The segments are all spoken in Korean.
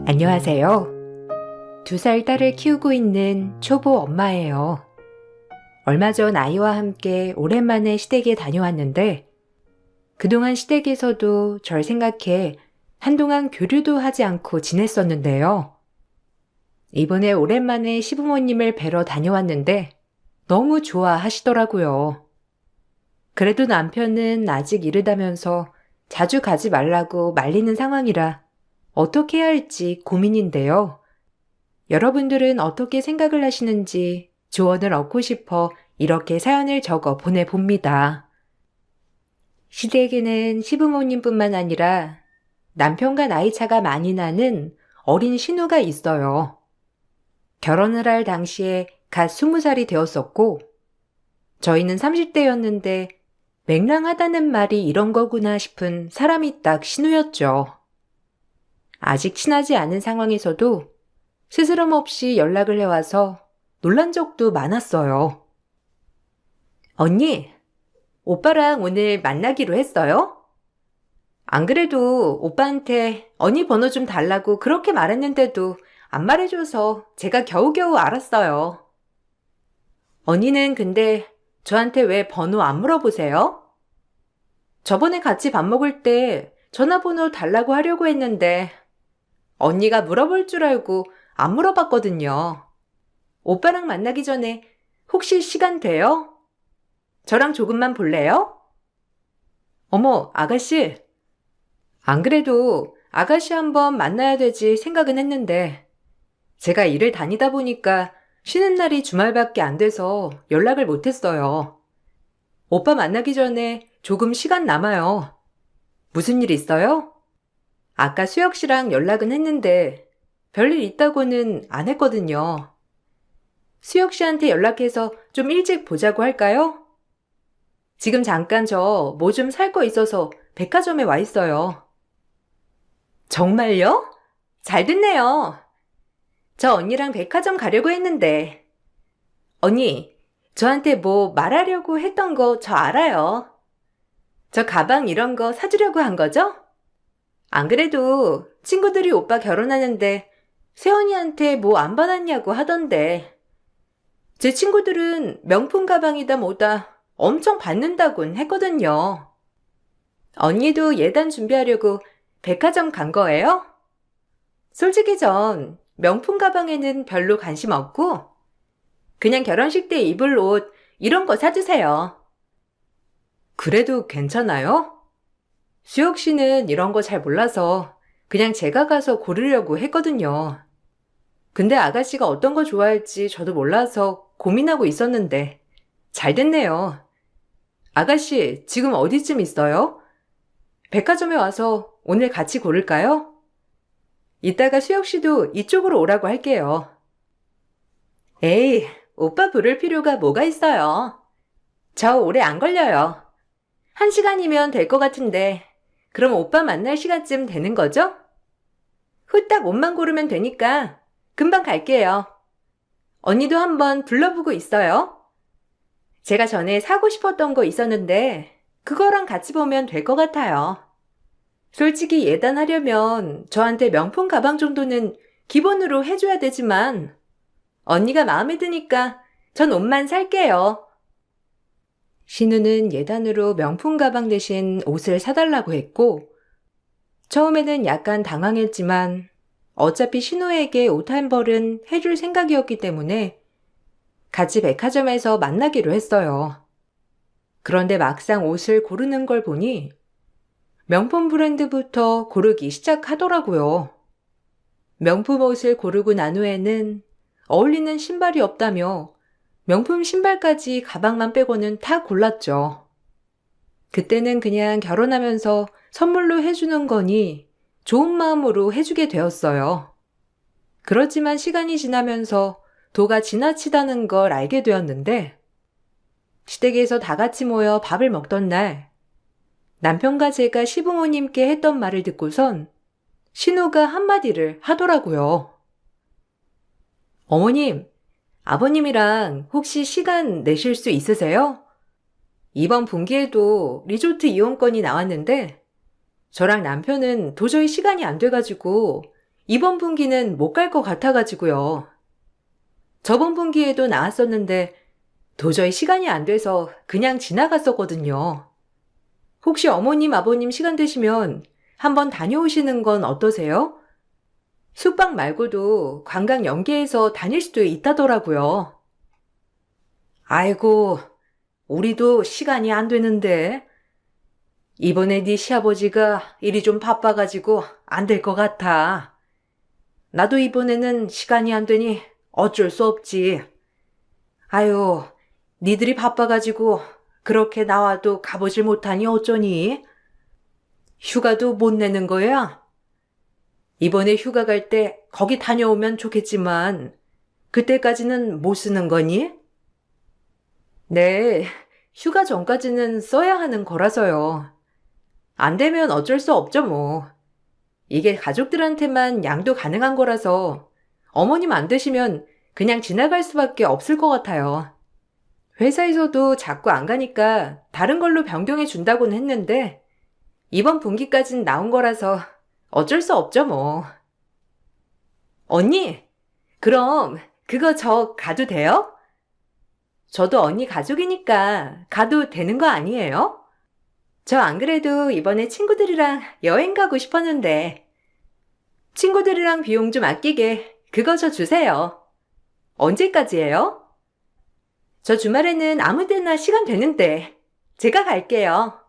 안녕하세요. 2살 딸을 키우고 있는 초보 엄마예요. 얼마 전 아이와 함께 오랜만에 시댁에 다녀왔는데 그동안 시댁에서도 절 생각해 한동안 교류도 하지 않고 지냈었는데요. 이번에 오랜만에 시부모님을 뵈러 다녀왔는데 너무 좋아하시더라고요. 그래도 남편은 아직 이르다면서 자주 가지 말라고 말리는 상황이라 어떻게 해야 할지 고민인데요. 여러분들은 어떻게 생각을 하시는지 조언을 얻고 싶어 이렇게 사연을 적어 보내봅니다. 시댁에는 시부모님뿐만 아니라 남편과 나이 차가 많이 나는 어린 신우가 있어요. 결혼을 할 당시에 갓 20살이 되었었고 저희는 30대였는데 맹랑하다는 말이 이런 거구나 싶은 사람이 딱 신우였죠. 아직 친하지 않은 상황에서도 스스럼 없이 연락을 해와서 놀란 적도 많았어요. 언니, 오빠랑 오늘 만나기로 했어요? 안 그래도 오빠한테 언니 번호 좀 달라고 그렇게 말했는데도 안 말해줘서 제가 겨우겨우 알았어요. 언니는 근데 저한테 왜 번호 안 물어보세요? 저번에 같이 밥 먹을 때 전화번호 달라고 하려고 했는데 언니가 물어볼 줄 알고 안 물어봤거든요. 오빠랑 만나기 전에 혹시 시간 돼요? 저랑 조금만 볼래요? 어머, 아가씨. 안 그래도 아가씨 한번 만나야 되지 생각은 했는데 제가 일을 다니다 보니까 쉬는 날이 주말밖에 안 돼서 연락을 못했어요. 오빠 만나기 전에 조금 시간 남아요. 무슨 일 있어요? 아까 수혁 씨랑 연락은 했는데 별일 있다고는 안 했거든요. 수혁 씨한테 연락해서 좀 일찍 보자고 할까요? 지금 잠깐 저 뭐 좀 살 거 있어서 백화점에 와 있어요. 정말요? 잘 됐네요. 저 언니랑 백화점 가려고 했는데. 언니, 저한테 뭐 말하려고 했던 거 저 알아요. 저 가방 이런 거 사주려고 한 거죠? 안 그래도 친구들이 오빠 결혼하는데 세연이한테 뭐 안 받았냐고 하던데. 제 친구들은 명품 가방이다 뭐다 엄청 받는다곤 했거든요. 언니도 예단 준비하려고 백화점 간 거예요? 솔직히 전 명품 가방에는 별로 관심 없고 그냥 결혼식 때 입을 옷 이런 거 사주세요. 그래도 괜찮아요? 수혁 씨는 이런 거 잘 몰라서 그냥 제가 가서 고르려고 했거든요. 근데 아가씨가 어떤 거 좋아할지 저도 몰라서 고민하고 있었는데 잘 됐네요. 아가씨, 지금 어디쯤 있어요? 백화점에 와서 오늘 같이 고를까요? 이따가 수혁 씨도 이쪽으로 오라고 할게요. 에이, 오빠 부를 필요가 뭐가 있어요? 저 오래 안 걸려요. 1시간이면 될 것 같은데 그럼 오빠 만날 시간쯤 되는 거죠? 후딱 옷만 고르면 되니까 금방 갈게요. 언니도 한번 둘러보고 있어요. 제가 전에 사고 싶었던 거 있었는데 그거랑 같이 보면 될 것 같아요. 솔직히 예단하려면 저한테 명품 가방 정도는 기본으로 해줘야 되지만 언니가 마음에 드니까 전 옷만 살게요. 신우는 예단으로 명품 가방 대신 옷을 사달라고 했고 처음에는 약간 당황했지만 어차피 신우에게 옷 한 벌은 해줄 생각이었기 때문에 같이 백화점에서 만나기로 했어요. 그런데 막상 옷을 고르는 걸 보니 명품 브랜드부터 고르기 시작하더라고요. 명품 옷을 고르고 난 후에는 어울리는 신발이 없다며 명품 신발까지 가방만 빼고는 다 골랐죠. 그때는 그냥 결혼하면서 선물로 해주는 거니 좋은 마음으로 해주게 되었어요. 그렇지만 시간이 지나면서 도가 지나치다는 걸 알게 되었는데 시댁에서 다 같이 모여 밥을 먹던 날 남편과 제가 시부모님께 했던 말을 듣고선 신우가 한마디를 하더라고요. 어머님, 아버님이랑 혹시 시간 내실 수 있으세요? 이번 분기에도 리조트 이용권이 나왔는데 저랑 남편은 도저히 시간이 안 돼가지고 이번 분기는 못 갈 것 같아가지고요. 저번 분기에도 나왔었는데 도저히 시간이 안 돼서 그냥 지나갔었거든요. 혹시 어머님, 아버님 시간 되시면 한번 다녀오시는 건 어떠세요? 숙박 말고도 관광 연계해서 다닐 수도 있다더라고요. 아이고, 우리도 시간이 안 되는데. 이번에 네 시아버지가 일이 좀 바빠가지고 안 될 것 같아. 나도 이번에는 시간이 안 되니 어쩔 수 없지. 아유, 니들이 바빠가지고 그렇게 나와도 가보질 못하니 어쩌니? 휴가도 못 내는 거야? 이번에 휴가 갈 때 거기 다녀오면 좋겠지만 그때까지는 못 쓰는 거니? 네, 휴가 전까지는 써야 하는 거라서요. 안 되면 어쩔 수 없죠, 뭐. 이게 가족들한테만 양도 가능한 거라서 어머님 안 되시면 그냥 지나갈 수밖에 없을 것 같아요. 회사에서도 자꾸 안 가니까 다른 걸로 변경해 준다고는 했는데 이번 분기까진 나온 거라서 어쩔 수 없죠, 뭐. 언니, 그럼 그거 저 가도 돼요? 저도 언니 가족이니까 가도 되는 거 아니에요? 저 안 그래도 이번에 친구들이랑 여행 가고 싶었는데 친구들이랑 비용 좀 아끼게 그거 저 주세요. 언제까지예요? 저 주말에는 아무 때나 시간 되는데 제가 갈게요.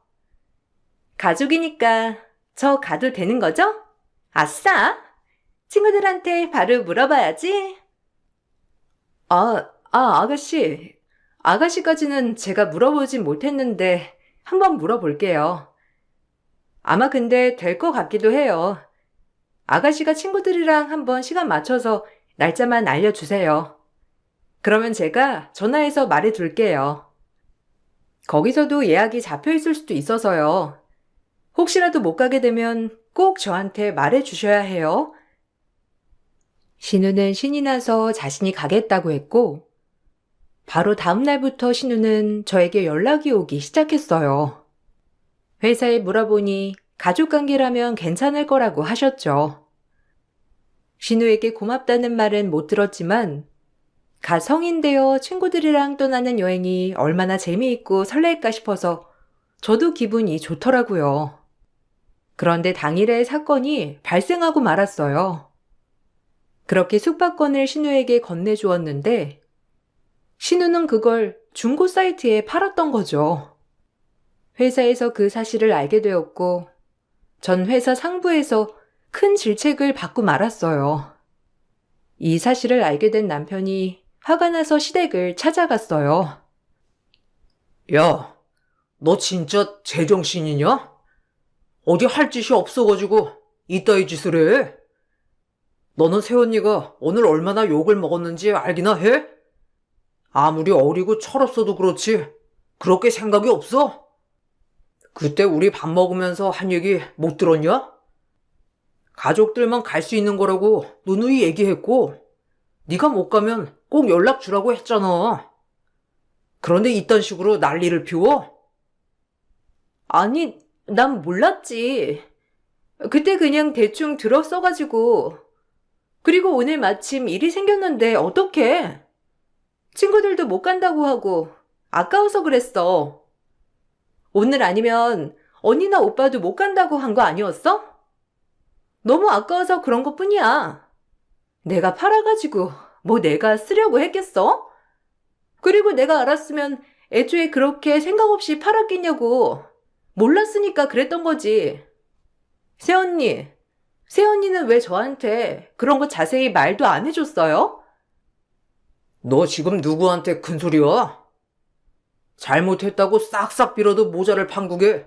가족이니까 저 가도 되는 거죠? 아싸! 친구들한테 바로 물어봐야지. 아가씨. 아가씨까지는 제가 물어보진 못했는데 한번 물어볼게요. 아마 근데 될 것 같기도 해요. 아가씨가 친구들이랑 한번 시간 맞춰서 날짜만 알려주세요. 그러면 제가 전화해서 말해둘게요. 거기서도 예약이 잡혀 있을 수도 있어서요. 혹시라도 못 가게 되면 꼭 저한테 말해주셔야 해요. 신우는 신이 나서 자신이 가겠다고 했고, 바로 다음 날부터 신우는 저에게 연락이 오기 시작했어요. 회사에 물어보니 가족관계라면 괜찮을 거라고 하셨죠. 신우에게 고맙다는 말은 못 들었지만 갓 성인 되어 친구들이랑 떠나는 여행이 얼마나 재미있고 설렐까 싶어서 저도 기분이 좋더라고요. 그런데 당일에 사건이 발생하고 말았어요. 그렇게 숙박권을 신우에게 건네주었는데 신우는 그걸 중고 사이트에 팔았던 거죠. 회사에서 그 사실을 알게 되었고 전 회사 상부에서 큰 질책을 받고 말았어요. 이 사실을 알게 된 남편이 화가 나서 시댁을 찾아갔어요. 야, 너 진짜 제정신이냐? 어디 할 짓이 없어가지고 이따위 짓을 해? 너는 새언니가 오늘 얼마나 욕을 먹었는지 알기나 해? 아무리 어리고 철없어도 그렇지 그렇게 생각이 없어? 그때 우리 밥 먹으면서 한 얘기 못 들었냐? 가족들만 갈 수 있는 거라고 누누이 얘기했고 네가 못 가면 꼭 연락 주라고 했잖아. 그런데 이딴 식으로 난리를 피워? 아니, 난 몰랐지. 그때 그냥 대충 들었어가지고. 그리고 오늘 마침 일이 생겼는데 어떡해. 친구들도 못 간다고 하고 아까워서 그랬어. 오늘 아니면 언니나 오빠도 못 간다고 한 거 아니었어? 너무 아까워서 그런 것 뿐이야. 내가 팔아가지고 뭐 내가 쓰려고 했겠어? 그리고 내가 알았으면 애초에 그렇게 생각 없이 팔았겠냐고. 몰랐으니까 그랬던 거지. 새언니, 새언니는 왜 저한테 그런 거 자세히 말도 안 해줬어요? 너 지금 누구한테 큰소리야? 잘못했다고 싹싹 빌어도 모자를 판국에.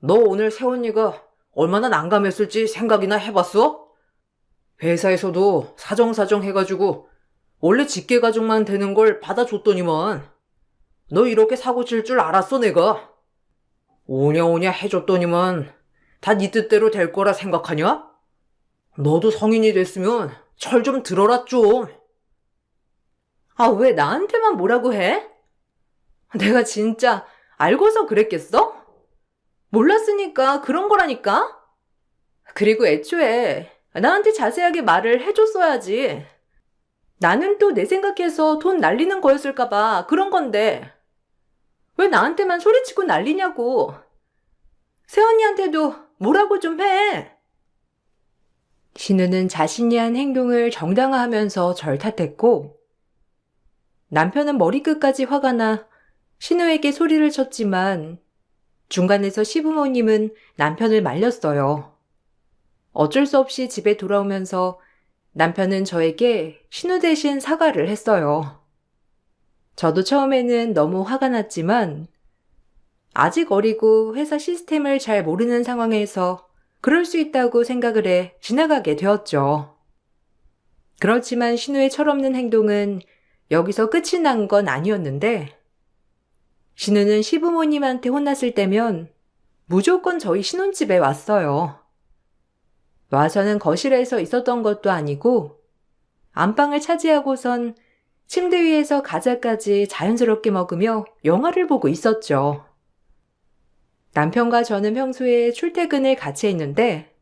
너 오늘 새언니가 얼마나 난감했을지 생각이나 해봤어? 회사에서도 사정사정 해가지고 원래 직계가족만 되는 걸 받아줬더니만 너 이렇게 사고 칠 줄 알았어 내가. 오냐오냐 해줬더니만 다 네 뜻대로 될 거라 생각하냐? 너도 성인이 됐으면 철 좀 들어라 좀. 아, 왜 나한테만 뭐라고 해? 내가 진짜 알고서 그랬겠어? 몰랐으니까 그런 거라니까? 그리고 애초에 나한테 자세하게 말을 해줬어야지. 나는 또 내 생각해서 돈 날리는 거였을까봐 그런 건데. 왜 나한테만 소리치고 난리냐고. 새언니한테도 뭐라고 좀 해. 신우는 자신이 한 행동을 정당화하면서 절 탓했고, 남편은 머리끝까지 화가 나 신우에게 소리를 쳤지만 중간에서 시부모님은 남편을 말렸어요. 어쩔 수 없이 집에 돌아오면서 남편은 저에게 신우 대신 사과를 했어요. 저도 처음에는 너무 화가 났지만 아직 어리고 회사 시스템을 잘 모르는 상황에서 그럴 수 있다고 생각을 해 지나가게 되었죠. 그렇지만 신우의 철없는 행동은 여기서 끝이 난 건 아니었는데, 신우는 시부모님한테 혼났을 때면 무조건 저희 신혼집에 왔어요. 와서는 거실에서 있었던 것도 아니고 안방을 차지하고선 침대 위에서 과자까지 자연스럽게 먹으며 영화를 보고 있었죠. 남편과 저는 평소에 출퇴근을 같이 했는데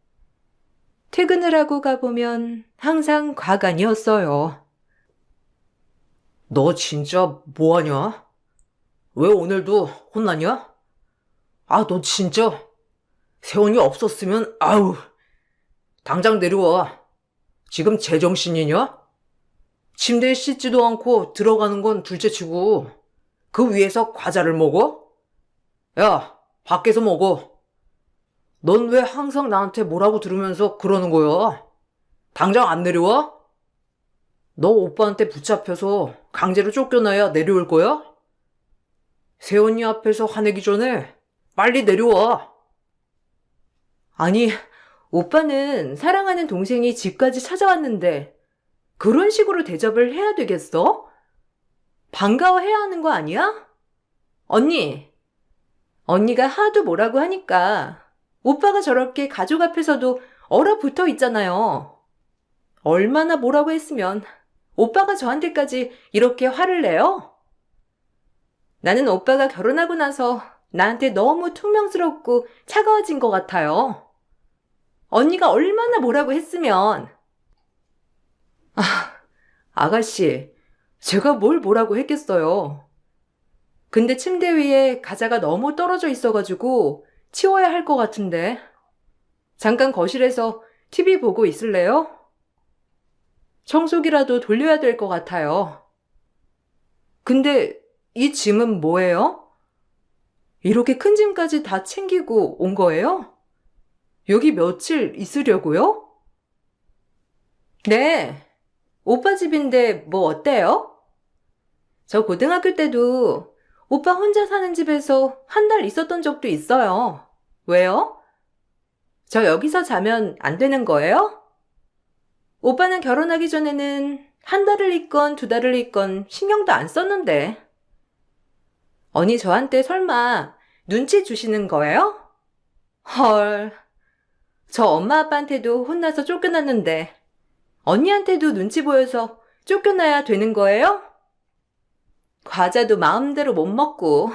퇴근을 하고 가보면 항상 과간이었어요. 너 진짜 뭐하냐? 왜 오늘도 혼나냐? 아, 너 진짜 세훈이 없었으면 아우 당장 내려와. 지금 제정신이냐? 침대에 씻지도 않고 들어가는 건 둘째치고 그 위에서 과자를 먹어? 야, 밖에서 먹어. 넌 왜 항상 나한테 뭐라고 들으면서 그러는 거야? 당장 안 내려와? 너 오빠한테 붙잡혀서 강제로 쫓겨나야 내려올 거야? 세훈이 앞에서 화내기 전에 빨리 내려와. 아니, 오빠는 사랑하는 동생이 집까지 찾아왔는데 그런 식으로 대접을 해야 되겠어? 반가워해야 하는 거 아니야? 언니가 하도 뭐라고 하니까 오빠가 저렇게 가족 앞에서도 얼어붙어 있잖아요. 얼마나 뭐라고 했으면 오빠가 저한테까지 이렇게 화를 내요? 나는 오빠가 결혼하고 나서 나한테 너무 퉁명스럽고 차가워진 것 같아요. 언니가 얼마나 뭐라고 했으면. 아가씨, 제가 뭘 뭐라고 했겠어요. 근데 침대 위에 과자가 너무 떨어져 있어가지고 치워야 할 것 같은데. 잠깐 거실에서 TV 보고 있을래요? 청소기라도 돌려야 될 것 같아요. 근데 이 짐은 뭐예요? 이렇게 큰 짐까지 다 챙기고 온 거예요? 여기 며칠 있으려고요? 네. 오빠 집인데 뭐 어때요? 저 고등학교 때도 오빠 혼자 사는 집에서 한 달 있었던 적도 있어요. 왜요? 저 여기서 자면 안 되는 거예요? 오빠는 결혼하기 전에는 한 달을 있건 두 달을 있건 신경도 안 썼는데. 언니 저한테 설마 눈치 주시는 거예요? 헐, 저 엄마 아빠한테도 혼나서 쫓겨났는데 언니한테도 눈치 보여서 쫓겨나야 되는 거예요? 과자도 마음대로 못 먹고.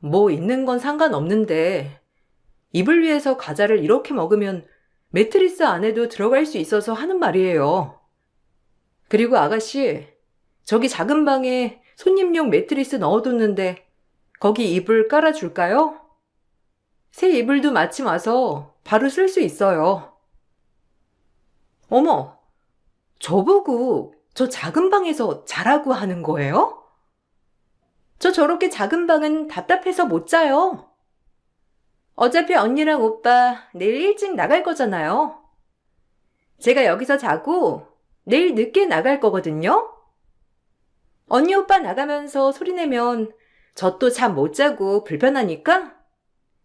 뭐 있는 건 상관없는데 이불 위에서 과자를 이렇게 먹으면 매트리스 안에도 들어갈 수 있어서 하는 말이에요. 그리고 아가씨, 저기 작은 방에 손님용 매트리스 넣어뒀는데 거기 이불 깔아줄까요? 새 이불도 마침 와서 바로 쓸 수 있어요. 어머, 저보고 저 작은 방에서 자라고 하는 거예요? 저 저렇게 작은 방은 답답해서 못 자요. 어차피 언니랑 오빠 내일 일찍 나갈 거잖아요. 제가 여기서 자고 내일 늦게 나갈 거거든요. 언니 오빠 나가면서 소리내면 저 또 잠 못 자고 불편하니까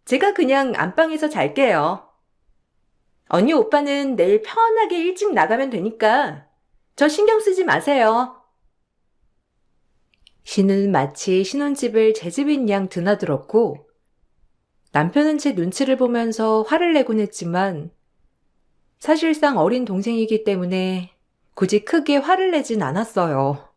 제가 그냥 안방에서 잘게요. 언니 오빠는 내일 편하게 일찍 나가면 되니까 저 신경 쓰지 마세요. 신은 마치 신혼집을 제 집인 양 드나들었고 남편은 제 눈치를 보면서 화를 내곤 했지만 사실상 어린 동생이기 때문에 굳이 크게 화를 내진 않았어요.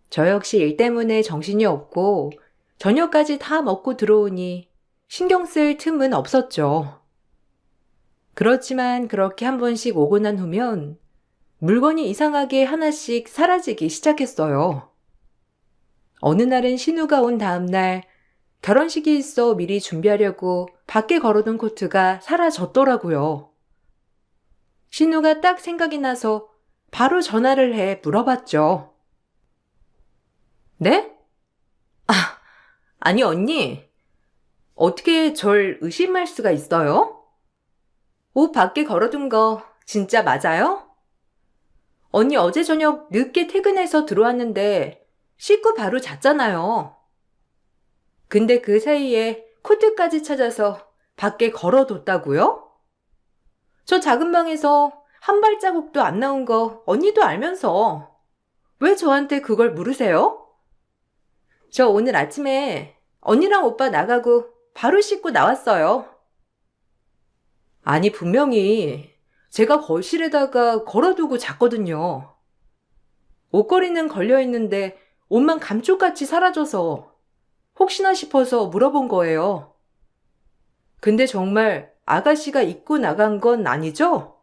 저 역시 일 때문에 정신이 없고 저녁까지 다 먹고 들어오니 신경 쓸 틈은 없었죠. 그렇지만 그렇게 한 번씩 오고 난 후면 물건이 이상하게 하나씩 사라지기 시작했어요. 어느 날은 신우가 온 다음 날 결혼식이 있어 미리 준비하려고 밖에 걸어둔 코트가 사라졌더라고요. 신우가 딱 생각이 나서 바로 전화를 해 물어봤죠. 네? 아니 언니, 어떻게 절 의심할 수가 있어요? 옷 밖에 걸어둔 거 진짜 맞아요? 언니 어제 저녁 늦게 퇴근해서 들어왔는데 씻고 바로 잤잖아요. 근데 그 사이에 코트까지 찾아서 밖에 걸어뒀다고요? 저 작은 방에서 한 발자국도 안 나온 거 언니도 알면서 왜 저한테 그걸 물으세요? 저 오늘 아침에 언니랑 오빠 나가고 바로 씻고 나왔어요. 아니, 분명히 제가 거실에다가 걸어두고 잤거든요. 옷걸이는 걸려있는데 옷만 감쪽같이 사라져서 혹시나 싶어서 물어본 거예요. 근데 정말 아가씨가 입고 나간 건 아니죠?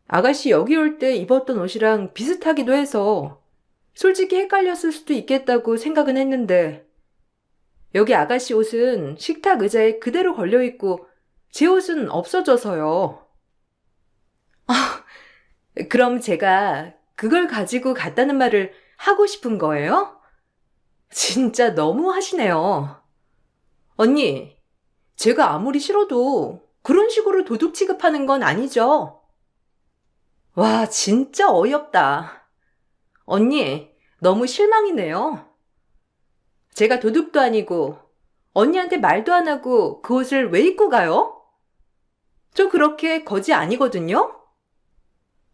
아가씨 여기 올 때 입었던 옷이랑 비슷하기도 해서 솔직히 헷갈렸을 수도 있겠다고 생각은 했는데 여기 아가씨 옷은 식탁 의자에 그대로 걸려있고 제 옷은 없어져서요. 그럼 제가 그걸 가지고 갔다는 말을 하고 싶은 거예요? 진짜 너무 하시네요. 언니, 제가 아무리 싫어도 그런 식으로 도둑 취급하는 건 아니죠? 와, 진짜 어이없다. 언니, 너무 실망이네요. 제가 도둑도 아니고 언니한테 말도 안 하고 그 옷을 왜 입고 가요? 저 그렇게 거지 아니거든요?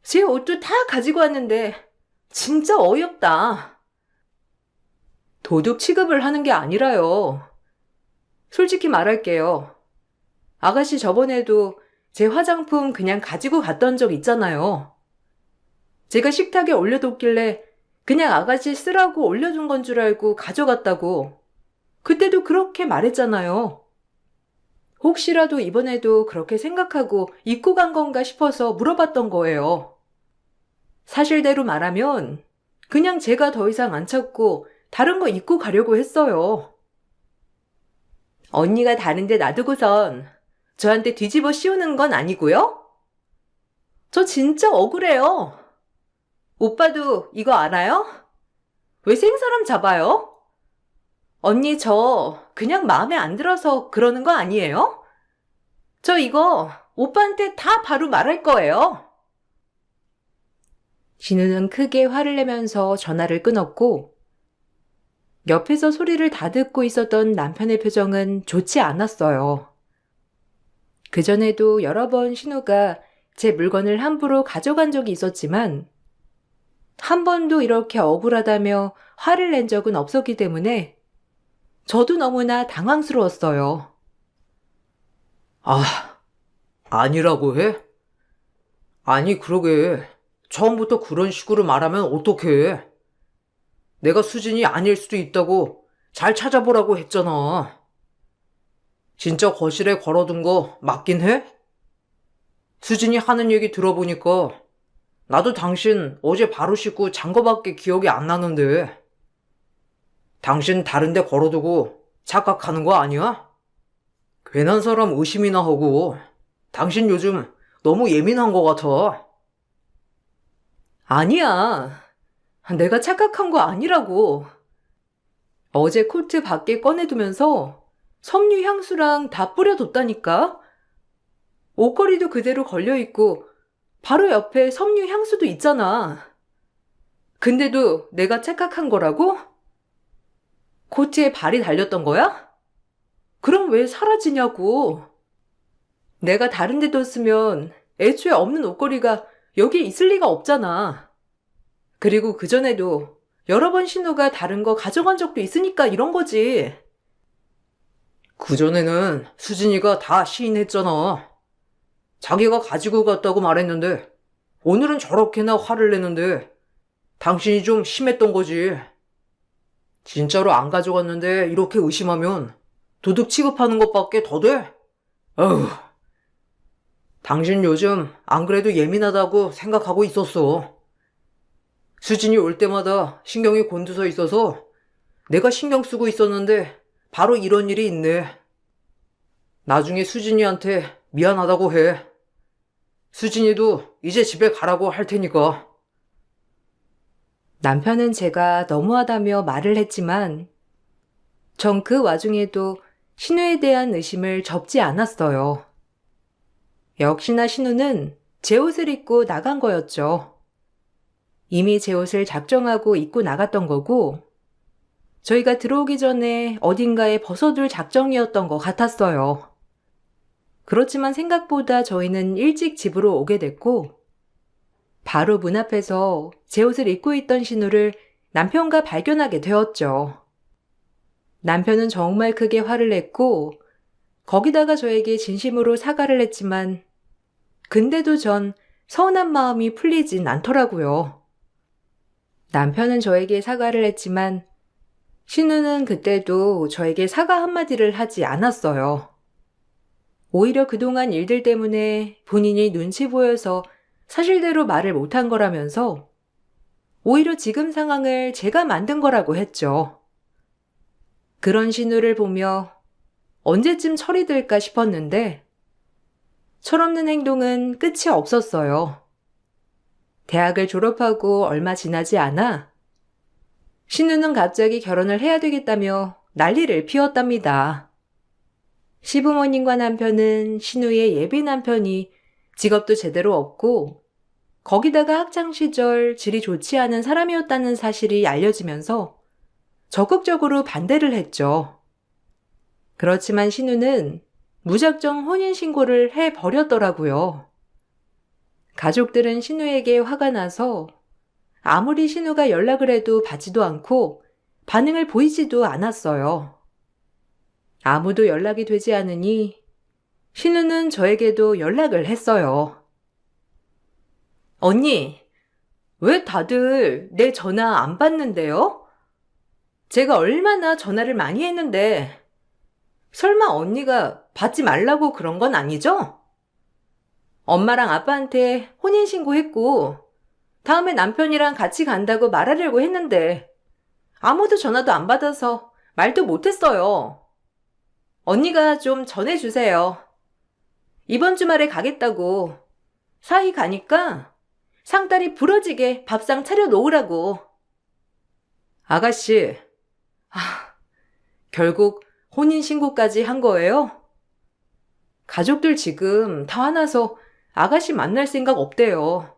제 옷도 다 가지고 왔는데 진짜 어이없다. 도둑 취급을 하는 게 아니라요. 솔직히 말할게요. 아가씨 저번에도 제 화장품 그냥 가지고 갔던 적 있잖아요. 제가 식탁에 올려뒀길래 그냥 아가씨 쓰라고 올려둔 건 줄 알고 가져갔다고. 그때도 그렇게 말했잖아요. 혹시라도 이번에도 그렇게 생각하고 입고 간 건가 싶어서 물어봤던 거예요. 사실대로 말하면 그냥 제가 더 이상 안 찾고 다른 거 입고 가려고 했어요. 언니가 다른데 놔두고선 저한테 뒤집어 씌우는 건 아니고요? 저 진짜 억울해요. 오빠도 이거 알아요? 왜 생사람 잡아요? 언니 저 그냥 마음에 안 들어서 그러는 거 아니에요? 저 이거 오빠한테 다 바로 말할 거예요. 진우는 크게 화를 내면서 전화를 끊었고 옆에서 소리를 다 듣고 있었던 남편의 표정은 좋지 않았어요. 그전에도 여러 번 신우가 제 물건을 함부로 가져간 적이 있었지만 한 번도 이렇게 억울하다며 화를 낸 적은 없었기 때문에 저도 너무나 당황스러웠어요. 아니라고 해? 아니, 그러게. 처음부터 그런 식으로 말하면 어떡해? 내가 수진이 아닐 수도 있다고 잘 찾아보라고 했잖아. 진짜 거실에 걸어둔 거 맞긴 해? 수진이 하는 얘기 들어보니까 나도 당신 어제 바로 씻고 잔 거밖에 기억이 안 나는데. 당신 다른 데 걸어두고 착각하는 거 아니야? 괜한 사람 의심이나 하고. 당신 요즘 너무 예민한 거 같아. 아니야. 내가 착각한 거 아니라고. 어제 코트 밖에 꺼내두면서 섬유 향수랑 다 뿌려뒀다니까. 옷걸이도 그대로 걸려있고 바로 옆에 섬유 향수도 있잖아. 근데도 내가 착각한 거라고? 코트에 발이 달렸던 거야? 그럼 왜 사라지냐고. 내가 다른 데 뒀으면 애초에 없는 옷걸이가 여기에 있을 리가 없잖아. 그리고 그전에도 여러 번 신우가 다른 거 가져간 적도 있으니까 이런 거지. 그전에는 수진이가 다 시인했잖아. 자기가 가지고 갔다고 말했는데 오늘은 저렇게나 화를 내는데 당신이 좀 심했던 거지. 진짜로 안 가져갔는데 이렇게 의심하면 도둑 취급하는 것밖에 더 돼? 어휴. 당신 요즘 안 그래도 예민하다고 생각하고 있었어. 수진이 올 때마다 신경이 곤두서 있어서 내가 신경 쓰고 있었는데 바로 이런 일이 있네. 나중에 수진이한테 미안하다고 해. 수진이도 이제 집에 가라고 할 테니까. 남편은 제가 너무하다며 말을 했지만 전 그 와중에도 신우에 대한 의심을 접지 않았어요. 역시나 신우는 제 옷을 입고 나간 거였죠. 이미 제 옷을 작정하고 입고 나갔던 거고 저희가 들어오기 전에 어딘가에 벗어둘 작정이었던 것 같았어요. 그렇지만 생각보다 저희는 일찍 집으로 오게 됐고 바로 문 앞에서 제 옷을 입고 있던 신우를 남편과 발견하게 되었죠. 남편은 정말 크게 화를 냈고 거기다가 저에게 진심으로 사과를 했지만 근데도 전 서운한 마음이 풀리진 않더라고요. 남편은 저에게 사과를 했지만 신우는 그때도 저에게 사과 한마디를 하지 않았어요. 오히려 그동안 일들 때문에 본인이 눈치 보여서 사실대로 말을 못한 거라면서 오히려 지금 상황을 제가 만든 거라고 했죠. 그런 신우를 보며 언제쯤 철이 들까 싶었는데 철없는 행동은 끝이 없었어요. 대학을 졸업하고 얼마 지나지 않아 신우는 갑자기 결혼을 해야 되겠다며 난리를 피웠답니다. 시부모님과 남편은 신우의 예비 남편이 직업도 제대로 없고 거기다가 학창시절 질이 좋지 않은 사람이었다는 사실이 알려지면서 적극적으로 반대를 했죠. 그렇지만 신우는 무작정 혼인신고를 해버렸더라고요. 가족들은 신우에게 화가 나서 아무리 신우가 연락을 해도 받지도 않고 반응을 보이지도 않았어요. 아무도 연락이 되지 않으니 신우는 저에게도 연락을 했어요. 언니, 왜 다들 내 전화 안 받는데요? 제가 얼마나 전화를 많이 했는데 설마 언니가 받지 말라고 그런 건 아니죠? 엄마랑 아빠한테 혼인신고했고 다음에 남편이랑 같이 간다고 말하려고 했는데 아무도 전화도 안 받아서 말도 못했어요. 언니가 좀 전해주세요. 이번 주말에 가겠다고 사이 가니까 상다리 부러지게 밥상 차려놓으라고. 아가씨, 결국 혼인신고까지 한 거예요? 가족들 지금 다 화나서 아가씨 만날 생각 없대요.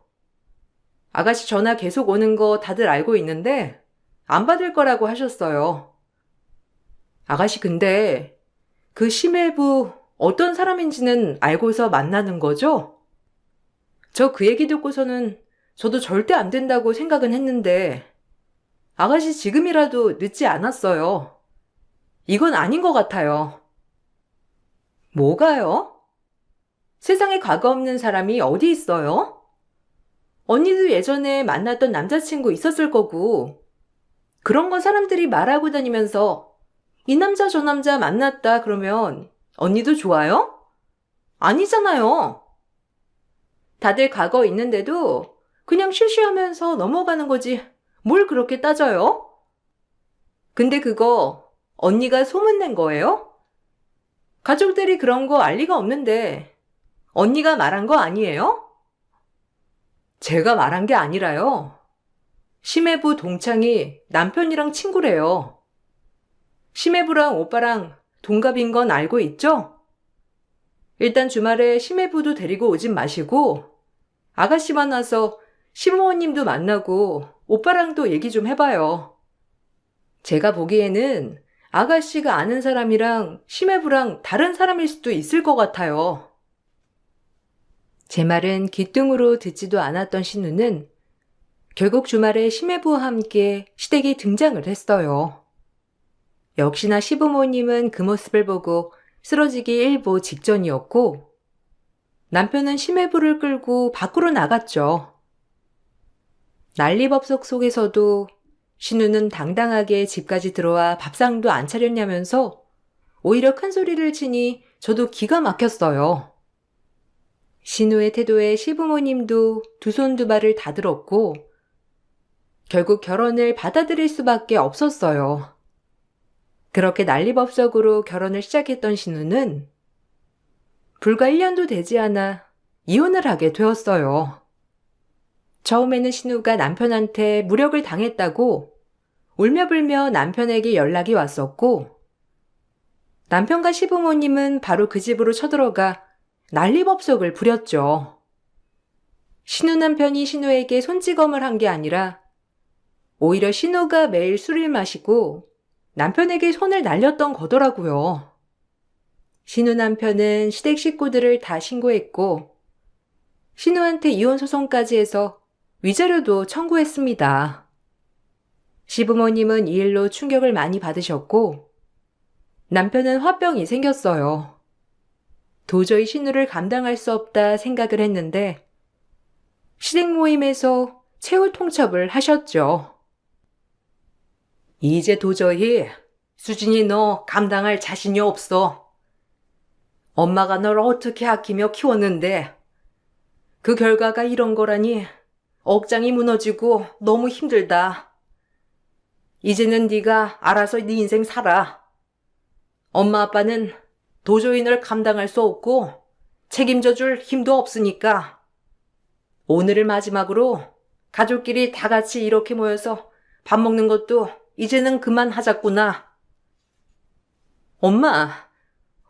아가씨 전화 계속 오는 거 다들 알고 있는데 안 받을 거라고 하셨어요. 아가씨 근데 그 심해부 어떤 사람인지는 알고서 만나는 거죠? 저 그 얘기 듣고서는 저도 절대 안 된다고 생각은 했는데 아가씨 지금이라도 늦지 않았어요. 이건 아닌 것 같아요. 뭐가요? 세상에 과거 없는 사람이 어디 있어요? 언니도 예전에 만났던 남자친구 있었을 거고 그런 건 사람들이 말하고 다니면서 이 남자 저 남자 만났다 그러면 언니도 좋아요? 아니잖아요. 다들 과거 있는데도 그냥 쉬쉬하면서 넘어가는 거지 뭘 그렇게 따져요? 근데 그거 언니가 소문낸 거예요? 가족들이 그런 거 알 리가 없는데 언니가 말한 거 아니에요? 제가 말한 게 아니라요. 심해부 동창이 남편이랑 친구래요. 심해부랑 오빠랑 동갑인 건 알고 있죠? 일단 주말에 심해부도 데리고 오진 마시고 아가씨 만나서 시부모님도 만나고 오빠랑도 얘기 좀 해봐요. 제가 보기에는 아가씨가 아는 사람이랑 심해부랑 다른 사람일 수도 있을 것 같아요. 제 말은 귀뚱으로 듣지도 않았던 신우는 결국 주말에 심해부와 함께 시댁에 등장을 했어요. 역시나 시부모님은 그 모습을 보고 쓰러지기 일보 직전이었고 남편은 심해부를 끌고 밖으로 나갔죠. 난리법석 속에서도 신우는 당당하게 집까지 들어와 밥상도 안 차렸냐면서 오히려 큰 소리를 치니 저도 기가 막혔어요. 신우의 태도에 시부모님도 두 손 두 발을 다 들었고 결국 결혼을 받아들일 수밖에 없었어요. 그렇게 난리법석으로 결혼을 시작했던 신우는 불과 1년도 되지 않아 이혼을 하게 되었어요. 처음에는 신우가 남편한테 무력을 당했다고 울며불며 남편에게 연락이 왔었고 남편과 시부모님은 바로 그 집으로 쳐들어가 난리법석을 부렸죠. 신우 남편이 신우에게 손찌검을 한 게 아니라 오히려 신우가 매일 술을 마시고 남편에게 손을 날렸던 거더라고요. 신우 남편은 시댁 식구들을 다 신고했고 신우한테 이혼 소송까지 해서 위자료도 청구했습니다. 시부모님은 이 일로 충격을 많이 받으셨고 남편은 화병이 생겼어요. 도저히 신우를 감당할 수 없다 생각을 했는데 시댁 모임에서 최후 통첩을 하셨죠. 이제 도저히 수진이 너 감당할 자신이 없어. 엄마가 널 어떻게 아끼며 키웠는데 그 결과가 이런 거라니 억장이 무너지고 너무 힘들다. 이제는 네가 알아서 네 인생 살아. 엄마 아빠는 도저히 널 감당할 수 없고 책임져 줄 힘도 없으니까 오늘을 마지막으로 가족끼리 다 같이 이렇게 모여서 밥 먹는 것도 이제는 그만하자꾸나. 엄마,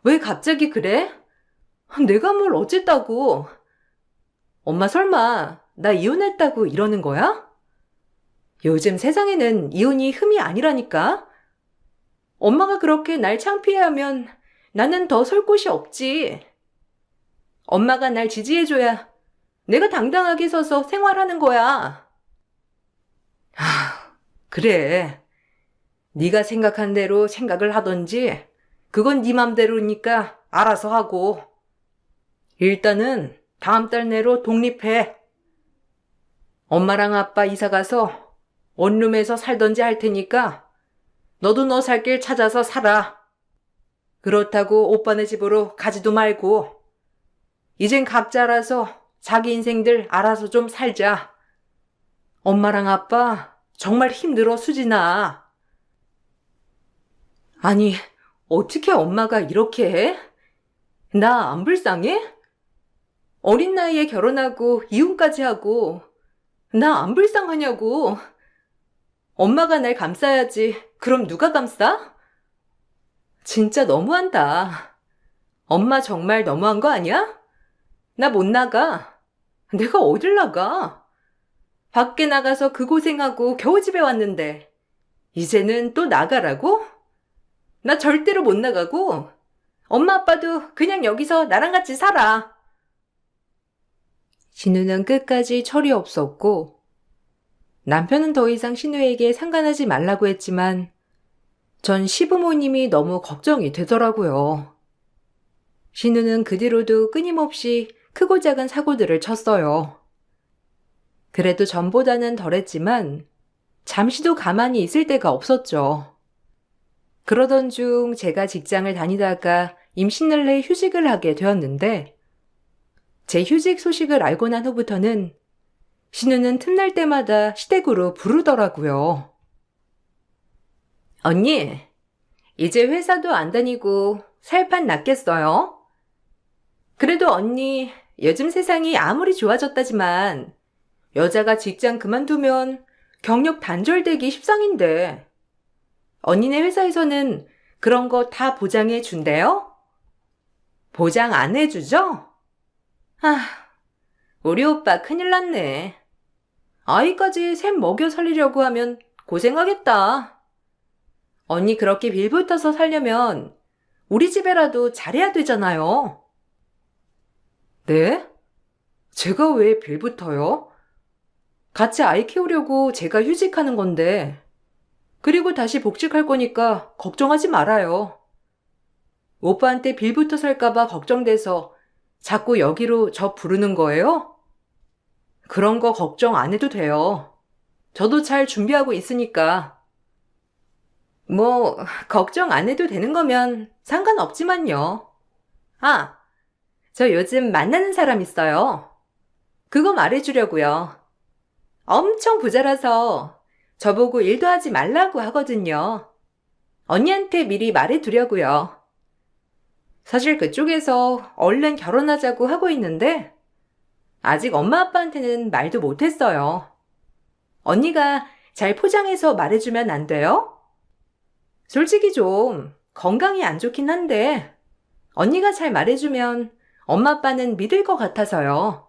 왜 갑자기 그래? 내가 뭘 어쨌다고. 엄마 설마 나 이혼했다고 이러는 거야? 요즘 세상에는 이혼이 흠이 아니라니까. 엄마가 그렇게 날 창피해하면 나는 더 설 곳이 없지. 엄마가 날 지지해줘야 내가 당당하게 서서 생활하는 거야. 그래. 네가 생각한 대로 생각을 하던지 그건 네 맘대로니까 알아서 하고. 일단은 다음 달 내로 독립해. 엄마랑 아빠 이사 가서 원룸에서 살던지 할 테니까 너도 너 살 길 찾아서 살아. 그렇다고 오빠네 집으로 가지도 말고 이젠 각자 알아서 자기 인생들 알아서 좀 살자. 엄마랑 아빠 정말 힘들어, 수진아. 아니, 어떻게 엄마가 이렇게 해? 나 안 불쌍해? 어린 나이에 결혼하고 이혼까지 하고 나 안 불쌍하냐고. 엄마가 날 감싸야지. 그럼 누가 감싸? 진짜 너무한다. 엄마 정말 너무한 거 아니야? 나 못 나가. 내가 어딜 나가? 밖에 나가서 그 고생하고 겨우 집에 왔는데 이제는 또 나가라고? 나 절대로 못 나가고 엄마 아빠도 그냥 여기서 나랑 같이 살아. 신우는 끝까지 철이 없었고 남편은 더 이상 신우에게 상관하지 말라고 했지만 전 시부모님이 너무 걱정이 되더라고요. 신우는 그 뒤로도 끊임없이 크고 작은 사고들을 쳤어요. 그래도 전보다는 덜했지만 잠시도 가만히 있을 데가 없었죠. 그러던 중 제가 직장을 다니다가 임신을 해 휴직을 하게 되었는데 제 휴직 소식을 알고 난 후부터는 신우는 틈날 때마다 시댁으로 부르더라고요. 언니, 이제 회사도 안 다니고 살판 났겠어요? 그래도 언니, 요즘 세상이 아무리 좋아졌다지만 여자가 직장 그만두면 경력 단절되기 십상인데 언니네 회사에서는 그런 거 다 보장해 준대요? 보장 안 해주죠? 우리 오빠 큰일 났네. 아이까지 셋 먹여 살리려고 하면 고생하겠다. 언니 그렇게 빌붙어서 살려면 우리 집에라도 잘해야 되잖아요. 네? 제가 왜 빌붙어요? 같이 아이 키우려고 제가 휴직하는 건데 그리고 다시 복직할 거니까 걱정하지 말아요. 오빠한테 빌붙어 살까봐 걱정돼서 자꾸 여기로 저 부르는 거예요? 그런 거 걱정 안 해도 돼요. 저도 잘 준비하고 있으니까. 걱정 안 해도 되는 거면 상관없지만요. 저 요즘 만나는 사람 있어요. 그거 말해주려고요. 엄청 부자라서 저보고 일도 하지 말라고 하거든요. 언니한테 미리 말해두려고요. 사실 그쪽에서 얼른 결혼하자고 하고 있는데 아직 엄마 아빠한테는 말도 못했어요. 언니가 잘 포장해서 말해주면 안 돼요? 솔직히 좀 건강이 안 좋긴 한데 언니가 잘 말해주면 엄마 아빠는 믿을 것 같아서요.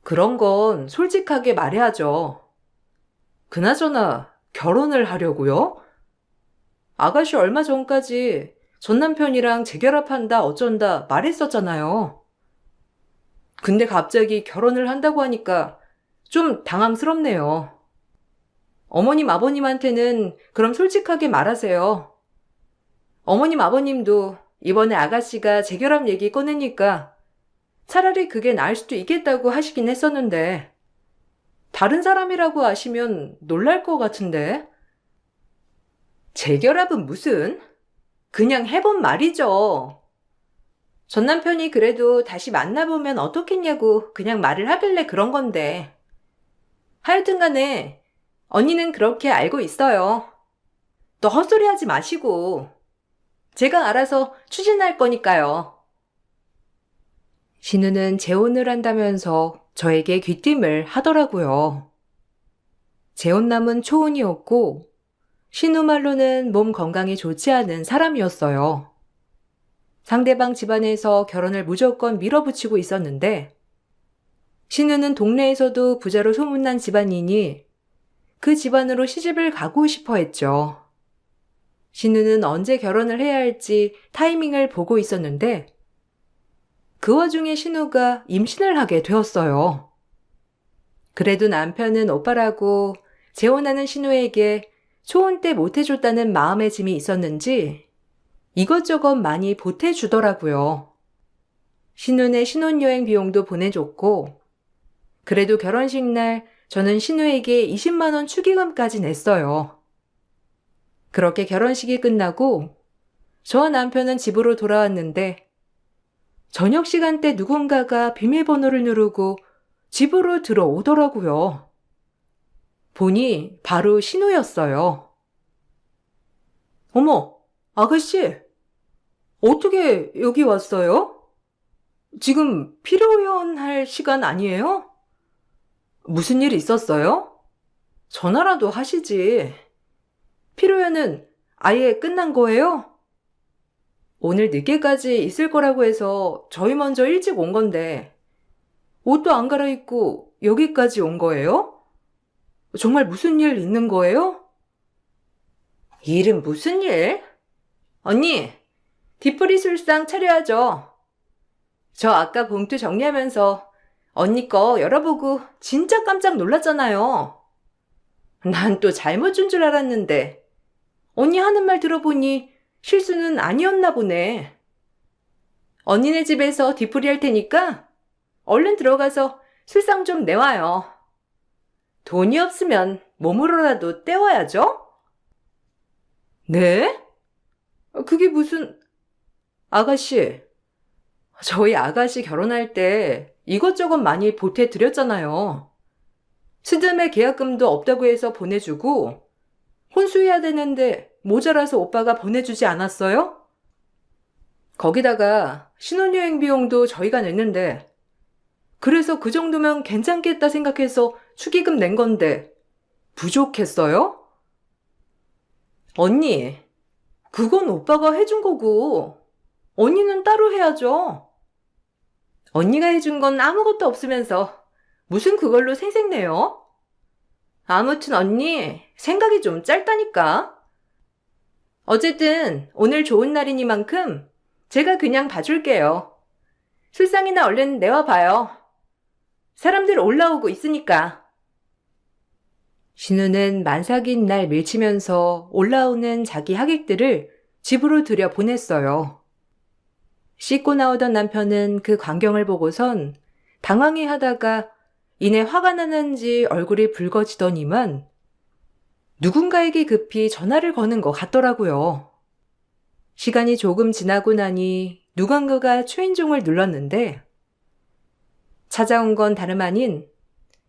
그런 건 솔직하게 말해야죠. 그나저나 결혼을 하려고요? 아가씨 얼마 전까지 전 남편이랑 재결합한다 어쩐다 말했었잖아요. 근데 갑자기 결혼을 한다고 하니까 좀 당황스럽네요. 어머님 아버님한테는 그럼 솔직하게 말하세요. 어머님 아버님도 이번에 아가씨가 재결합 얘기 꺼내니까 차라리 그게 나을 수도 있겠다고 하시긴 했었는데 다른 사람이라고 아시면 놀랄 것 같은데. 재결합은 무슨? 그냥 해본 말이죠. 전 남편이 그래도 다시 만나보면 어떻겠냐고 그냥 말을 하길래 그런 건데. 하여튼 간에 언니는 그렇게 알고 있어요. 또 헛소리 하지 마시고. 제가 알아서 추진할 거니까요. 신우는 재혼을 한다면서 저에게 귀띔을 하더라고요. 재혼남은 초혼이었고 신우 말로는 몸 건강이 좋지 않은 사람이었어요. 상대방 집안에서 결혼을 무조건 밀어붙이고 있었는데 신우는 동네에서도 부자로 소문난 집안이니 그 집안으로 시집을 가고 싶어 했죠. 신우는 언제 결혼을 해야 할지 타이밍을 보고 있었는데 그 와중에 신우가 임신을 하게 되었어요. 그래도 남편은 오빠라고 재혼하는 신우에게 초혼 때 못해줬다는 마음의 짐이 있었는지 이것저것 많이 보태주더라고요. 신우네 신혼여행 비용도 보내줬고 그래도 결혼식 날 저는 신우에게 20만 원 축의금까지 냈어요. 그렇게 결혼식이 끝나고 저와 남편은 집으로 돌아왔는데 저녁 시간대 누군가가 비밀번호를 누르고 집으로 들어오더라고요. 보니 바로 신우였어요. 어머, 아가씨, 어떻게 여기 왔어요? 지금 필요할 시간 아니에요? 무슨 일 있었어요? 전화라도 하시지. 필요연은 아예 끝난 거예요? 오늘 늦게까지 있을 거라고 해서 저희 먼저 일찍 온 건데 옷도 안 갈아입고 여기까지 온 거예요? 정말 무슨 일 있는 거예요? 일은 무슨 일? 언니, 뒤풀이 술상 차려야죠. 저 아까 봉투 정리하면서 언니 거 열어보고 진짜 깜짝 놀랐잖아요. 난 또 잘못 준 줄 알았는데 언니 하는 말 들어보니 실수는 아니었나 보네. 언니네 집에서 뒤풀이 할 테니까 얼른 들어가서 술상 좀 내와요. 돈이 없으면 몸으로라도 때워야죠? 네? 그게 무슨... 아가씨, 저희 아가씨 결혼할 때 이것저것 많이 보태드렸잖아요. 스드메 계약금도 없다고 해서 보내주고 혼수해야 되는데 모자라서 오빠가 보내주지 않았어요? 거기다가 신혼여행 비용도 저희가 냈는데 그래서 그 정도면 괜찮겠다 생각해서 축의금 낸 건데 부족했어요? 언니, 그건 오빠가 해준 거고 언니는 따로 해야죠. 언니가 해준 건 아무것도 없으면서 무슨 그걸로 생색내요? 아무튼 언니, 생각이 좀 짧다니까. 어쨌든 오늘 좋은 날이니만큼 제가 그냥 봐줄게요. 술상이나 얼른 내와봐요. 사람들 올라오고 있으니까. 신우는 만삭인 날 밀치면서 올라오는 자기 하객들을 집으로 들여보냈어요. 씻고 나오던 남편은 그 광경을 보고선 당황해 하다가 이내 화가 나는지 얼굴이 붉어지더니만 누군가에게 급히 전화를 거는 것 같더라고요. 시간이 조금 지나고 나니 누군가가 초인종을 눌렀는데 찾아온 건 다름 아닌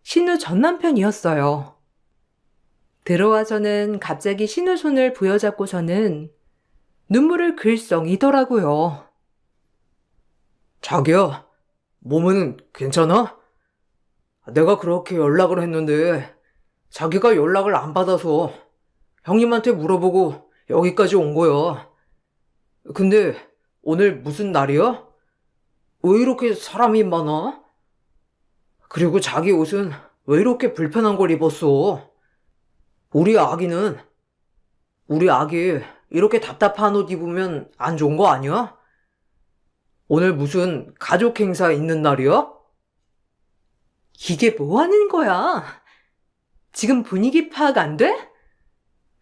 신우 전 남편이었어요. 들어와서는 갑자기 신우 손을 부여잡고서는 눈물을 글썽이더라고요. 자기야, 몸은 괜찮아? 내가 그렇게 연락을 했는데 자기가 연락을 안 받아서 형님한테 물어보고 여기까지 온 거야. 근데 오늘 무슨 날이야? 왜 이렇게 사람이 많아? 그리고 자기 옷은 왜 이렇게 불편한 걸 입었어? 우리 아기는? 우리 아기 이렇게 답답한 옷 입으면 안 좋은 거 아니야? 오늘 무슨 가족 행사 있는 날이야? 이게 뭐 하는 거야? 지금 분위기 파악 안 돼?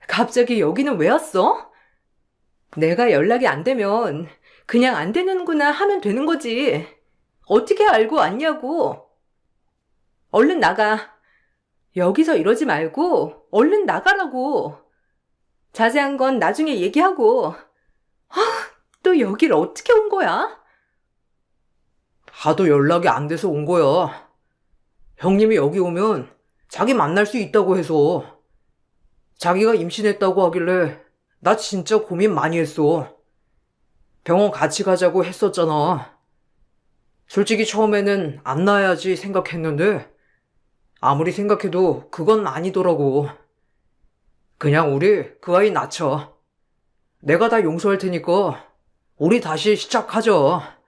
갑자기 여기는 왜 왔어? 내가 연락이 안 되면 그냥 안 되는구나 하면 되는 거지. 어떻게 알고 왔냐고. 얼른 나가. 여기서 이러지 말고 얼른 나가라고. 자세한 건 나중에 얘기하고. 또 여길 어떻게 온 거야? 하도 연락이 안 돼서 온 거야. 형님이 여기 오면 자기 만날 수 있다고 해서. 자기가 임신했다고 하길래 나 진짜 고민 많이 했어. 병원 같이 가자고 했었잖아. 솔직히 처음에는 안 낳아야지 생각했는데 아무리 생각해도 그건 아니더라고. 그냥 우리 그 아이 낳자. 내가 다 용서할 테니까 우리 다시 시작하자.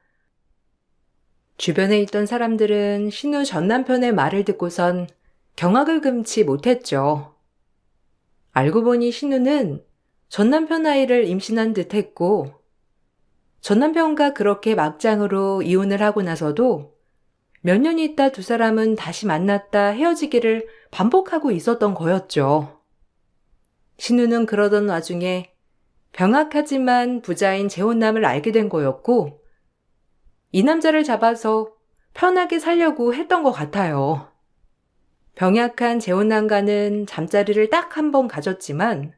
주변에 있던 사람들은 신우 전 남편의 말을 듣고선 경악을 금치 못했죠. 알고 보니 신우는 전 남편 아이를 임신한 듯 했고, 전 남편과 그렇게 막장으로 이혼을 하고 나서도 몇 년 있다 두 사람은 다시 만났다 헤어지기를 반복하고 있었던 거였죠. 신우는 그러던 와중에 병약하지만 부자인 재혼남을 알게 된 거였고, 이 남자를 잡아서 편하게 살려고 했던 것 같아요. 병약한 재혼남과는 잠자리를 딱 한 번 가졌지만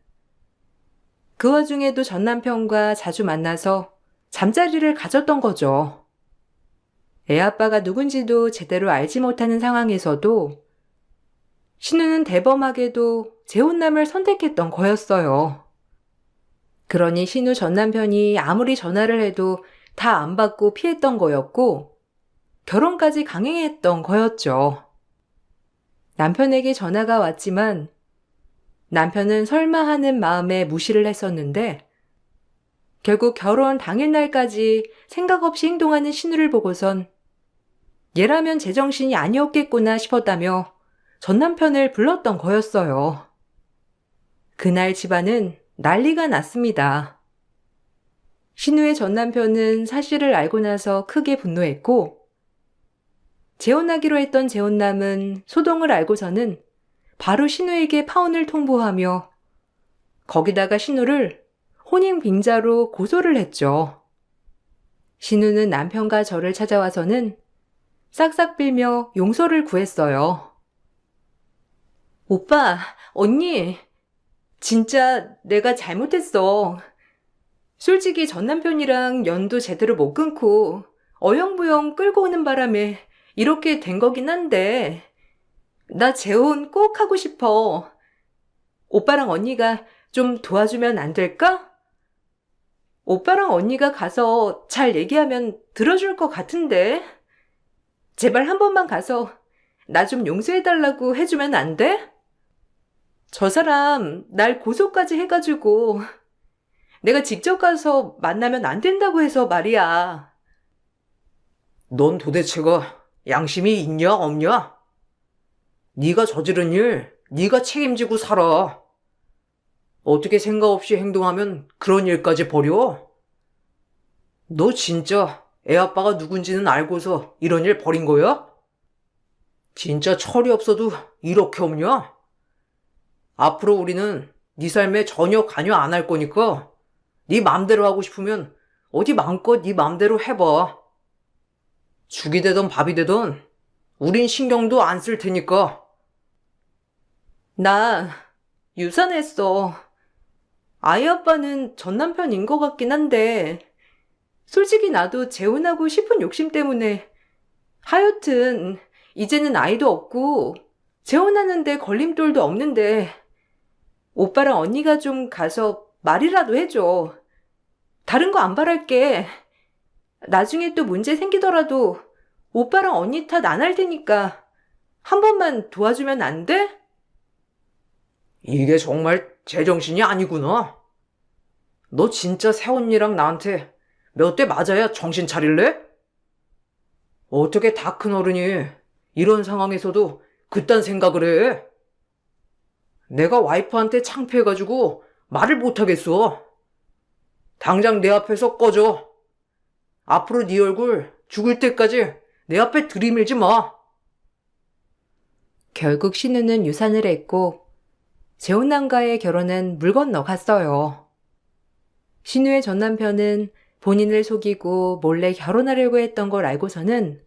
그 와중에도 전 남편과 자주 만나서 잠자리를 가졌던 거죠. 애 아빠가 누군지도 제대로 알지 못하는 상황에서도 신우는 대범하게도 재혼남을 선택했던 거였어요. 그러니 신우 전 남편이 아무리 전화를 해도 다 안 받고 피했던 거였고 결혼까지 강행했던 거였죠. 남편에게 전화가 왔지만 남편은 설마 하는 마음에 무시를 했었는데 결국 결혼 당일날까지 생각 없이 행동하는 신우를 보고선 얘라면 제정신이 아니었겠구나 싶었다며 전 남편을 불렀던 거였어요. 그날 집안은 난리가 났습니다. 신우의 전 남편은 사실을 알고 나서 크게 분노했고 재혼하기로 했던 재혼남은 소동을 알고서는 바로 신우에게 파혼을 통보하며 거기다가 신우를 혼인빙자로 고소를 했죠. 신우는 남편과 저를 찾아와서는 싹싹 빌며 용서를 구했어요. 오빠, 언니, 진짜 내가 잘못했어. 솔직히 전 남편이랑 연도 제대로 못 끊고 어영부영 끌고 오는 바람에 이렇게 된 거긴 한데 나 재혼 꼭 하고 싶어. 오빠랑 언니가 좀 도와주면 안 될까? 오빠랑 언니가 가서 잘 얘기하면 들어줄 것 같은데. 제발 한 번만 가서 나 좀 용서해달라고 해주면 안 돼? 저 사람 날 고소까지 해가지고 내가 직접 가서 만나면 안 된다고 해서 말이야. 넌 도대체가 양심이 있냐 없냐? 네가 저지른 일 네가 책임지고 살아. 어떻게 생각 없이 행동하면 그런 일까지 벌여? 너 진짜 애 아빠가 누군지는 알고서 이런 일 벌인 거야? 진짜 철이 없어도 이렇게 없냐? 앞으로 우리는 네 삶에 전혀 관여 안 할 거니까 네 맘대로 하고 싶으면 어디 마음껏 네 맘대로 해봐. 죽이 되던 밥이 되던 우린 신경도 안 쓸 테니까. 나 유산했어. 아이 아빠는 전 남편인 것 같긴 한데 솔직히 나도 재혼하고 싶은 욕심 때문에 하여튼 이제는 아이도 없고 재혼하는데 걸림돌도 없는데 오빠랑 언니가 좀 가서 말이라도 해줘. 다른 거 안 바랄게. 나중에 또 문제 생기더라도 오빠랑 언니 탓 안 할 테니까 한 번만 도와주면 안 돼? 이게 정말 제정신이 아니구나. 너 진짜 새언니랑 나한테 몇 대 맞아야 정신 차릴래? 어떻게 다 큰 어른이 이런 상황에서도 그딴 생각을 해? 내가 와이프한테 창피해가지고 말을 못하겠어. 당장 내 앞에서 꺼져. 앞으로 네 얼굴 죽을 때까지 내 앞에 들이밀지 마. 결국 신우는 유산을 했고 재혼남과의 결혼은 물 건너 갔어요. 신우의 전 남편은 본인을 속이고 몰래 결혼하려고 했던 걸 알고서는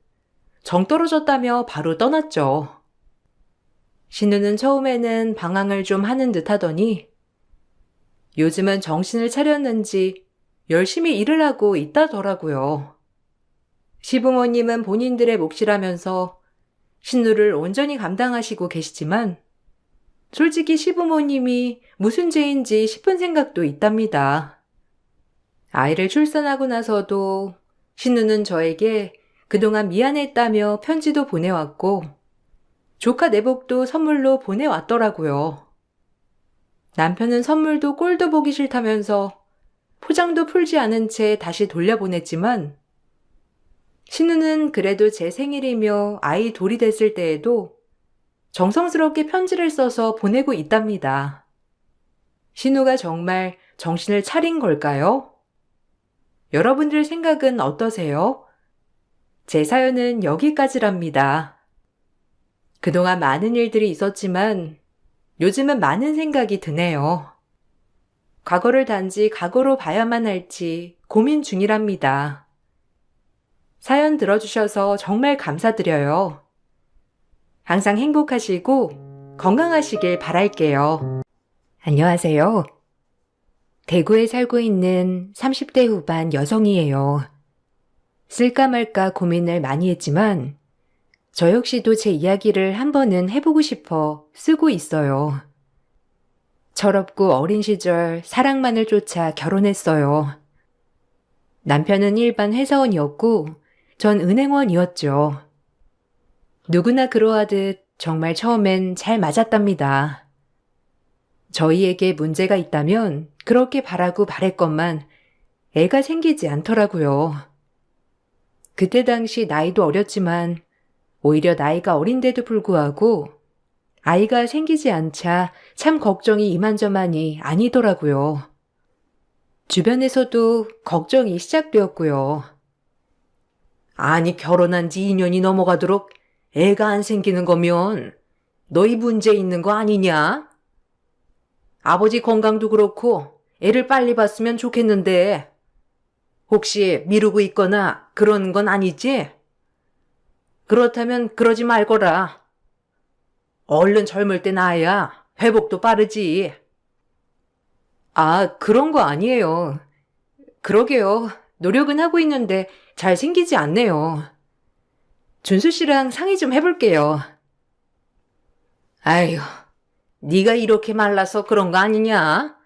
정 떨어졌다며 바로 떠났죠. 신우는 처음에는 방황을 좀 하는 듯 하더니 요즘은 정신을 차렸는지 열심히 일을 하고 있다더라고요. 시부모님은 본인들의 몫이라면서 신우를 온전히 감당하시고 계시지만 솔직히 시부모님이 무슨 죄인지 싶은 생각도 있답니다. 아이를 출산하고 나서도 신우는 저에게 그동안 미안했다며 편지도 보내왔고 조카 내복도 선물로 보내왔더라고요. 남편은 선물도 꼴도 보기 싫다면서 포장도 풀지 않은 채 다시 돌려보냈지만 신우는 그래도 제 생일이며 아이 돌이 됐을 때에도 정성스럽게 편지를 써서 보내고 있답니다. 신우가 정말 정신을 차린 걸까요? 여러분들 생각은 어떠세요? 제 사연은 여기까지랍니다. 그동안 많은 일들이 있었지만 요즘은 많은 생각이 드네요. 과거를 단지 과거로 봐야만 할지 고민 중이랍니다. 사연 들어주셔서 정말 감사드려요. 항상 행복하시고 건강하시길 바랄게요. 안녕하세요. 대구에 살고 있는 30대 후반 여성이에요. 쓸까 말까 고민을 많이 했지만 저 역시도 제 이야기를 한 번은 해보고 싶어 쓰고 있어요. 철없고 어린 시절 사랑만을 쫓아 결혼했어요. 남편은 일반 회사원이었고 전 은행원이었죠. 누구나 그러하듯 정말 처음엔 잘 맞았답니다. 저희에게 문제가 있다면 그렇게 바라고 바랬건만 애가 생기지 않더라고요. 그때 당시 나이도 어렸지만 오히려 나이가 어린데도 불구하고 아이가 생기지 않자 참 걱정이 이만저만이 아니더라고요. 주변에서도 걱정이 시작되었고요. 아니 결혼한 지 2년이 넘어가도록 애가 안 생기는 거면 너희 문제 있는 거 아니냐? 아버지 건강도 그렇고 애를 빨리 봤으면 좋겠는데 혹시 미루고 있거나 그런 건 아니지? 그렇다면 그러지 말거라. 얼른 젊을 때 낳아야 회복도 빠르지. 아, 그런 거 아니에요. 그러게요. 노력은 하고 있는데 잘 생기지 않네요. 준수 씨랑 상의 좀 해볼게요. 아휴, 네가 이렇게 말라서 그런 거 아니냐?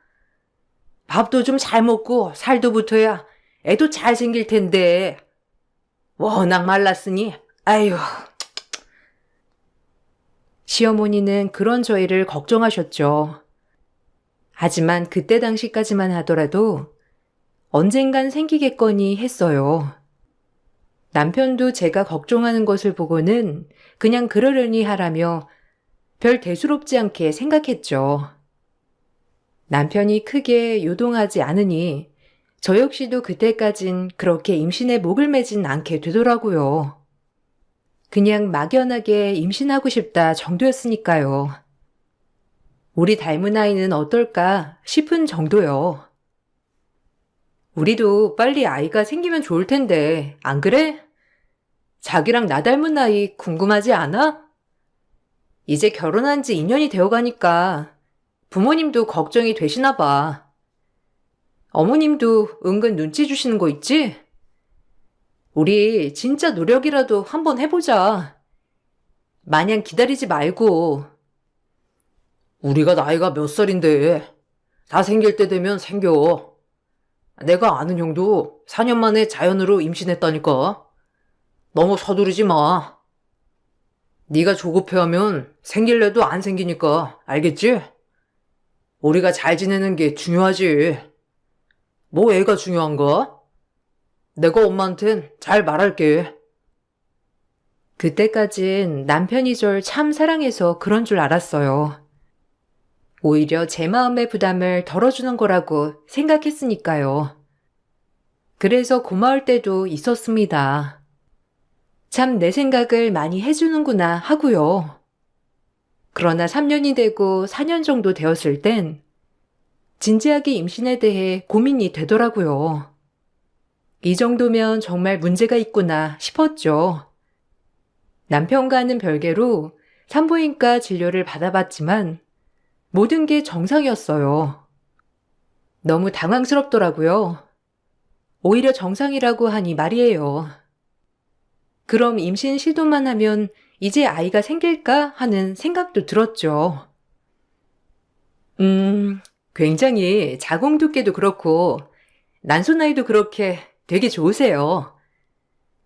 밥도 좀 잘 먹고 살도 붙어야 애도 잘 생길 텐데. 워낙 말랐으니, 아휴. 시어머니는 그런 저희를 걱정하셨죠. 하지만 그때 당시까지만 하더라도 언젠간 생기겠거니 했어요. 남편도 제가 걱정하는 것을 보고는 그냥 그러려니 하라며 별 대수롭지 않게 생각했죠. 남편이 크게 요동하지 않으니 저 역시도 그때까진 그렇게 임신에 목을 매진 않게 되더라고요. 그냥 막연하게 임신하고 싶다 정도였으니까요. 우리 닮은 아이는 어떨까 싶은 정도요. 우리도 빨리 아이가 생기면 좋을 텐데, 안 그래? 자기랑 나 닮은 아이 궁금하지 않아? 이제 결혼한 지 2년이 되어가니까 부모님도 걱정이 되시나 봐. 어머님도 은근 눈치 주시는 거 있지? 우리 진짜 노력이라도 한번 해보자. 마냥 기다리지 말고. 우리가 나이가 몇 살인데 다 생길 때 되면 생겨. 내가 아는 형도 4년 만에 자연으로 임신했다니까. 너무 서두르지 마. 네가 조급해하면 생길래도 안 생기니까 알겠지? 우리가 잘 지내는 게 중요하지. 뭐 애가 중요한가? 내가 엄마한텐 잘 말할게. 그때까진 남편이 절 참 사랑해서 그런 줄 알았어요. 오히려 제 마음의 부담을 덜어주는 거라고 생각했으니까요. 그래서 고마울 때도 있었습니다. 참 내 생각을 많이 해주는구나 하고요. 그러나 3년이 되고 4년 정도 되었을 땐 진지하게 임신에 대해 고민이 되더라고요. 이 정도면 정말 문제가 있구나 싶었죠. 남편과는 별개로 산부인과 진료를 받아봤지만 모든 게 정상이었어요. 너무 당황스럽더라고요. 오히려 정상이라고 하니 말이에요. 그럼 임신 시도만 하면 이제 아이가 생길까 하는 생각도 들었죠. 굉장히 자궁 두께도 그렇고 난소 나이도 그렇게 되게 좋으세요.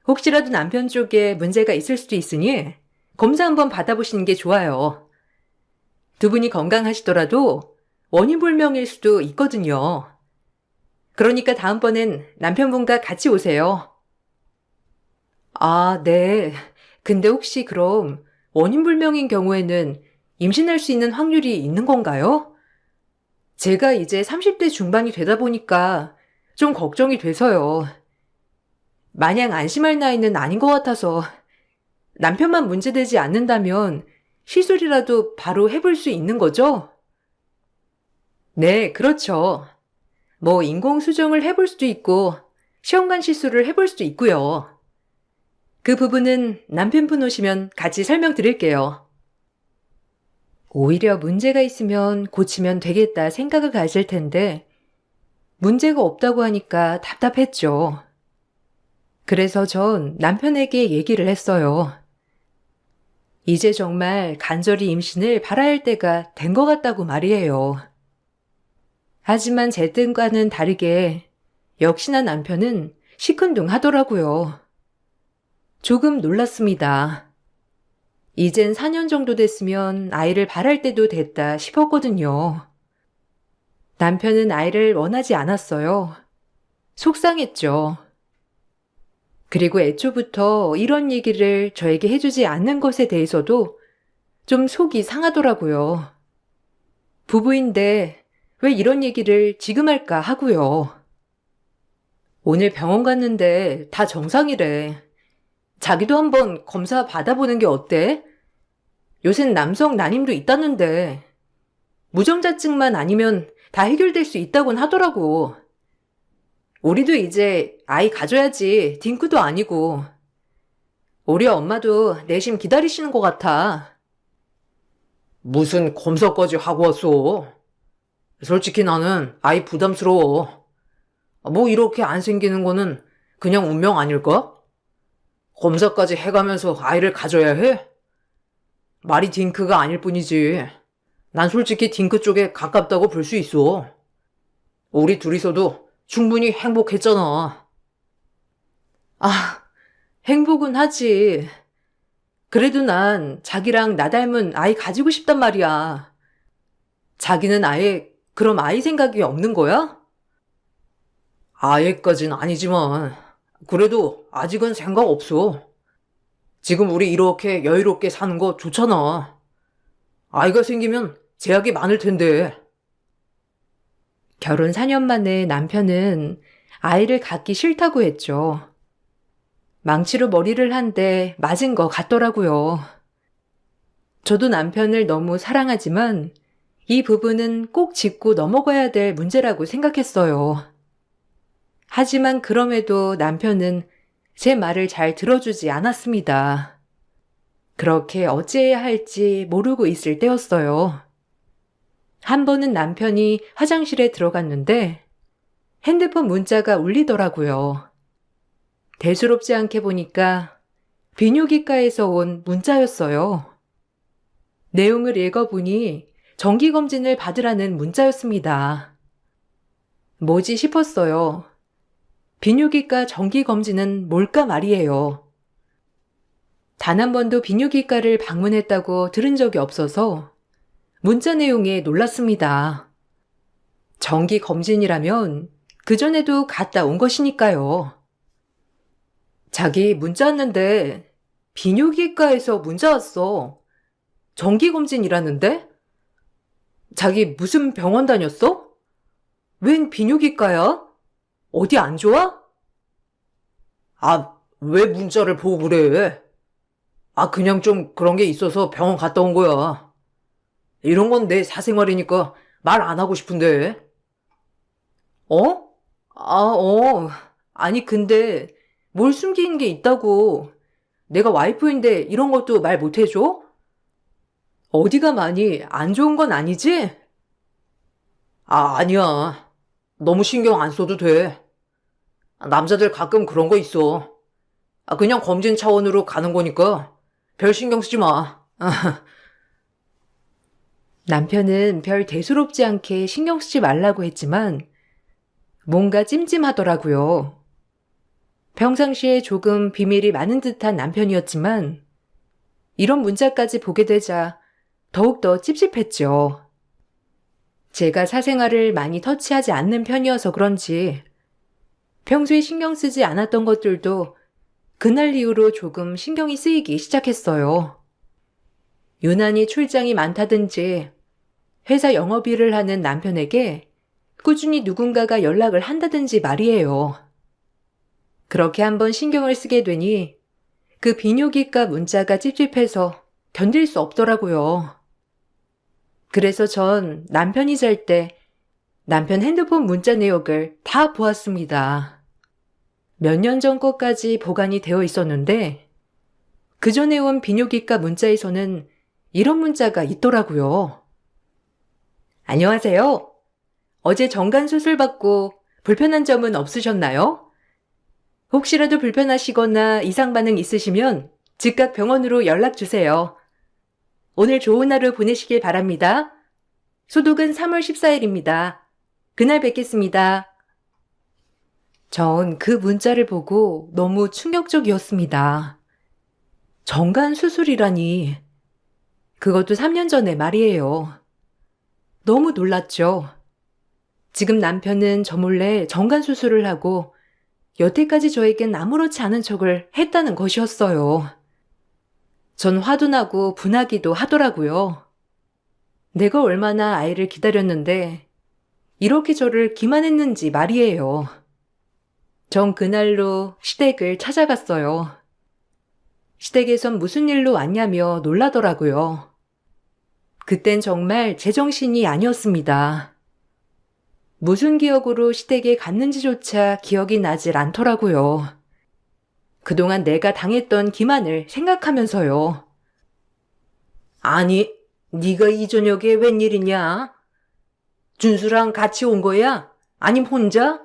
혹시라도 남편 쪽에 문제가 있을 수도 있으니 검사 한번 받아보시는 게 좋아요. 두 분이 건강하시더라도 원인 불명일 수도 있거든요. 그러니까 다음번엔 남편분과 같이 오세요. 아, 네. 근데 혹시 그럼 원인 불명인 경우에는 임신할 수 있는 확률이 있는 건가요? 제가 이제 30대 중반이 되다 보니까 좀 걱정이 돼서요. 마냥 안심할 나이는 아닌 것 같아서 남편만 문제되지 않는다면 시술이라도 바로 해볼 수 있는 거죠? 네, 그렇죠. 뭐 인공수정을 해볼 수도 있고 시험관 시술을 해볼 수도 있고요. 그 부분은 남편분 오시면 같이 설명드릴게요. 오히려 문제가 있으면 고치면 되겠다 생각을 가질 텐데 문제가 없다고 하니까 답답했죠. 그래서 전 남편에게 얘기를 했어요. 이제 정말 간절히 임신을 바라야 할 때가 된 것 같다고 말이에요. 하지만 제 뜻과는 다르게 역시나 남편은 시큰둥하더라고요. 조금 놀랐습니다. 이젠 4년 정도 됐으면 아이를 바랄 때도 됐다 싶었거든요. 남편은 아이를 원하지 않았어요. 속상했죠. 그리고 애초부터 이런 얘기를 저에게 해주지 않는 것에 대해서도 좀 속이 상하더라고요. 부부인데 왜 이런 얘기를 지금 할까 하고요. 오늘 병원 갔는데 다 정상이래. 자기도 한번 검사 받아보는 게 어때? 요샌 남성 난임도 있다는데 무정자증만 아니면 다 해결될 수 있다곤 하더라고. 우리도 이제 아이 가져야지 딩크도 아니고. 우리 엄마도 내심 기다리시는 것 같아. 무슨 검사까지 하고 왔어? 솔직히 나는 아이 부담스러워. 뭐 이렇게 안 생기는 거는 그냥 운명 아닐까? 검사까지 해가면서 아이를 가져야 해? 말이 딩크가 아닐 뿐이지. 난 솔직히 딩크 쪽에 가깝다고 볼 수 있어. 우리 둘이서도 충분히 행복했잖아. 아, 행복은 하지. 그래도 난 자기랑 나 닮은 아이 가지고 싶단 말이야. 자기는 아예 그럼 아이 생각이 없는 거야? 아예까진 아니지만 그래도 아직은 생각 없어. 지금 우리 이렇게 여유롭게 사는 거 좋잖아. 아이가 생기면 제약이 많을 텐데. 결혼 4년 만에 남편은 아이를 갖기 싫다고 했죠. 망치로 머리를 한 대 맞은 것 같더라고요. 저도 남편을 너무 사랑하지만 이 부분은 꼭 짚고 넘어가야 될 문제라고 생각했어요. 하지만 그럼에도 남편은 제 말을 잘 들어주지 않았습니다. 그렇게 어찌해야 할지 모르고 있을 때였어요. 한 번은 남편이 화장실에 들어갔는데 핸드폰 문자가 울리더라고요. 대수롭지 않게 보니까 비뇨기과에서 온 문자였어요. 내용을 읽어보니 정기검진을 받으라는 문자였습니다. 뭐지 싶었어요. 비뇨기과 정기검진은 뭘까 말이에요. 단 한 번도 비뇨기과를 방문했다고 들은 적이 없어서 문자 내용에 놀랐습니다. 정기검진이라면 그전에도 갔다 온 것이니까요. 자기 문자 왔는데 비뇨기과에서 문자 왔어. 정기검진이라는데? 자기 무슨 병원 다녔어? 웬 비뇨기과야? 어디 안 좋아? 아, 왜 문자를 보고 그래? 아, 그냥 좀 그런 게 있어서 병원 갔다 온 거야. 이런 건 내 사생활이니까 말 안 하고 싶은데. 어? 아니 근데 뭘 숨기는 게 있다고. 내가 와이프인데 이런 것도 말 못 해줘? 어디가 많이 안 좋은 건 아니지? 아, 아니야. 너무 신경 안 써도 돼. 남자들 가끔 그런 거 있어. 아, 그냥 검진 차원으로 가는 거니까 별 신경 쓰지 마. 남편은 별 대수롭지 않게 신경 쓰지 말라고 했지만 뭔가 찜찜하더라고요. 평상시에 조금 비밀이 많은 듯한 남편이었지만 이런 문자까지 보게 되자 더욱더 찝찝했죠. 제가 사생활을 많이 터치하지 않는 편이어서 그런지 평소에 신경 쓰지 않았던 것들도 그날 이후로 조금 신경이 쓰이기 시작했어요. 유난히 출장이 많다든지 회사 영업일을 하는 남편에게 꾸준히 누군가가 연락을 한다든지 말이에요. 그렇게 한번 신경을 쓰게 되니 그 비뇨기과 문자가 찝찝해서 견딜 수 없더라고요. 그래서 전 남편이 잘 때 남편 핸드폰 문자 내역을 다 보았습니다. 몇 년 전 것까지 보관이 되어 있었는데 그 전에 온 비뇨기과 문자에서는 이런 문자가 있더라고요. 안녕하세요. 어제 정관 수술 받고 불편한 점은 없으셨나요? 혹시라도 불편하시거나 이상 반응 있으시면 즉각 병원으로 연락 주세요. 오늘 좋은 하루 보내시길 바랍니다. 소독은 3월 14일입니다. 그날 뵙겠습니다. 전 그 문자를 보고 너무 충격적이었습니다. 정관 수술이라니. 그것도 3년 전에 말이에요. 너무 놀랐죠. 지금 남편은 저 몰래 정관 수술을 하고 여태까지 저에겐 아무렇지 않은 척을 했다는 것이었어요. 전 화도 나고 분하기도 하더라고요. 내가 얼마나 아이를 기다렸는데 이렇게 저를 기만했는지 말이에요. 전 그날로 시댁을 찾아갔어요. 시댁에선 무슨 일로 왔냐며 놀라더라고요. 그땐 정말 제정신이 아니었습니다. 무슨 기억으로 시댁에 갔는지조차 기억이 나질 않더라고요. 그동안 내가 당했던 기만을 생각하면서요. 아니, 네가 이 저녁에 웬일이냐? 준수랑 같이 온 거야? 아님 혼자?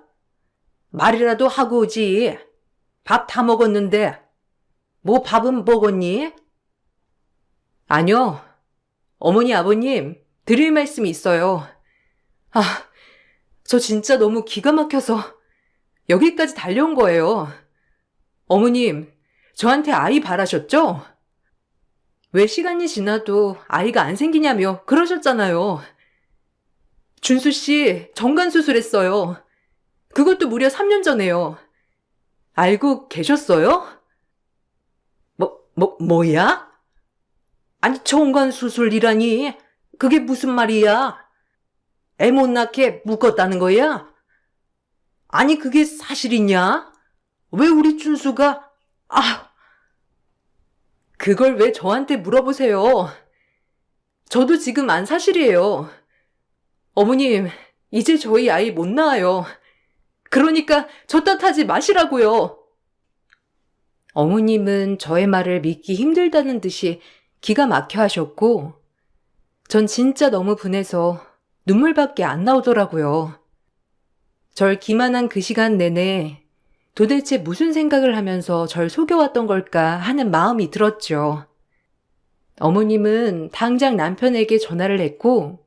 말이라도 하고 오지. 밥 다 먹었는데. 뭐 밥은 먹었니? 아니요. 어머니, 아버님, 드릴 말씀이 있어요. 저 진짜 너무 기가 막혀서 여기까지 달려온 거예요. 어머님, 저한테 아이 바라셨죠? 왜 시간이 지나도 아이가 안 생기냐며 그러셨잖아요. 준수 씨 정관 수술했어요. 그것도 무려 3년 전에요. 알고 계셨어요? 뭐야? 아니, 정관 수술이라니? 그게 무슨 말이야? 애 못 낳게 묶었다는 거야? 아니, 그게 사실이냐? 왜 우리 준수가, 그걸 왜 저한테 물어보세요? 저도 지금 안 사실이에요. 어머님, 이제 저희 아이 못 낳아요. 그러니까 저 탓하지 마시라고요. 어머님은 저의 말을 믿기 힘들다는 듯이 기가 막혀 하셨고, 전 진짜 너무 분해서 눈물밖에 안 나오더라고요. 절 기만한 그 시간 내내 도대체 무슨 생각을 하면서 절 속여왔던 걸까 하는 마음이 들었죠. 어머님은 당장 남편에게 전화를 했고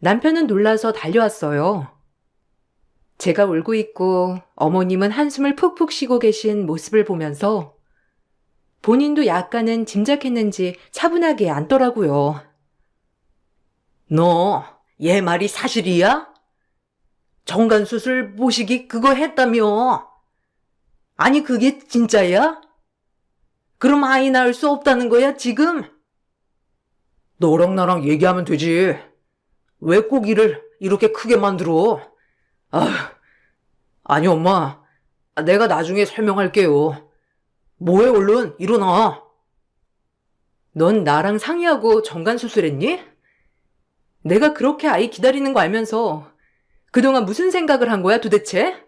남편은 놀라서 달려왔어요. 제가 울고 있고 어머님은 한숨을 푹푹 쉬고 계신 모습을 보면서 본인도 약간은 짐작했는지 차분하게 앉더라고요. 너, 얘 말이 사실이야? 정관수술 모시기 그거 했다며? 아니, 그게 진짜야? 그럼 아이 낳을 수 없다는 거야, 지금? 너랑 나랑 얘기하면 되지. 왜 꼭 일을 이렇게 크게 만들어? 아니, 엄마. 내가 나중에 설명할게요. 뭐해, 얼른 일어나. 넌 나랑 상의하고 정관수술했니? 내가 그렇게 아이 기다리는 거 알면서 그동안 무슨 생각을 한 거야 도대체?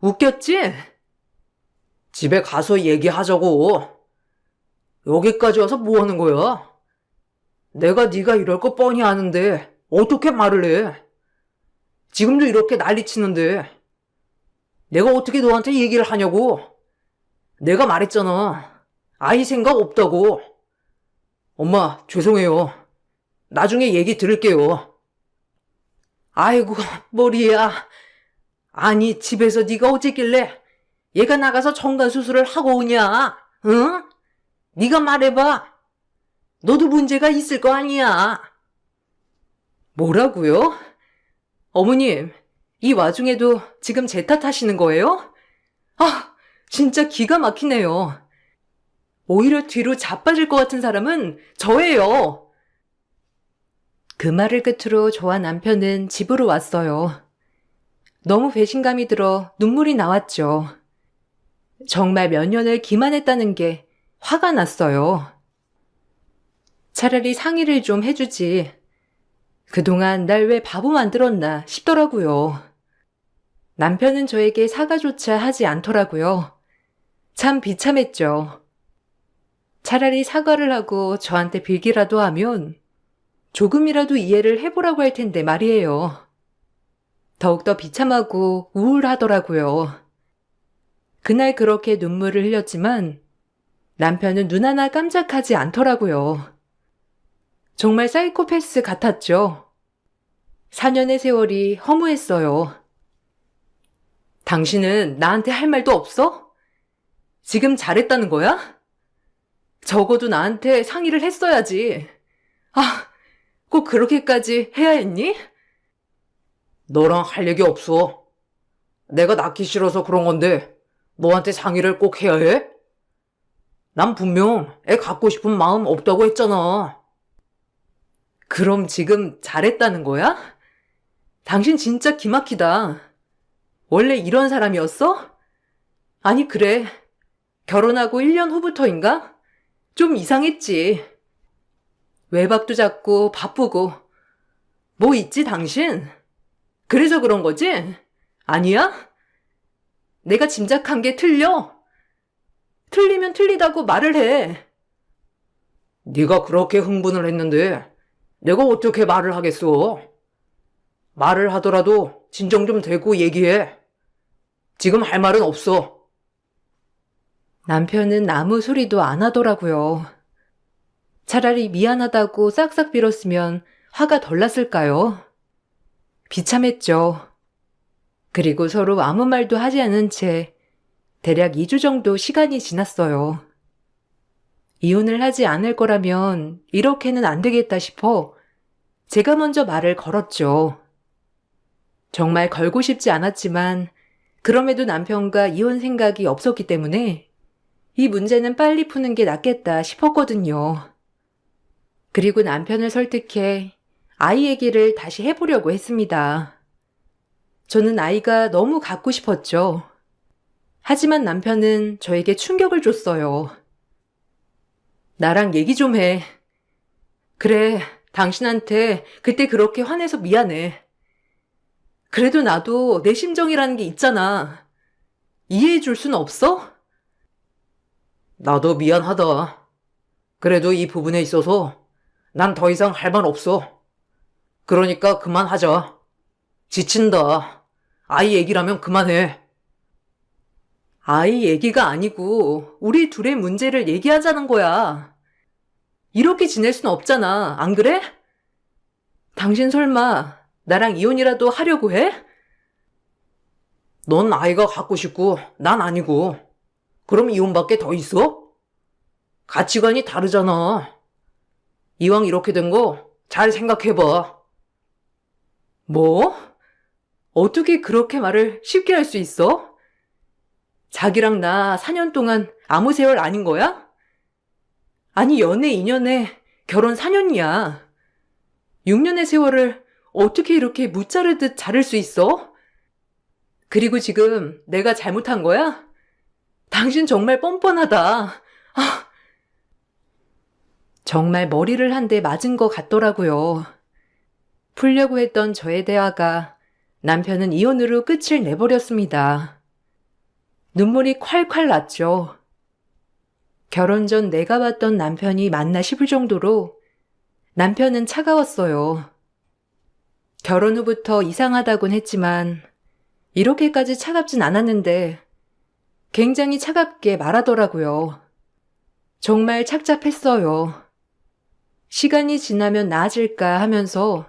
웃겼지? 집에 가서 얘기하자고. 여기까지 와서 뭐 하는 거야? 내가 네가 이럴 거 뻔히 아는데 어떻게 말을 해? 지금도 이렇게 난리치는데 내가 어떻게 너한테 얘기를 하냐고. 내가 말했잖아. 아이 생각 없다고. 엄마, 죄송해요. 나중에 얘기 들을게요. 아이고, 머리야. 아니, 집에서 네가 어쨌길래 얘가 나가서 정관수술을 하고 오냐? 응? 네가 말해봐. 너도 문제가 있을 거 아니야. 뭐라고요? 어머님, 이 와중에도 지금 제 탓하시는 거예요? 아, 진짜 기가 막히네요. 오히려 뒤로 자빠질 것 같은 사람은 저예요. 그 말을 끝으로 저와 남편은 집으로 왔어요. 너무 배신감이 들어 눈물이 나왔죠. 정말 몇 년을 기만했다는 게 화가 났어요. 차라리 상의를 좀 해주지. 그동안 날 왜 바보 만들었나 싶더라고요. 남편은 저에게 사과조차 하지 않더라고요. 참 비참했죠. 차라리 사과를 하고 저한테 빌기라도 하면 조금이라도 이해를 해보라고 할 텐데 말이에요. 더욱더 비참하고 우울하더라고요. 그날 그렇게 눈물을 흘렸지만 남편은 눈 하나 깜짝하지 않더라고요. 정말 사이코패스 같았죠. 4년의 세월이 허무했어요. 당신은 나한테 할 말도 없어? 지금 잘했다는 거야? 적어도 나한테 상의를 했어야지. 아, 꼭 그렇게까지 해야 했니? 너랑 할 얘기 없어. 내가 낳기 싫어서 그런 건데 너한테 상의를 꼭 해야 해? 난 분명 애 갖고 싶은 마음 없다고 했잖아. 그럼 지금 잘했다는 거야? 당신 진짜 기막히다. 원래 이런 사람이었어? 아니, 그래. 결혼하고 1년 후부터인가? 좀 이상했지. 외박도 잡고 바쁘고. 뭐 있지, 당신? 그래서 그런 거지? 아니야? 내가 짐작한 게 틀려? 틀리면 틀리다고 말을 해. 네가 그렇게 흥분을 했는데 내가 어떻게 말을 하겠어? 말을 하더라도 진정 좀 되고 얘기해. 지금 할 말은 없어. 남편은 아무 소리도 안 하더라고요. 차라리 미안하다고 싹싹 빌었으면 화가 덜 났을까요? 비참했죠. 그리고 서로 아무 말도 하지 않은 채 대략 2주 정도 시간이 지났어요. 이혼을 하지 않을 거라면 이렇게는 안 되겠다 싶어 제가 먼저 말을 걸었죠. 정말 걸고 싶지 않았지만 그럼에도 남편과 이혼 생각이 없었기 때문에 이 문제는 빨리 푸는 게 낫겠다 싶었거든요. 그리고 남편을 설득해 아이 얘기를 다시 해보려고 했습니다. 저는 아이가 너무 갖고 싶었죠. 하지만 남편은 저에게 충격을 줬어요. 나랑 얘기 좀 해. 그래, 당신한테 그때 그렇게 화내서 미안해. 그래도 나도 내 심정이라는 게 있잖아. 이해해 줄 순 없어? 나도 미안하다. 그래도 이 부분에 있어서 난 더 이상 할 말 없어. 그러니까 그만하자. 지친다. 아이 얘기라면 그만해. 아이 얘기가 아니고 우리 둘의 문제를 얘기하자는 거야. 이렇게 지낼 순 없잖아. 안 그래? 당신 설마 나랑 이혼이라도 하려고 해? 넌 아이가 갖고 싶고 난 아니고. 그럼 이혼밖에 더 있어? 가치관이 다르잖아. 이왕 이렇게 된 거 잘 생각해봐. 뭐? 어떻게 그렇게 말을 쉽게 할 수 있어? 자기랑 나 4년 동안 아무 세월 아닌 거야? 아니, 연애 2년에 결혼 4년이야. 6년의 세월을 어떻게 이렇게 무자르듯 자를 수 있어? 그리고 지금 내가 잘못한 거야? 당신 정말 뻔뻔하다. 아, 정말 머리를 한 대 맞은 것 같더라고요. 풀려고 했던 저의 대화가 남편은 이혼으로 끝을 내버렸습니다. 눈물이 콸콸 났죠. 결혼 전 내가 봤던 남편이 맞나 싶을 정도로 남편은 차가웠어요. 결혼 후부터 이상하다곤 했지만 이렇게까지 차갑진 않았는데 굉장히 차갑게 말하더라고요. 정말 착잡했어요. 시간이 지나면 나아질까 하면서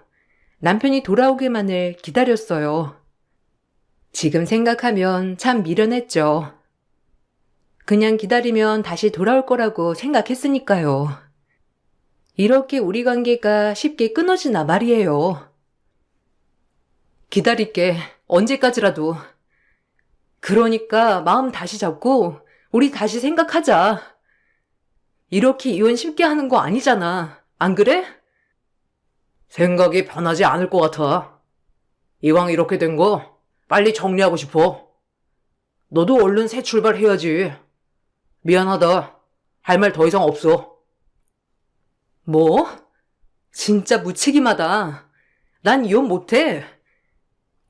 남편이 돌아오기만을 기다렸어요. 지금 생각하면 참 미련했죠. 그냥 기다리면 다시 돌아올 거라고 생각했으니까요. 이렇게 우리 관계가 쉽게 끊어지나 말이에요. 기다릴게. 언제까지라도. 그러니까 마음 다시 잡고 우리 다시 생각하자. 이렇게 이혼 쉽게 하는 거 아니잖아. 안 그래? 생각이 변하지 않을 것 같아. 이왕 이렇게 된 거 빨리 정리하고 싶어. 너도 얼른 새 출발해야지. 미안하다. 할 말 더 이상 없어. 뭐? 진짜 무책임하다. 난 이혼 못해.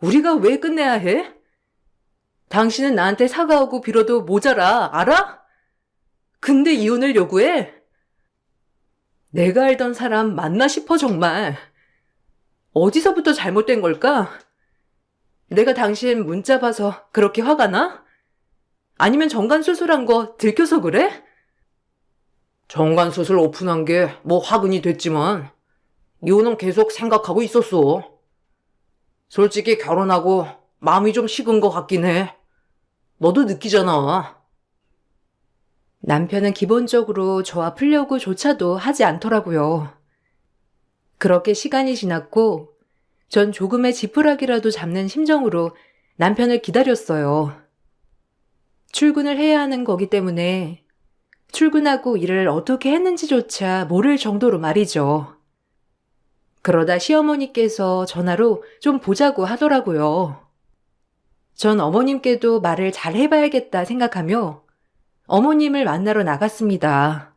우리가 왜 끝내야 해? 당신은 나한테 사과하고 빌어도 모자라, 알아? 근데 이혼을 요구해? 내가 알던 사람 맞나 싶어, 정말. 어디서부터 잘못된 걸까? 내가 당신 문자 봐서 그렇게 화가 나? 아니면 정관수술한 거 들켜서 그래? 정관수술 오픈한 게 뭐 화근이 됐지만 이혼은 계속 생각하고 있었어. 솔직히 결혼하고 마음이 좀 식은 것 같긴 해. 너도 느끼잖아. 남편은 기본적으로 저와 풀려고조차도 하지 않더라고요. 그렇게 시간이 지났고 전 조금의 지푸라기라도 잡는 심정으로 남편을 기다렸어요. 출근을 해야 하는 거기 때문에 출근하고 일을 어떻게 했는지조차 모를 정도로 말이죠. 그러다 시어머니께서 전화로 좀 보자고 하더라고요. 전 어머님께도 말을 잘 해봐야겠다 생각하며 어머님을 만나러 나갔습니다.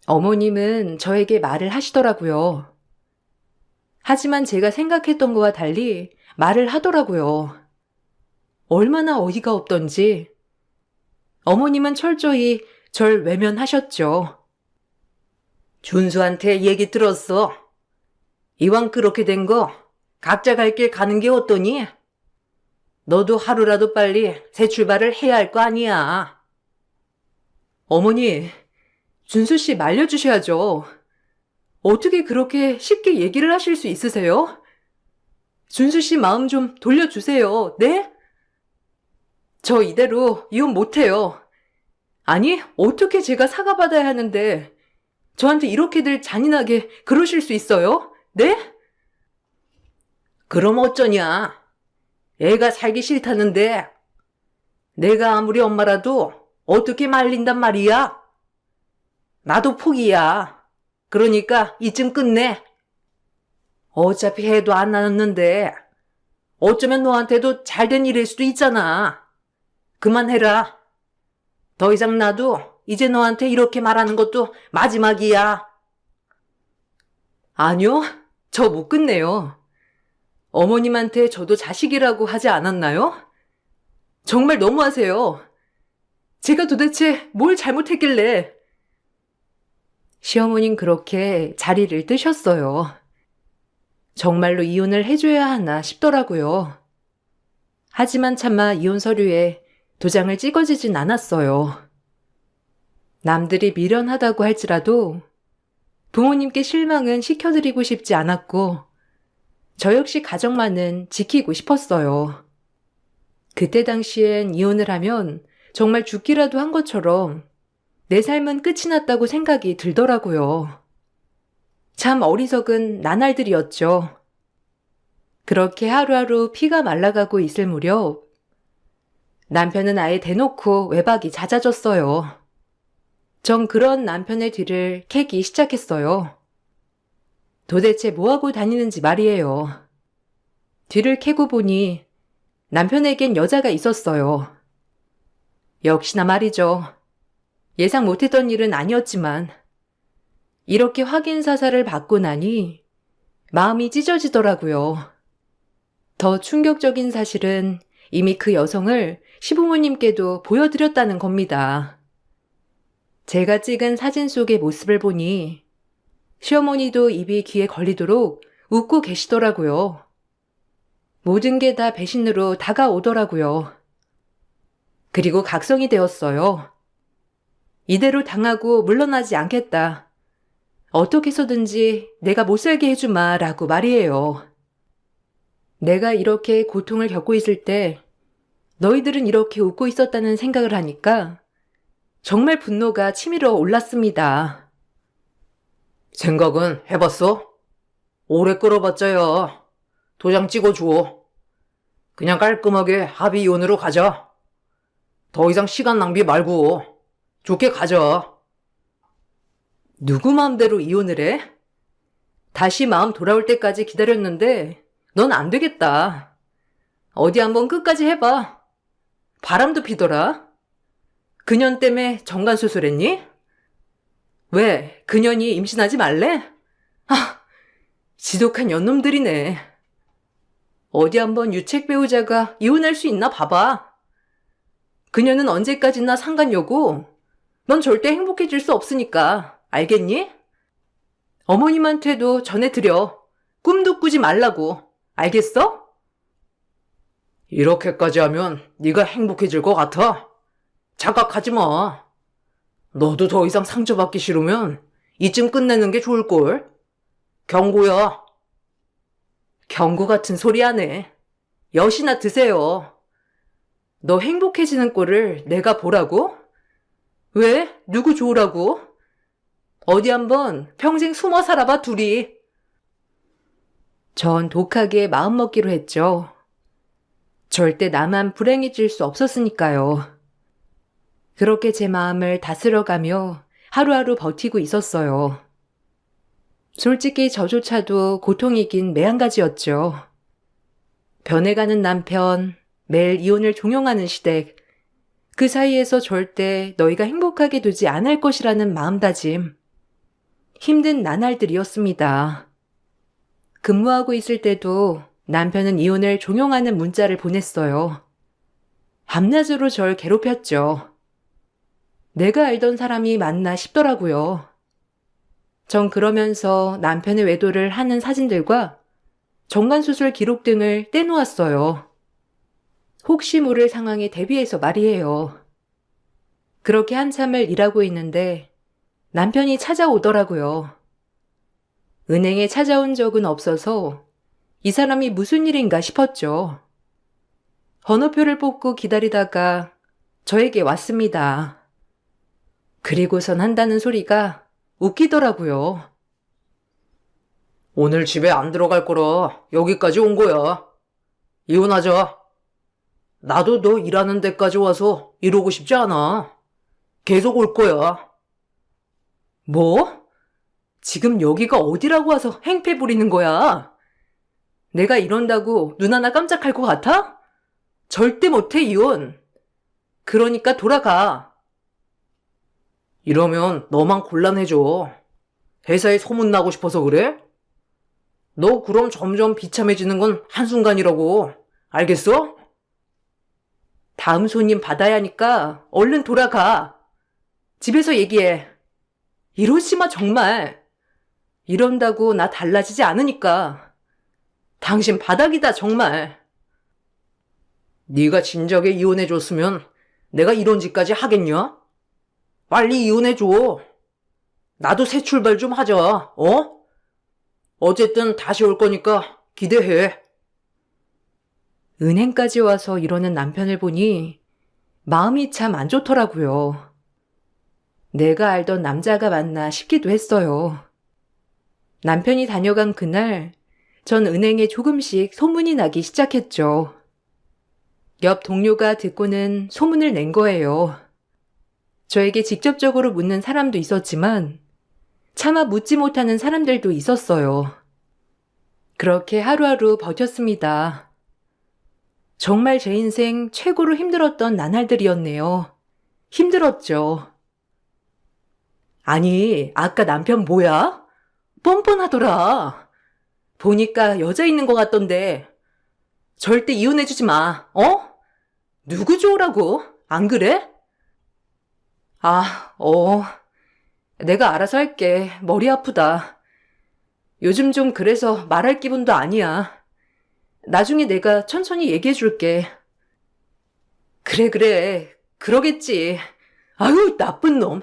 어머님은 저에게 말을 하시더라고요. 하지만 제가 생각했던 거와 달리 말을 하더라고요. 얼마나 어이가 없던지. 어머님은 철저히 절 외면하셨죠. 준수한테 얘기 들었어. 이왕 그렇게 된 거 각자 갈 길 가는 게 어떠니? 너도 하루라도 빨리 새 출발을 해야 할 거 아니야. 어머니, 준수 씨 말려주셔야죠. 어떻게 그렇게 쉽게 얘기를 하실 수 있으세요? 준수 씨 마음 좀 돌려주세요. 네? 저 이대로 이혼 못해요. 아니, 어떻게 제가 사과받아야 하는데 저한테 이렇게들 잔인하게 그러실 수 있어요? 네? 그럼 어쩌냐? 애가 살기 싫다는데 내가 아무리 엄마라도 어떻게 말린단 말이야? 나도 포기야. 그러니까 이쯤 끝내. 어차피 해도 안 나눴는데 어쩌면 너한테도 잘된 일일 수도 있잖아. 그만해라. 더 이상 나도 이제 너한테 이렇게 말하는 것도 마지막이야. 아니요, 저 못 끝내요. 어머님한테 저도 자식이라고 하지 않았나요? 정말 너무하세요. 제가 도대체 뭘 잘못했길래. 시어머님 그렇게 자리를 뜨셨어요. 정말로 이혼을 해줘야 하나 싶더라고요. 하지만 차마 이혼 서류에 도장을 찍어주진 않았어요. 남들이 미련하다고 할지라도 부모님께 실망은 시켜드리고 싶지 않았고 저 역시 가정만은 지키고 싶었어요. 그때 당시엔 이혼을 하면 정말 죽기라도 한 것처럼 내 삶은 끝이 났다고 생각이 들더라고요. 참 어리석은 나날들이었죠. 그렇게 하루하루 피가 말라가고 있을 무렵 남편은 아예 대놓고 외박이 잦아졌어요. 전 그런 남편의 뒤를 캐기 시작했어요. 도대체 뭐하고 다니는지 말이에요. 뒤를 캐고 보니 남편에겐 여자가 있었어요. 역시나 말이죠. 예상 못했던 일은 아니었지만 이렇게 확인 사살을 받고 나니 마음이 찢어지더라고요. 더 충격적인 사실은 이미 그 여성을 시부모님께도 보여드렸다는 겁니다. 제가 찍은 사진 속의 모습을 보니 시어머니도 입이 귀에 걸리도록 웃고 계시더라고요. 모든 게 다 배신으로 다가오더라고요. 그리고 각성이 되었어요. 이대로 당하고 물러나지 않겠다. 어떻게 해서든지 내가 못살게 해주마 라고 말이에요. 내가 이렇게 고통을 겪고 있을 때 너희들은 이렇게 웃고 있었다는 생각을 하니까 정말 분노가 치밀어 올랐습니다. 생각은 해봤어? 오래 끌어봤자야. 도장 찍어줘. 그냥 깔끔하게 합의 이혼으로 가자. 더 이상 시간 낭비 말고 좋게 가자. 누구 마음대로 이혼을 해? 다시 마음 돌아올 때까지 기다렸는데 넌 안 되겠다. 어디 한번 끝까지 해봐. 바람도 피더라. 그년 때문에 정관수술했니? 왜? 그년이 임신하지 말래? 아, 지독한 연놈들이네. 어디 한번 유책 배우자가 이혼할 수 있나 봐봐. 그녀는 언제까지나 상간녀고 넌 절대 행복해질 수 없으니까 알겠니? 어머님한테도 전해드려. 꿈도 꾸지 말라고. 알겠어? 이렇게까지 하면 네가 행복해질 것 같아? 착각하지 마. 너도 더 이상 상처받기 싫으면 이쯤 끝내는 게 좋을걸. 경고야. 경고 같은 소리 하네. 엿이나 드세요. 너 행복해지는 꼴을 내가 보라고? 왜? 누구 좋으라고? 어디 한번 평생 숨어 살아봐 둘이. 전 독하게 마음먹기로 했죠. 절대 나만 불행해질 수 없었으니까요. 그렇게 제 마음을 다스려가며 하루하루 버티고 있었어요. 솔직히 저조차도 고통이긴 매한가지였죠. 변해가는 남편, 매일 이혼을 종용하는 시댁, 그 사이에서 절대 너희가 행복하게 두지 않을 것이라는 마음다짐. 힘든 나날들이었습니다. 근무하고 있을 때도 남편은 이혼을 종용하는 문자를 보냈어요. 밤낮으로 절 괴롭혔죠. 내가 알던 사람이 맞나 싶더라고요. 전 그러면서 남편의 외도를 하는 사진들과 정관수술 기록 등을 떼놓았어요. 혹시 모를 상황에 대비해서 말이에요. 그렇게 한참을 일하고 있는데 남편이 찾아오더라고요. 은행에 찾아온 적은 없어서 이 사람이 무슨 일인가 싶었죠. 번호표를 뽑고 기다리다가 저에게 왔습니다. 그리고선 한다는 소리가 웃기더라고요. 오늘 집에 안 들어갈 거라 여기까지 온 거야. 이혼하자. 나도 너 일하는 데까지 와서 이러고 싶지 않아. 계속 올 거야. 뭐? 지금 여기가 어디라고 와서 행패 부리는 거야? 내가 이런다고 눈 하나 깜짝할 것 같아? 절대 못해, 이혼. 그러니까 돌아가. 이러면 너만 곤란해져. 회사에 소문나고 싶어서 그래? 너 그럼 점점 비참해지는 건 한순간이라고. 알겠어? 다음 손님 받아야 하니까 얼른 돌아가. 집에서 얘기해. 이러지 마, 정말. 이런다고 나 달라지지 않으니까. 당신 바닥이다, 정말. 네가 진작에 이혼해줬으면 내가 이런 짓까지 하겠냐? 빨리 이혼해줘. 나도 새 출발 좀 하자, 어? 어쨌든 다시 올 거니까 기대해. 은행까지 와서 이러는 남편을 보니 마음이 참 안 좋더라고요. 내가 알던 남자가 맞나 싶기도 했어요. 남편이 다녀간 그날, 전 은행에 조금씩 소문이 나기 시작했죠. 옆 동료가 듣고는 소문을 낸 거예요. 저에게 직접적으로 묻는 사람도 있었지만 차마 묻지 못하는 사람들도 있었어요. 그렇게 하루하루 버텼습니다. 정말 제 인생 최고로 힘들었던 나날들이었네요. 힘들었죠. 아니, 아까 남편 뭐야? 뻔뻔하더라. 보니까 여자 있는 것 같던데. 절대 이혼해주지 마, 어? 누구 좋으라고? 안 그래? 내가 알아서 할게. 머리 아프다. 요즘 좀 그래서 말할 기분도 아니야. 나중에 내가 천천히 얘기해 줄게. 그래. 그러겠지. 아유, 나쁜 놈.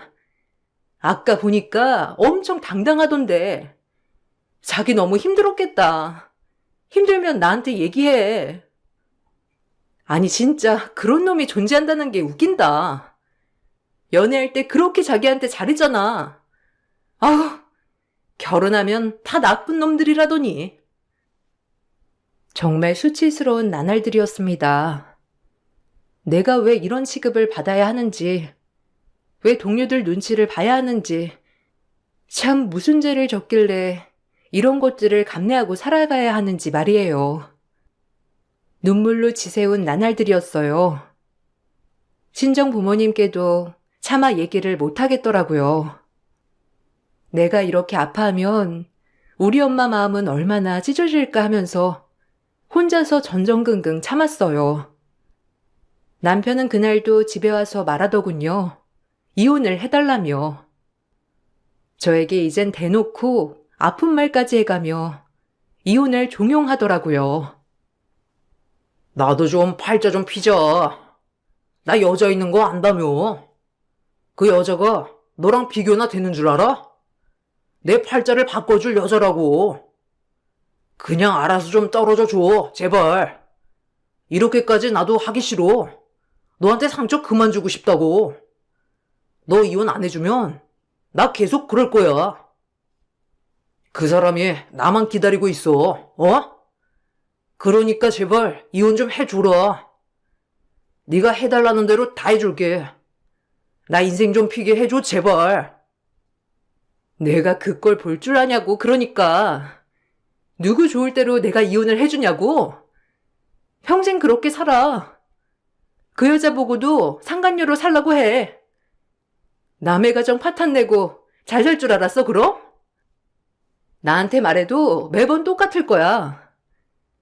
아까 보니까 엄청 당당하던데. 자기 너무 힘들었겠다. 힘들면 나한테 얘기해. 아니, 진짜 그런 놈이 존재한다는 게 웃긴다. 연애할 때 그렇게 자기한테 잘했잖아. 아우, 결혼하면 다 나쁜 놈들이라더니. 정말 수치스러운 나날들이었습니다. 내가 왜 이런 취급을 받아야 하는지, 왜 동료들 눈치를 봐야 하는지, 참 무슨 죄를 졌길래 이런 것들을 감내하고 살아가야 하는지 말이에요. 눈물로 지새운 나날들이었어요. 친정 부모님께도 차마 얘기를 못하겠더라고요. 내가 이렇게 아파하면 우리 엄마 마음은 얼마나 찢어질까 하면서 혼자서 전전긍긍 참았어요. 남편은 그날도 집에 와서 말하더군요. 이혼을 해달라며. 저에게 이젠 대놓고 아픈 말까지 해가며 이혼을 종용하더라고요. 나도 좀 팔자 좀 피자. 나 여자 있는 거 안다며. 그 여자가 너랑 비교나 되는 줄 알아? 내 팔자를 바꿔줄 여자라고. 그냥 알아서 좀 떨어져 줘, 제발. 이렇게까지 나도 하기 싫어. 너한테 상처 그만 주고 싶다고. 너 이혼 안 해주면 나 계속 그럴 거야. 그 사람이 나만 기다리고 있어, 어? 그러니까 제발 이혼 좀 해줘라. 네가 해달라는 대로 다 해줄게. 나 인생 좀 피게 해줘, 제발. 내가 그걸 볼 줄 아냐고, 그러니까. 누구 좋을 대로 내가 이혼을 해주냐고? 평생 그렇게 살아. 그 여자 보고도 상간녀로 살라고 해. 남의 가정 파탄내고 잘 살 줄 알았어, 그럼? 나한테 말해도 매번 똑같을 거야.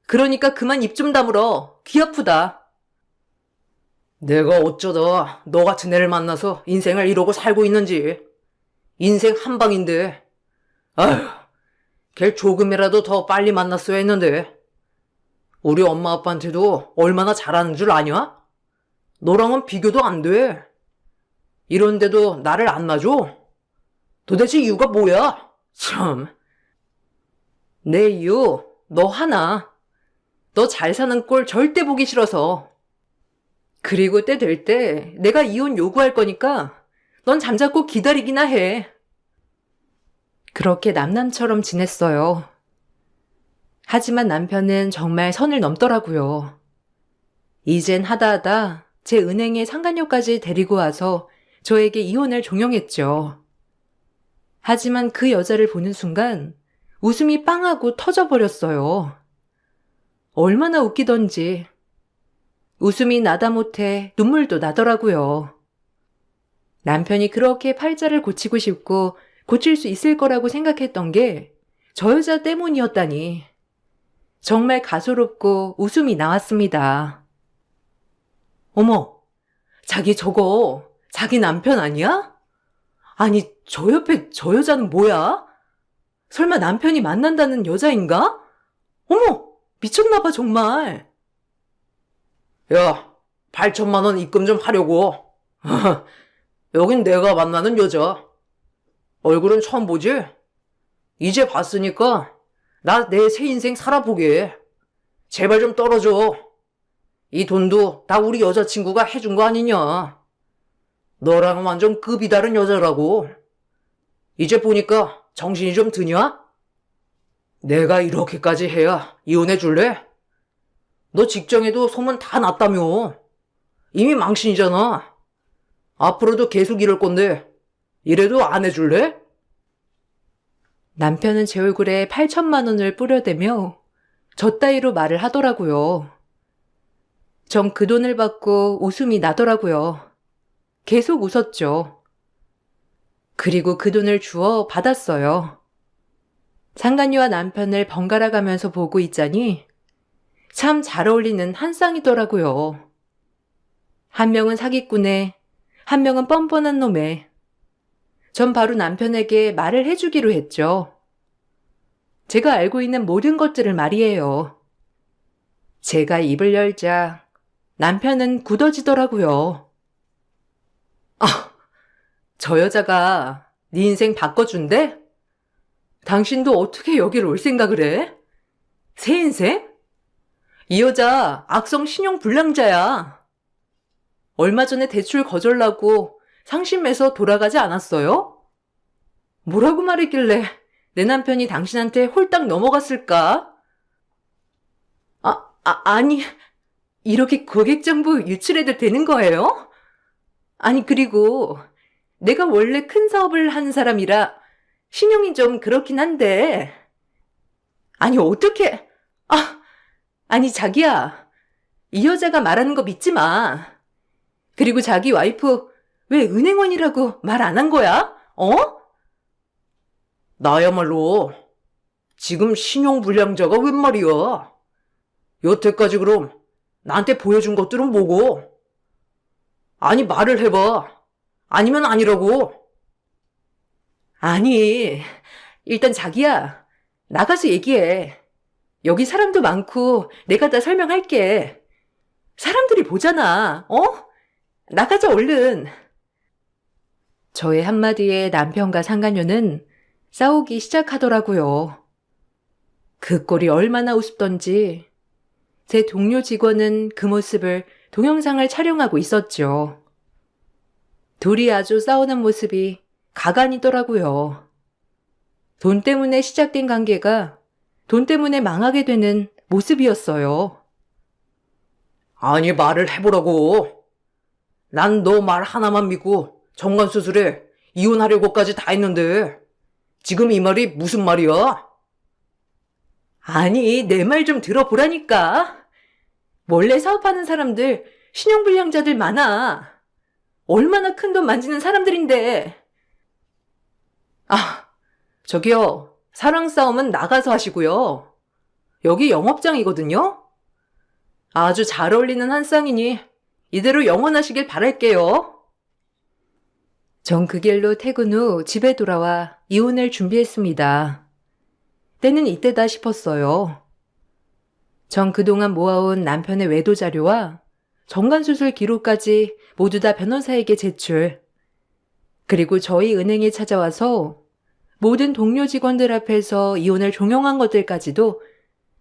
그러니까 그만 입 좀 다물어. 귀 아프다. 내가 어쩌다 너 같은 애를 만나서 인생을 이러고 살고 있는지. 인생 한 방인데. 아휴, 걔 조금이라도 더 빨리 만났어야 했는데. 우리 엄마 아빠한테도 얼마나 잘하는 줄 아냐? 너랑은 비교도 안 돼. 이런데도 나를 안 놔줘? 도대체 이유가 뭐야? 참. 내 이유, 너 하나. 너 잘 사는 꼴 절대 보기 싫어서. 그리고 때 될 때 내가 이혼 요구할 거니까 넌 잠자코 기다리기나 해. 그렇게 남남처럼 지냈어요. 하지만 남편은 정말 선을 넘더라고요. 이젠 하다하다 제 은행에 상간녀까지 데리고 와서 저에게 이혼을 종용했죠. 하지만 그 여자를 보는 순간 웃음이 빵하고 터져버렸어요. 얼마나 웃기던지. 웃음이 나다 못해 눈물도 나더라고요. 남편이 그렇게 팔자를 고치고 싶고 고칠 수 있을 거라고 생각했던 게 저 여자 때문이었다니. 정말 가소롭고 웃음이 나왔습니다. 어머, 자기 저거 자기 남편 아니야? 아니, 저 옆에 저 여자는 뭐야? 설마 남편이 만난다는 여자인가? 어머, 미쳤나봐 정말. 야, 8천만 원 입금 좀 하려고. 여긴 내가 만나는 여자. 얼굴은 처음 보지? 이제 봤으니까 나 내 새 인생 살아보게. 제발 좀 떨어져. 이 돈도 다 우리 여자친구가 해준 거 아니냐. 너랑은 완전 급이 다른 여자라고. 이제 보니까 정신이 좀 드냐? 내가 이렇게까지 해야 이혼해 줄래? 너 직장에도 소문 다 났다며. 이미 망신이잖아. 앞으로도 계속 이럴 건데 이래도 안 해줄래? 남편은 제 얼굴에 8천만 원을 뿌려대며 저 따위로 말을 하더라고요. 전 그 돈을 받고 웃음이 나더라고요. 계속 웃었죠. 그리고 그 돈을 주워 받았어요. 상간녀와 남편을 번갈아 가면서 보고 있자니 참 잘 어울리는 한 쌍이더라고요. 한 명은 사기꾼에, 한 명은 뻔뻔한 놈에. 전 바로 남편에게 말을 해주기로 했죠. 제가 알고 있는 모든 것들을 말이에요. 제가 입을 열자 남편은 굳어지더라고요. 저 여자가 네 인생 바꿔준대? 당신도 어떻게 여길 올 생각을 해? 새 인생? 이 여자 악성 신용 불량자야. 얼마 전에 대출 거절나고 상심해서 돌아가지 않았어요? 뭐라고 말했길래 내 남편이 당신한테 홀딱 넘어갔을까? 아니, 이렇게 고객정보 유출해도 되는 거예요? 아니, 그리고 내가 원래 큰 사업을 하는 사람이라 신용이 좀 그렇긴 한데. 아니, 어떻게, 아니, 자기야. 이 여자가 말하는 거 믿지 마. 그리고 자기 와이프 왜 은행원이라고 말 안 한 거야? 나야말로 지금 신용불량자가 웬 말이야. 여태까지 그럼 나한테 보여준 것들은 뭐고? 아니, 말을 해봐. 아니면 아니라고. 아니, 일단 자기야, 나가서 얘기해. 여기 사람도 많고 내가 다 설명할게. 사람들이 보잖아, 나가자, 얼른. 저의 한마디에 남편과 상간녀는 싸우기 시작하더라고요. 그 꼴이 얼마나 우습던지 제 동료 직원은 그 모습을 동영상을 촬영하고 있었죠. 둘이 아주 싸우는 모습이 가관이더라고요. 돈 때문에 시작된 관계가 돈 때문에 망하게 되는 모습이었어요. 아니, 말을 해보라고. 난 너 말 하나만 믿고 정관수술에 이혼하려고까지 다 했는데 지금 이 말이 무슨 말이야? 아니, 내 말 좀 들어보라니까. 원래 사업하는 사람들, 신용불량자들 많아. 얼마나 큰 돈 만지는 사람들인데. 저기요. 사랑 싸움은 나가서 하시고요. 여기 영업장이거든요. 아주 잘 어울리는 한 쌍이니 이대로 영원하시길 바랄게요. 전 그 길로 퇴근 후 집에 돌아와 이혼을 준비했습니다. 때는 이때다 싶었어요. 전 그동안 모아온 남편의 외도 자료와 정관수술 기록까지 모두 다 변호사에게 제출. 그리고 저희 은행에 찾아와서 모든 동료 직원들 앞에서 이혼을 종용한 것들까지도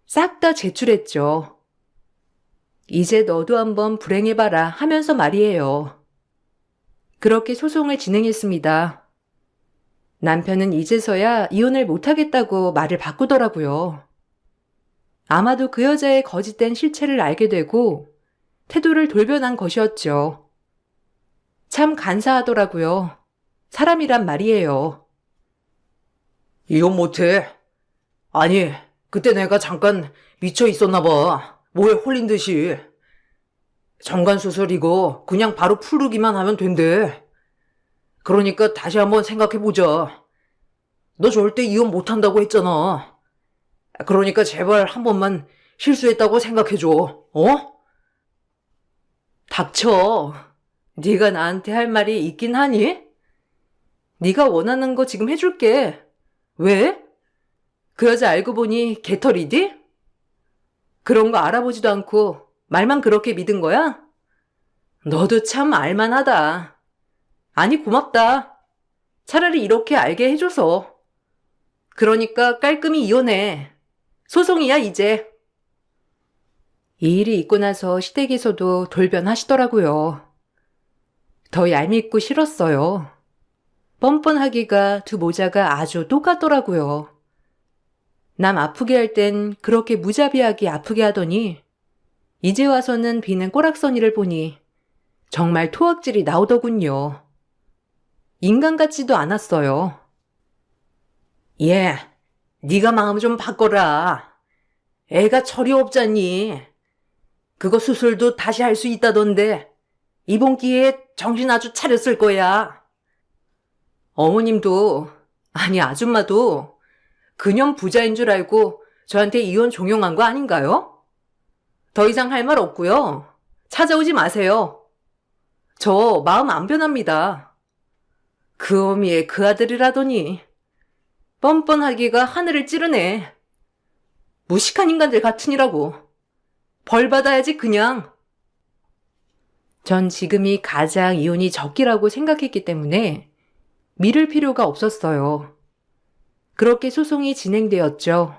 싹 다 제출했죠. 이제 너도 한번 불행해봐라 하면서 말이에요. 그렇게 소송을 진행했습니다. 남편은 이제서야 이혼을 못하겠다고 말을 바꾸더라고요. 아마도 그 여자의 거짓된 실체를 알게 되고 태도를 돌변한 것이었죠. 참 간사하더라고요. 사람이란 말이에요. 이혼 못해. 아니, 그때 내가 잠깐 미쳐 있었나 봐. 뭐에 홀린 듯이. 정관수술 이거 그냥 바로 풀르기만 하면 된대. 그러니까 다시 한번 생각해보자. 너 절대 이혼 못한다고 했잖아. 그러니까 제발 한 번만 실수했다고 생각해줘. 닥쳐. 네가 나한테 할 말이 있긴 하니? 네가 원하는 거 지금 해줄게. 왜? 그 여자 알고 보니 개털이디? 그런 거 알아보지도 않고 말만 그렇게 믿은 거야? 너도 참 알만하다. 아니, 고맙다. 차라리 이렇게 알게 해줘서. 그러니까 깔끔히 이혼해. 소송이야, 이제. 이 일이 있고 나서 시댁에서도 돌변하시더라고요. 더 얄밉고 싫었어요. 뻔뻔하기가 두 모자가 아주 똑같더라고요. 남 아프게 할 땐 그렇게 무자비하게 아프게 하더니 이제 와서는 비는 꼬락서니를 보니 정말 토악질이 나오더군요. 인간 같지도 않았어요. 얘, 네가 마음 좀 바꿔라. 애가 철이 없잖니. 그거 수술도 다시 할 수 있다던데 이번 기회에 정신 아주 차렸을 거야. 어머님도, 아니 아줌마도 그년 부자인 줄 알고 저한테 이혼 종용한 거 아닌가요? 더 이상 할 말 없고요. 찾아오지 마세요. 저 마음 안 변합니다. 그 어미의 그 아들이라더니 뻔뻔하기가 하늘을 찌르네. 무식한 인간들 같으니라고. 벌 받아야지 그냥. 전 지금이 가장 이혼이 적기라고 생각했기 때문에 미룰 필요가 없었어요. 그렇게 소송이 진행되었죠.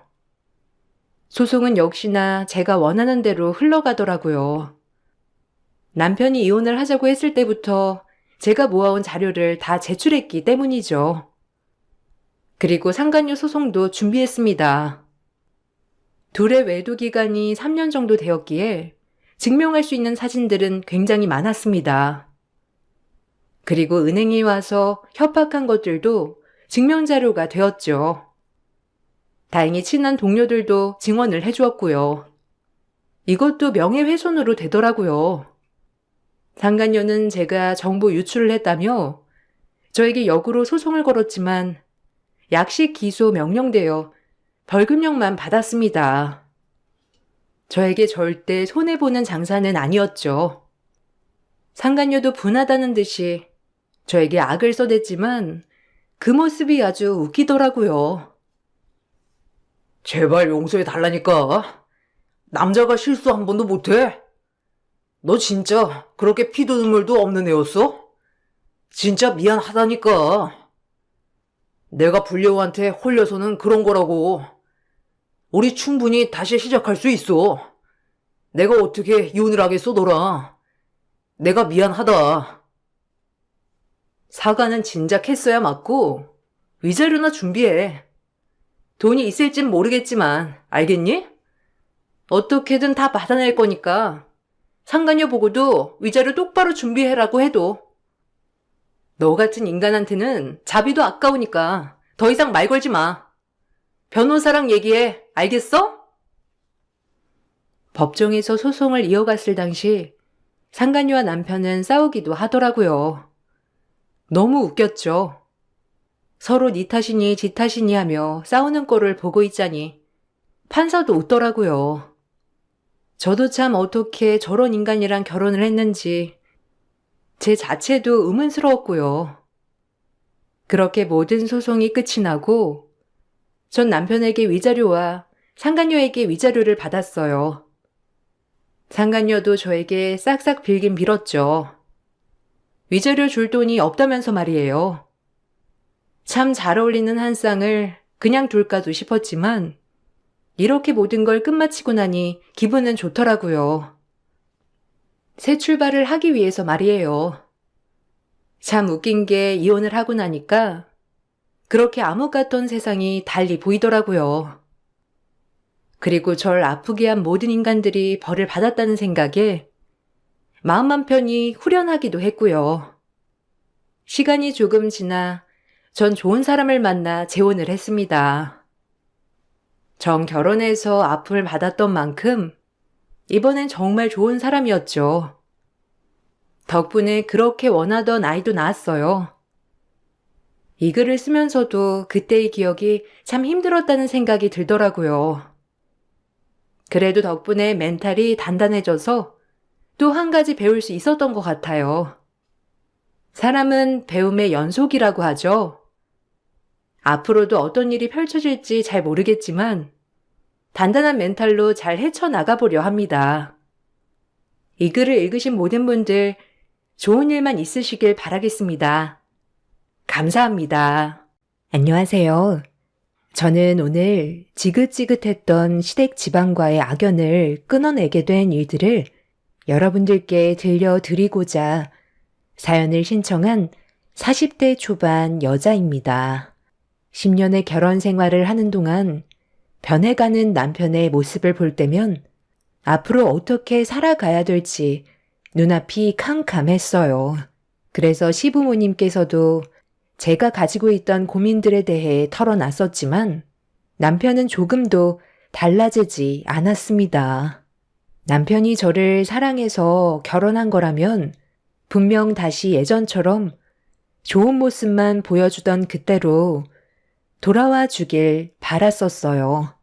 소송은 역시나 제가 원하는 대로 흘러가더라고요. 남편이 이혼을 하자고 했을 때부터 제가 모아온 자료를 다 제출했기 때문이죠. 그리고 상간녀 소송도 준비했습니다. 둘의 외도 기간이 3년 정도 되었기에 증명할 수 있는 사진들은 굉장히 많았습니다. 그리고 은행에 와서 협박한 것들도 증명자료가 되었죠. 다행히 친한 동료들도 증언을 해주었고요. 이것도 명예훼손으로 되더라고요. 상간녀는 제가 정보 유출을 했다며 저에게 역으로 소송을 걸었지만 약식 기소 명령되어 벌금형만 받았습니다. 저에게 절대 손해보는 장사는 아니었죠. 상간녀도 분하다는 듯이 저에게 악을 써댔지만 그 모습이 아주 웃기더라고요. 제발 용서해 달라니까. 남자가 실수 한 번도 못해? 너 진짜 그렇게 피도 눈물도 없는 애였어? 진짜 미안하다니까. 내가 불려우한테 홀려서는 그런 거라고. 우리 충분히 다시 시작할 수 있어. 내가 어떻게 이혼을 하겠어, 너랑. 내가 미안하다. 사과는 진작 했어야 맞고 위자료나 준비해. 돈이 있을진 모르겠지만 알겠니? 어떻게든 다 받아낼 거니까 상간녀 보고도 위자료 똑바로 준비해라고 해도. 너 같은 인간한테는 자비도 아까우니까 더 이상 말 걸지 마. 변호사랑 얘기해. 알겠어? 법정에서 소송을 이어갔을 당시 상간녀와 남편은 싸우기도 하더라고요. 너무 웃겼죠. 서로 네 탓이니 지 탓이니 하며 싸우는 꼴을 보고 있자니 판사도 웃더라고요. 저도 참 어떻게 저런 인간이랑 결혼을 했는지 제 자체도 의문스러웠고요. 그렇게 모든 소송이 끝이 나고 전 남편에게 위자료와 상간녀에게 위자료를 받았어요. 상간녀도 저에게 싹싹 빌긴 빌었죠. 위자료 줄 돈이 없다면서 말이에요. 참 잘 어울리는 한 쌍을 그냥 둘까도 싶었지만 이렇게 모든 걸 끝마치고 나니 기분은 좋더라고요. 새 출발을 하기 위해서 말이에요. 참 웃긴 게 이혼을 하고 나니까 그렇게 암흑 같던 세상이 달리 보이더라고요. 그리고 절 아프게 한 모든 인간들이 벌을 받았다는 생각에 마음 한편이 후련하기도 했고요. 시간이 조금 지나 전 좋은 사람을 만나 재혼을 했습니다. 전 결혼해서 아픔을 받았던 만큼 이번엔 정말 좋은 사람이었죠. 덕분에 그렇게 원하던 아이도 낳았어요. 이 글을 쓰면서도 그때의 기억이 참 힘들었다는 생각이 들더라고요. 그래도 덕분에 멘탈이 단단해져서 또 한 가지 배울 수 있었던 것 같아요. 사람은 배움의 연속이라고 하죠. 앞으로도 어떤 일이 펼쳐질지 잘 모르겠지만 단단한 멘탈로 잘 헤쳐나가 보려 합니다. 이 글을 읽으신 모든 분들 좋은 일만 있으시길 바라겠습니다. 감사합니다. 안녕하세요. 저는 오늘 지긋지긋했던 시댁 지방과의 악연을 끊어내게 된 일들을 여러분들께 들려드리고자 사연을 신청한 40대 초반 여자입니다. 10년의 결혼 생활을 하는 동안 변해가는 남편의 모습을 볼 때면 앞으로 어떻게 살아가야 될지 눈앞이 캄캄했어요. 그래서 시부모님께서도 제가 가지고 있던 고민들에 대해 털어놨었지만 남편은 조금도 달라지지 않았습니다. 남편이 저를 사랑해서 결혼한 거라면 분명 다시 예전처럼 좋은 모습만 보여주던 그때로 돌아와 주길 바랐었어요.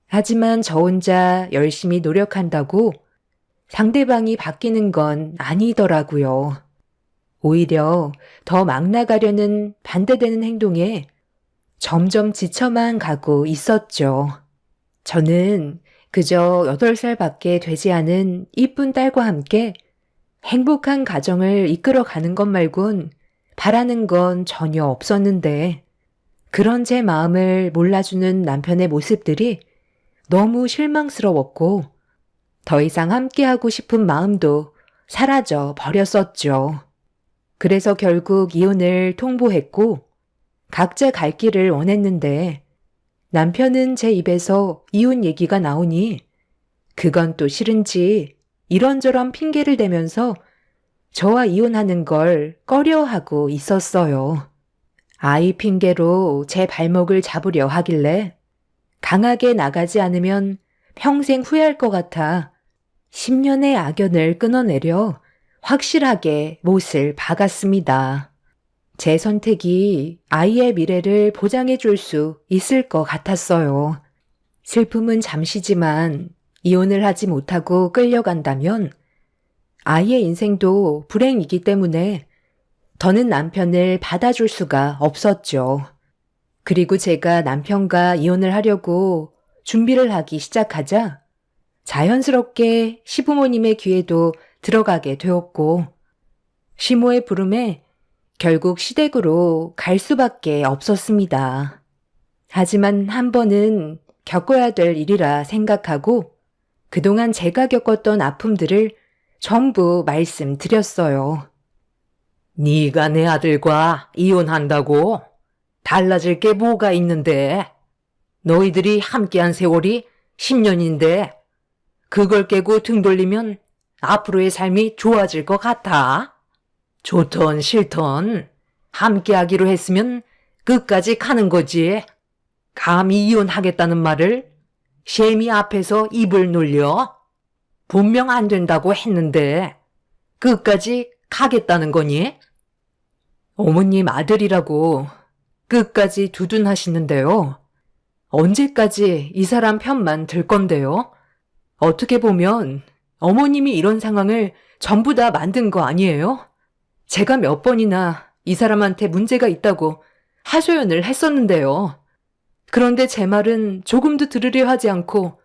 하지만 저 혼자 열심히 노력한다고 상대방이 바뀌는 건 아니더라고요. 오히려 더 막 나가려는 반대되는 행동에 점점 지쳐만 가고 있었죠. 저는 그저 8살밖에 되지 않은 이쁜 딸과 함께 행복한 가정을 이끌어가는 것 말곤 바라는 건 전혀 없었는데 그런 제 마음을 몰라주는 남편의 모습들이 너무 실망스러웠고 더 이상 함께하고 싶은 마음도 사라져 버렸었죠. 그래서 결국 이혼을 통보했고 각자 갈 길을 원했는데 남편은 제 입에서 이혼 얘기가 나오니 그건 또 싫은지 이런저런 핑계를 대면서 저와 이혼하는 걸 꺼려하고 있었어요. 아이 핑계로 제 발목을 잡으려 하길래 강하게 나가지 않으면 평생 후회할 것 같아 10년의 악연을 끊어내려 확실하게 못을 박았습니다. 제 선택이 아이의 미래를 보장해 줄 수 있을 것 같았어요. 슬픔은 잠시지만 이혼을 하지 못하고 끌려간다면 아이의 인생도 불행이기 때문에 더는 남편을 받아줄 수가 없었죠. 그리고 제가 남편과 이혼을 하려고 준비를 하기 시작하자 자연스럽게 시부모님의 귀에도 들어가게 되었고 시모의 부름에 결국 시댁으로 갈 수밖에 없었습니다. 하지만 한 번은 겪어야 될 일이라 생각하고 그동안 제가 겪었던 아픔들을 전부 말씀드렸어요. 네가 내 아들과 이혼한다고? 달라질 게 뭐가 있는데? 너희들이 함께한 세월이 10년인데 그걸 깨고 등 돌리면 앞으로의 삶이 좋아질 것 같아? 좋던 싫던 함께하기로 했으면 끝까지 가는 거지. 감히 이혼하겠다는 말을 셰미 앞에서 입을 놀려? 분명 안 된다고 했는데 끝까지 가겠다는 거니? 어머님 아들이라고 끝까지 두둔하시는데요. 언제까지 이 사람 편만 들 건데요? 어떻게 보면 어머님이 이런 상황을 전부 다 만든 거 아니에요? 제가 몇 번이나 이 사람한테 문제가 있다고 하소연을 했었는데요. 그런데 제 말은 조금도 들으려 하지 않고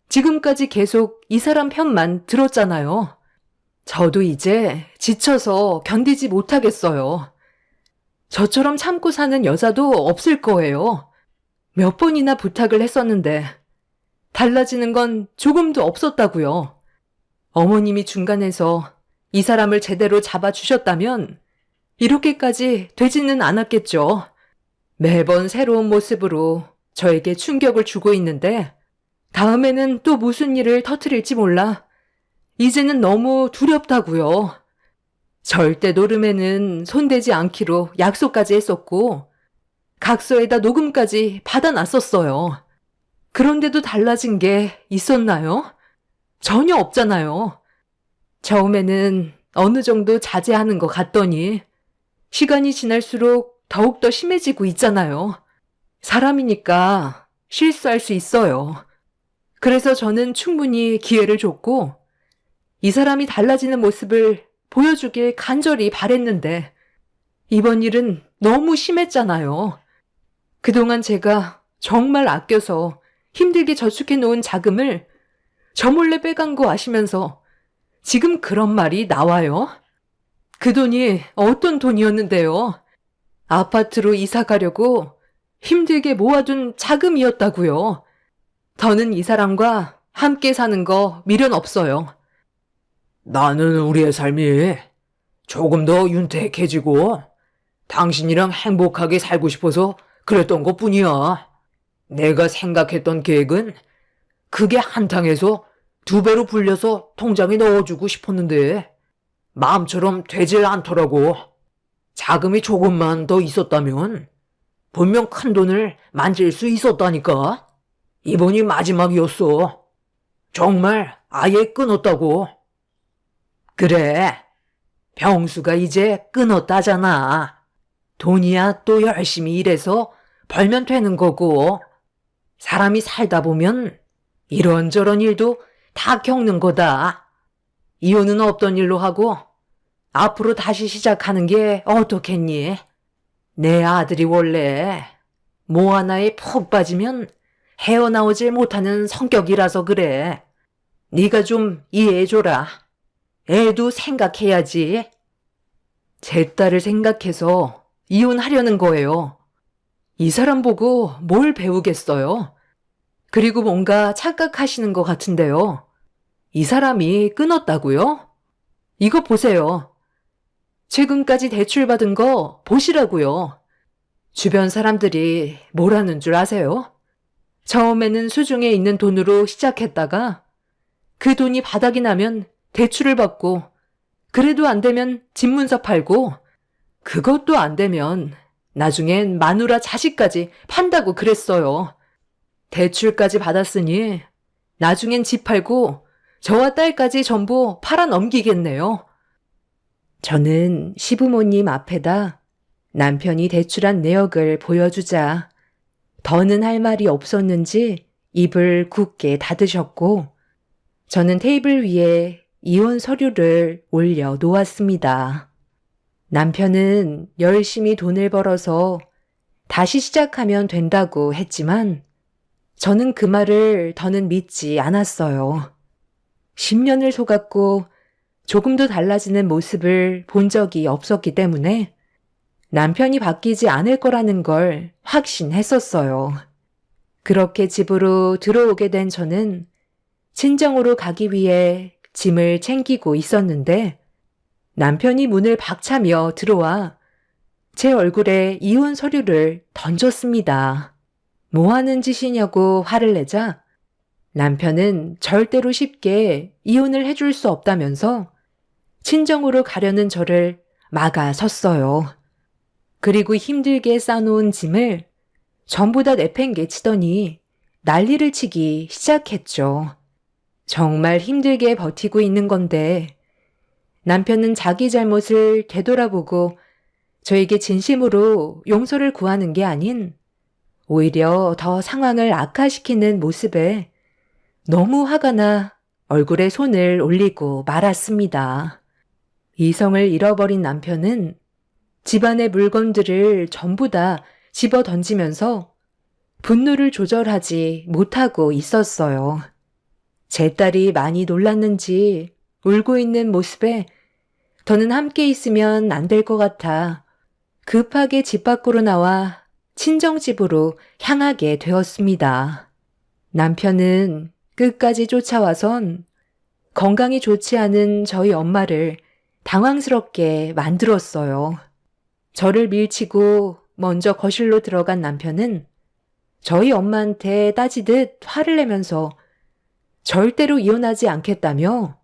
지금까지 계속 이 사람 편만 들었잖아요. 저도 이제 지쳐서 견디지 못하겠어요. 저처럼 참고 사는 여자도 없을 거예요. 몇 번이나 부탁을 했었는데 달라지는 건 조금도 없었다고요. 어머님이 중간에서 이 사람을 제대로 잡아주셨다면 이렇게까지 되지는 않았겠죠. 매번 새로운 모습으로 저에게 충격을 주고 있는데 다음에는 또 무슨 일을 터뜨릴지 몰라 이제는 너무 두렵다고요. 절대 노름에는 손대지 않기로 약속까지 했었고 각서에다 녹음까지 받아놨었어요. 그런데도 달라진 게 있었나요? 전혀 없잖아요. 처음에는 어느 정도 자제하는 것 같더니 시간이 지날수록 더욱더 심해지고 있잖아요. 사람이니까 실수할 수 있어요. 그래서 저는 충분히 기회를 줬고 이 사람이 달라지는 모습을 보여주길 간절히 바랬는데 이번 일은 너무 심했잖아요. 그동안 제가 정말 아껴서 힘들게 저축해 놓은 자금을 저 몰래 빼간 거 아시면서 지금 그런 말이 나와요? 그 돈이 어떤 돈이었는데요? 아파트로 이사 가려고 힘들게 모아둔 자금이었다고요. 더는 이 사람과 함께 사는 거 미련 없어요. 나는 우리의 삶이 조금 더 윤택해지고 당신이랑 행복하게 살고 싶어서 그랬던 것 뿐이야. 내가 생각했던 계획은 그게 한탕해서 2배로 불려서 통장에 넣어주고 싶었는데 마음처럼 되질 않더라고. 자금이 조금만 더 있었다면 분명 큰 돈을 만질 수 있었다니까. 이번이 마지막이었어. 정말 아예 끊었다고. 그래, 병수가 이제 끊었다잖아. 돈이야 또 열심히 일해서 벌면 되는 거고. 사람이 살다 보면 이런저런 일도 다 겪는 거다. 이혼은 없던 일로 하고 앞으로 다시 시작하는 게 어떻겠니? 내 아들이 원래 뭐 하나에 푹 빠지면 헤어나오질 못하는 성격이라서 그래. 네가 좀 이해해줘라. 애도 생각해야지. 제 딸을 생각해서 이혼하려는 거예요. 이 사람 보고 뭘 배우겠어요? 그리고 뭔가 착각하시는 것 같은데요. 이 사람이 끊었다고요? 이거 보세요. 최근까지 대출받은 거 보시라고요. 주변 사람들이 뭐라는 줄 아세요? 처음에는 수중에 있는 돈으로 시작했다가 그 돈이 바닥이 나면 대출을 받고 그래도 안 되면 집문서 팔고 그것도 안 되면 나중엔 마누라 자식까지 판다고 그랬어요. 대출까지 받았으니 나중엔 집 팔고 저와 딸까지 전부 팔아 넘기겠네요. 저는 시부모님 앞에다 남편이 대출한 내역을 보여주자 더는 할 말이 없었는지 입을 굳게 닫으셨고 저는 테이블 위에 이혼 서류를 올려 놓았습니다. 남편은 열심히 돈을 벌어서 다시 시작하면 된다고 했지만 저는 그 말을 더는 믿지 않았어요. 10년을 속았고 조금도 달라지는 모습을 본 적이 없었기 때문에 남편이 바뀌지 않을 거라는 걸 확신했었어요. 그렇게 집으로 들어오게 된 저는 친정으로 가기 위해 짐을 챙기고 있었는데 남편이 문을 박차며 들어와 제 얼굴에 이혼 서류를 던졌습니다. 뭐 하는 짓이냐고 화를 내자 남편은 절대로 쉽게 이혼을 해줄 수 없다면서 친정으로 가려는 저를 막아섰어요. 그리고 힘들게 싸놓은 짐을 전부 다 내팽개치더니 난리를 치기 시작했죠. 정말 힘들게 버티고 있는 건데 남편은 자기 잘못을 되돌아보고 저에게 진심으로 용서를 구하는 게 아닌 오히려 더 상황을 악화시키는 모습에 너무 화가 나 얼굴에 손을 올리고 말았습니다. 이성을 잃어버린 남편은 집안의 물건들을 전부 다 집어 던지면서 분노를 조절하지 못하고 있었어요. 제 딸이 많이 놀랐는지 울고 있는 모습에 더는 함께 있으면 안 될 것 같아 급하게 집 밖으로 나와 친정집으로 향하게 되었습니다. 남편은 끝까지 쫓아와선 건강이 좋지 않은 저희 엄마를 당황스럽게 만들었어요. 저를 밀치고 먼저 거실로 들어간 남편은 저희 엄마한테 따지듯 화를 내면서 절대로 이혼하지 않겠다며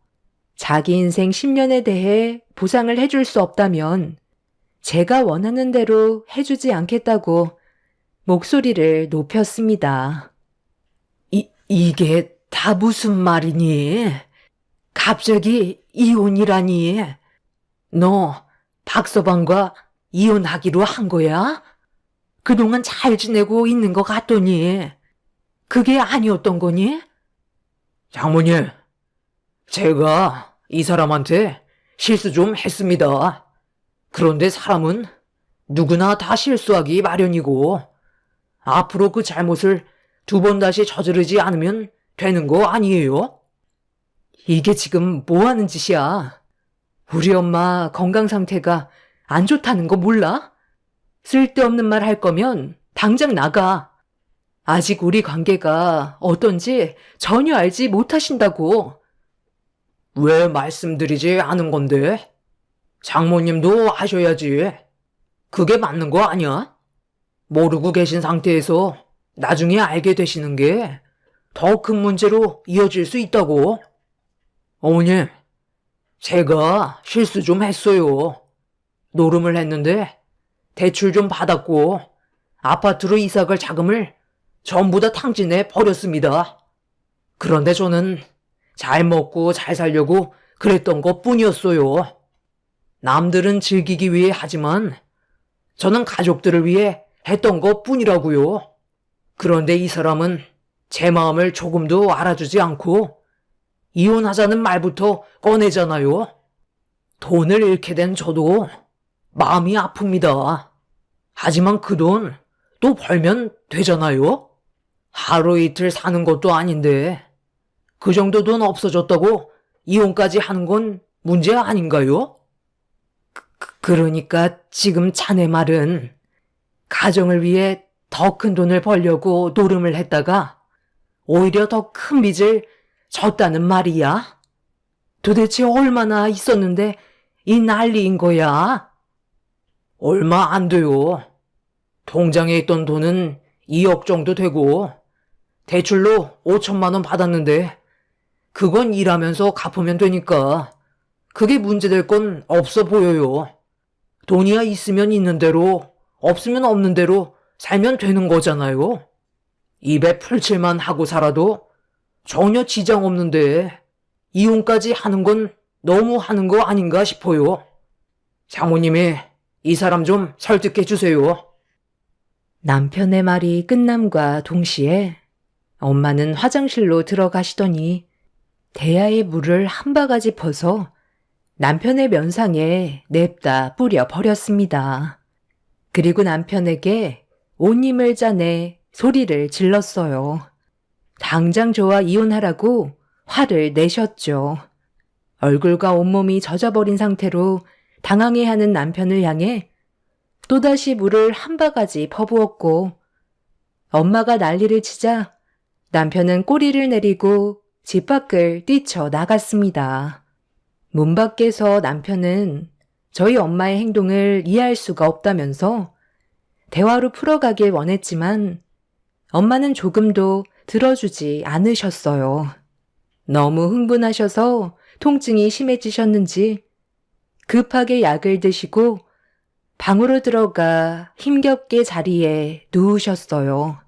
자기 인생 10년에 대해 보상을 해줄 수 없다면 제가 원하는 대로 해주지 않겠다고 목소리를 높였습니다. 이게 다 무슨 말이니? 갑자기 이혼이라니? 너 박서방과 이혼하기로 한 거야? 그동안 잘 지내고 있는 것 같더니 그게 아니었던 거니? 장모님, 제가 이 사람한테 실수 좀 했습니다. 그런데 사람은 누구나 다 실수하기 마련이고 앞으로 그 잘못을 2번 다시 저지르지 않으면 되는 거 아니에요? 이게 지금 뭐 하는 짓이야? 우리 엄마 건강 상태가 안 좋다는 거 몰라? 쓸데없는 말 할 거면 당장 나가. 아직 우리 관계가 어떤지 전혀 알지 못하신다고. 왜 말씀드리지 않은 건데? 장모님도 아셔야지. 그게 맞는 거 아니야? 모르고 계신 상태에서 나중에 알게 되시는 게 더 큰 문제로 이어질 수 있다고. 어머님, 제가 실수 좀 했어요. 노름을 했는데 대출 좀 받았고 아파트로 이사 갈 자금을 전부 다 탕진해 버렸습니다. 그런데 저는 잘 먹고 잘 살려고 그랬던 것 뿐이었어요. 남들은 즐기기 위해 하지만 저는 가족들을 위해 했던 것 뿐이라고요. 그런데 이 사람은 제 마음을 조금도 알아주지 않고 이혼하자는 말부터 꺼내잖아요. 돈을 잃게 된 저도 마음이 아픕니다. 하지만 그 돈 또 벌면 되잖아요. 하루 이틀 사는 것도 아닌데 그 정도 돈 없어졌다고 이혼까지 하는 건 문제 아닌가요? 그러니까 지금 자네 말은 가정을 위해 더 큰 돈을 벌려고 노름을 했다가 오히려 더 큰 빚을 졌다는 말이야? 도대체 얼마나 있었는데 이 난리인 거야? 얼마 안 돼요. 통장에 있던 돈은 2억 정도 되고 대출로 5천만 원 받았는데 그건 일하면서 갚으면 되니까 그게 문제될 건 없어 보여요. 돈이야 있으면 있는 대로 없으면 없는 대로 살면 되는 거잖아요. 입에 풀칠만 하고 살아도 전혀 지장 없는데 이혼까지 하는 건 너무 하는 거 아닌가 싶어요. 장모님이 이 사람 좀 설득해 주세요. 남편의 말이 끝남과 동시에 엄마는 화장실로 들어가시더니 대야의 물을 한 바가지 퍼서 남편의 면상에 냅다 뿌려 버렸습니다. 그리고 남편에게 온 힘을 짜내 소리를 질렀어요. 당장 저와 이혼하라고 화를 내셨죠. 얼굴과 온몸이 젖어버린 상태로 당황해하는 남편을 향해 또다시 물을 한 바가지 퍼부었고 엄마가 난리를 치자 남편은 꼬리를 내리고 집 밖을 뛰쳐 나갔습니다. 문 밖에서 남편은 저희 엄마의 행동을 이해할 수가 없다면서 대화로 풀어가길 원했지만 엄마는 조금도 들어주지 않으셨어요. 너무 흥분하셔서 통증이 심해지셨는지 급하게 약을 드시고 방으로 들어가 힘겹게 자리에 누우셨어요.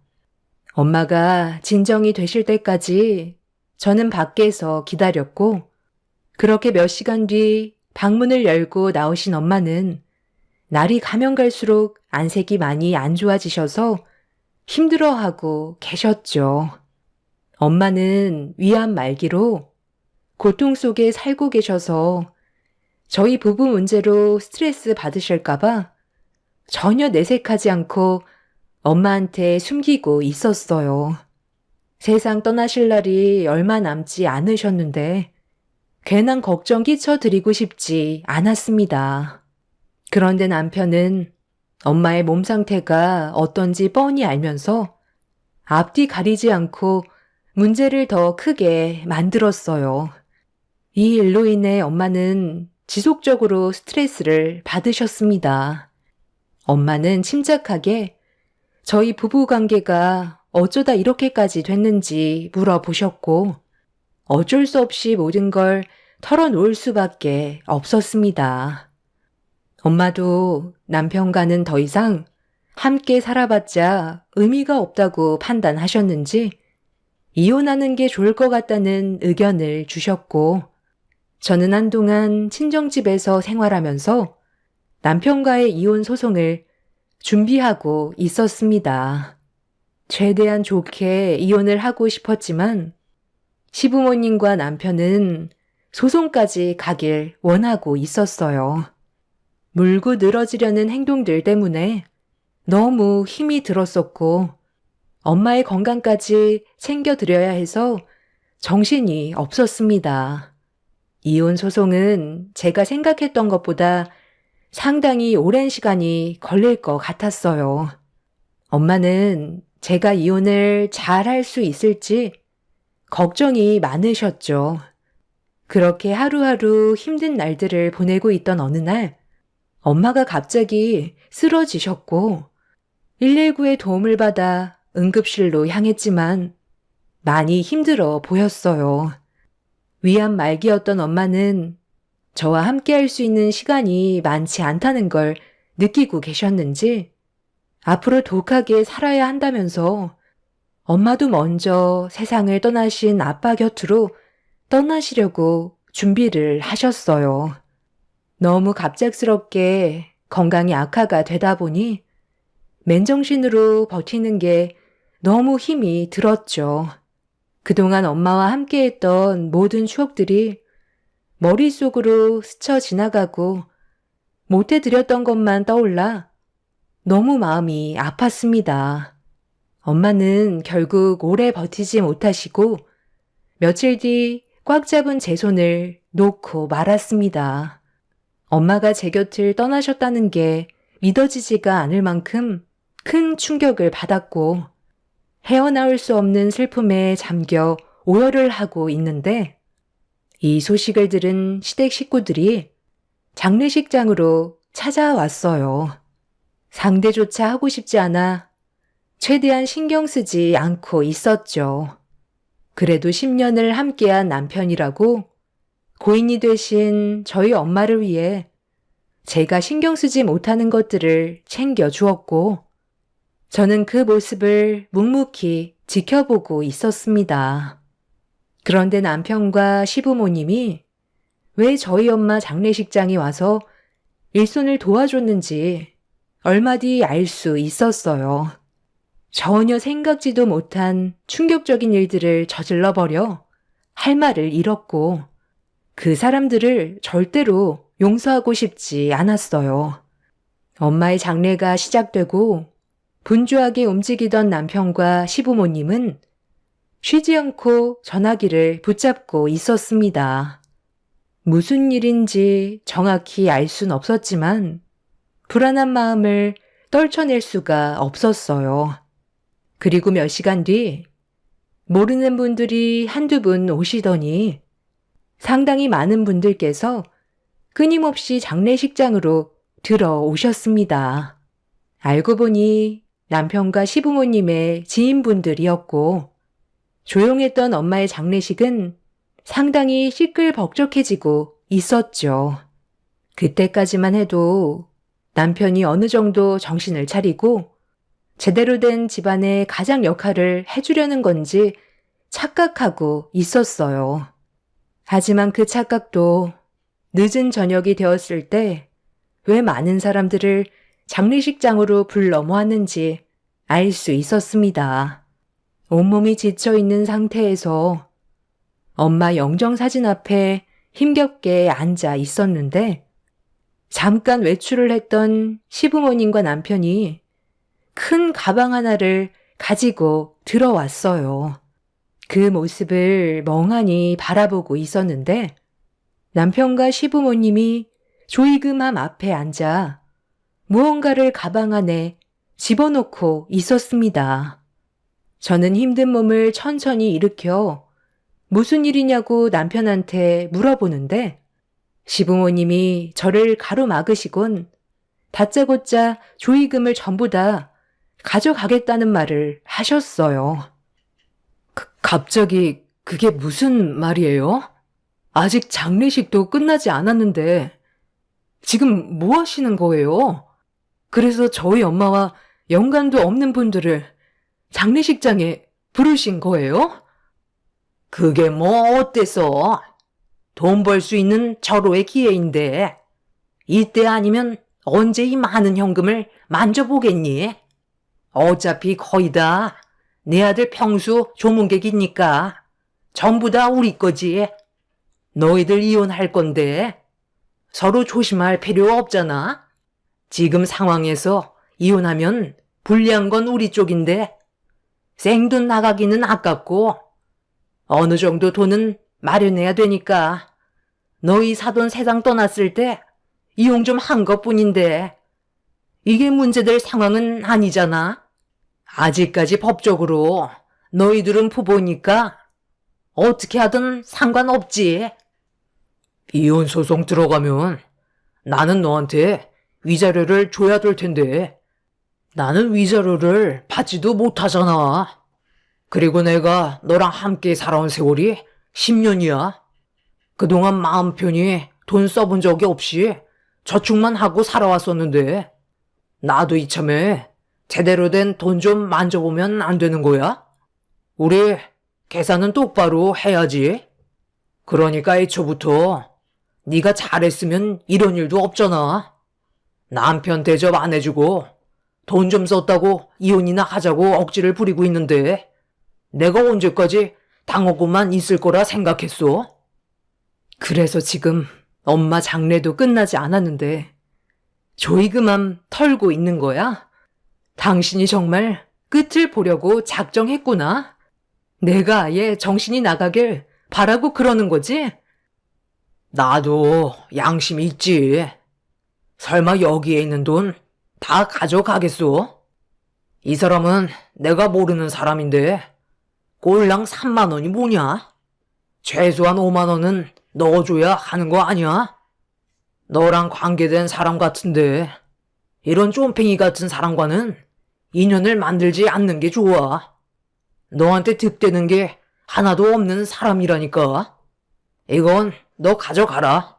엄마가 진정이 되실 때까지 저는 밖에서 기다렸고 그렇게 몇 시간 뒤 방문을 열고 나오신 엄마는 날이 가면 갈수록 안색이 많이 안 좋아지셔서 힘들어하고 계셨죠. 엄마는 위암 말기로 고통 속에 살고 계셔서 저희 부부 문제로 스트레스 받으실까봐 전혀 내색하지 않고 엄마한테 숨기고 있었어요. 세상 떠나실 날이 얼마 남지 않으셨는데 괜한 걱정 끼쳐드리고 싶지 않았습니다. 그런데 남편은 엄마의 몸 상태가 어떤지 뻔히 알면서 앞뒤 가리지 않고 문제를 더 크게 만들었어요. 이 일로 인해 엄마는 지속적으로 스트레스를 받으셨습니다. 엄마는 침착하게 저희 부부 관계가 어쩌다 이렇게까지 됐는지 물어보셨고 어쩔 수 없이 모든 걸 털어놓을 수밖에 없었습니다. 엄마도 남편과는 더 이상 함께 살아봤자 의미가 없다고 판단하셨는지 이혼하는 게 좋을 것 같다는 의견을 주셨고 저는 한동안 친정집에서 생활하면서 남편과의 이혼 소송을 준비하고 있었습니다. 최대한 좋게 이혼을 하고 싶었지만 시부모님과 남편은 소송까지 가길 원하고 있었어요. 물고 늘어지려는 행동들 때문에 너무 힘이 들었었고 엄마의 건강까지 챙겨드려야 해서 정신이 없었습니다. 이혼 소송은 제가 생각했던 것보다 상당히 오랜 시간이 걸릴 것 같았어요. 엄마는 제가 이혼을 잘 할 수 있을지 걱정이 많으셨죠. 그렇게 하루하루 힘든 날들을 보내고 있던 어느 날, 엄마가 갑자기 쓰러지셨고, 119의 도움을 받아 응급실로 향했지만 많이 힘들어 보였어요. 위암 말기였던 엄마는 저와 함께 할 수 있는 시간이 많지 않다는 걸 느끼고 계셨는지 앞으로 독하게 살아야 한다면서 엄마도 먼저 세상을 떠나신 아빠 곁으로 떠나시려고 준비를 하셨어요. 너무 갑작스럽게 건강이 악화가 되다 보니 맨정신으로 버티는 게 너무 힘이 들었죠. 그동안 엄마와 함께했던 모든 추억들이 머릿속으로 스쳐 지나가고 못해드렸던 것만 떠올라 너무 마음이 아팠습니다. 엄마는 결국 오래 버티지 못하시고 며칠 뒤 꽉 잡은 제 손을 놓고 말았습니다. 엄마가 제 곁을 떠나셨다는 게 믿어지지가 않을 만큼 큰 충격을 받았고 헤어나올 수 없는 슬픔에 잠겨 오열을 하고 있는데 이 소식을 들은 시댁 식구들이 장례식장으로 찾아왔어요. 상대조차 하고 싶지 않아 최대한 신경 쓰지 않고 있었죠. 그래도 10년을 함께한 남편이라고 고인이 되신 저희 엄마를 위해 제가 신경 쓰지 못하는 것들을 챙겨 주었고 저는 그 모습을 묵묵히 지켜보고 있었습니다. 그런데 남편과 시부모님이 왜 저희 엄마 장례식장에 와서 일손을 도와줬는지 얼마 뒤 알 수 있었어요. 전혀 생각지도 못한 충격적인 일들을 저질러버려 할 말을 잃었고 그 사람들을 절대로 용서하고 싶지 않았어요. 엄마의 장례가 시작되고 분주하게 움직이던 남편과 시부모님은 쉬지 않고 전화기를 붙잡고 있었습니다. 무슨 일인지 정확히 알 순 없었지만 불안한 마음을 떨쳐낼 수가 없었어요. 그리고 몇 시간 뒤 모르는 분들이 한두 분 오시더니 상당히 많은 분들께서 끊임없이 장례식장으로 들어오셨습니다. 알고 보니 남편과 시부모님의 지인분들이었고 조용했던 엄마의 장례식은 상당히 시끌벅적해지고 있었죠. 그때까지만 해도 남편이 어느 정도 정신을 차리고 제대로 된 집안의 가장 역할을 해주려는 건지 착각하고 있었어요. 하지만 그 착각도 늦은 저녁이 되었을 때 왜 많은 사람들을 장례식장으로 불러 모았는지 알 수 있었습니다. 온몸이 지쳐있는 상태에서 엄마 영정사진 앞에 힘겹게 앉아 있었는데 잠깐 외출을 했던 시부모님과 남편이 큰 가방 하나를 가지고 들어왔어요. 그 모습을 멍하니 바라보고 있었는데 남편과 시부모님이 조이금함 앞에 앉아 무언가를 가방 안에 집어넣고 있었습니다. 저는 힘든 몸을 천천히 일으켜 무슨 일이냐고 남편한테 물어보는데 시부모님이 저를 가로막으시곤 다짜고짜 조이금을 전부 다 가져가겠다는 말을 하셨어요. 갑자기 그게 무슨 말이에요? 아직 장례식도 끝나지 않았는데 지금 뭐 하시는 거예요? 그래서 저희 엄마와 연관도 없는 분들을 장례식장에 부르신 거예요? 그게 뭐 어때서? 돈 벌 수 있는 절호의 기회인데 이때 아니면 언제 이 많은 현금을 만져보겠니? 어차피 거의 다 내 아들 평수 조문객이니까 전부 다 우리 거지. 너희들 이혼할 건데 서로 조심할 필요 없잖아. 지금 상황에서 이혼하면 불리한 건 우리 쪽인데 생돈 나가기는 아깝고 어느 정도 돈은 마련해야 되니까 너희 사돈 세상 떠났을 때 이용 좀 한 것뿐인데 이게 문제될 상황은 아니잖아. 아직까지 법적으로 너희들은 부부니까 어떻게 하든 상관없지. 이혼 소송 들어가면 나는 너한테 위자료를 줘야 될 텐데 나는 위자료를 받지도 못하잖아. 그리고 내가 너랑 함께 살아온 세월이 10년이야. 그동안 마음 편히 돈 써본 적이 없이 저축만 하고 살아왔었는데 나도 이참에 제대로 된 돈 좀 만져보면 안 되는 거야? 우리 계산은 똑바로 해야지. 그러니까 애초부터 네가 잘했으면 이런 일도 없잖아. 남편 대접 안 해주고 돈 좀 썼다고 이혼이나 하자고 억지를 부리고 있는데 내가 언제까지 당하고만 있을 거라 생각했어? 그래서 지금 엄마 장례도 끝나지 않았는데 조이그만 털고 있는 거야? 당신이 정말 끝을 보려고 작정했구나. 내가 아예 정신이 나가길 바라고 그러는 거지? 나도 양심이 있지. 설마 여기에 있는 돈 다 가져가겠소? 이 사람은 내가 모르는 사람인데 꼴랑 3만 원이 뭐냐? 최소한 5만 원은 넣어줘야 하는 거 아니야? 너랑 관계된 사람 같은데 이런 쫌팽이 같은 사람과는 인연을 만들지 않는 게 좋아. 너한테 득되는 게 하나도 없는 사람이라니까. 이건 너 가져가라.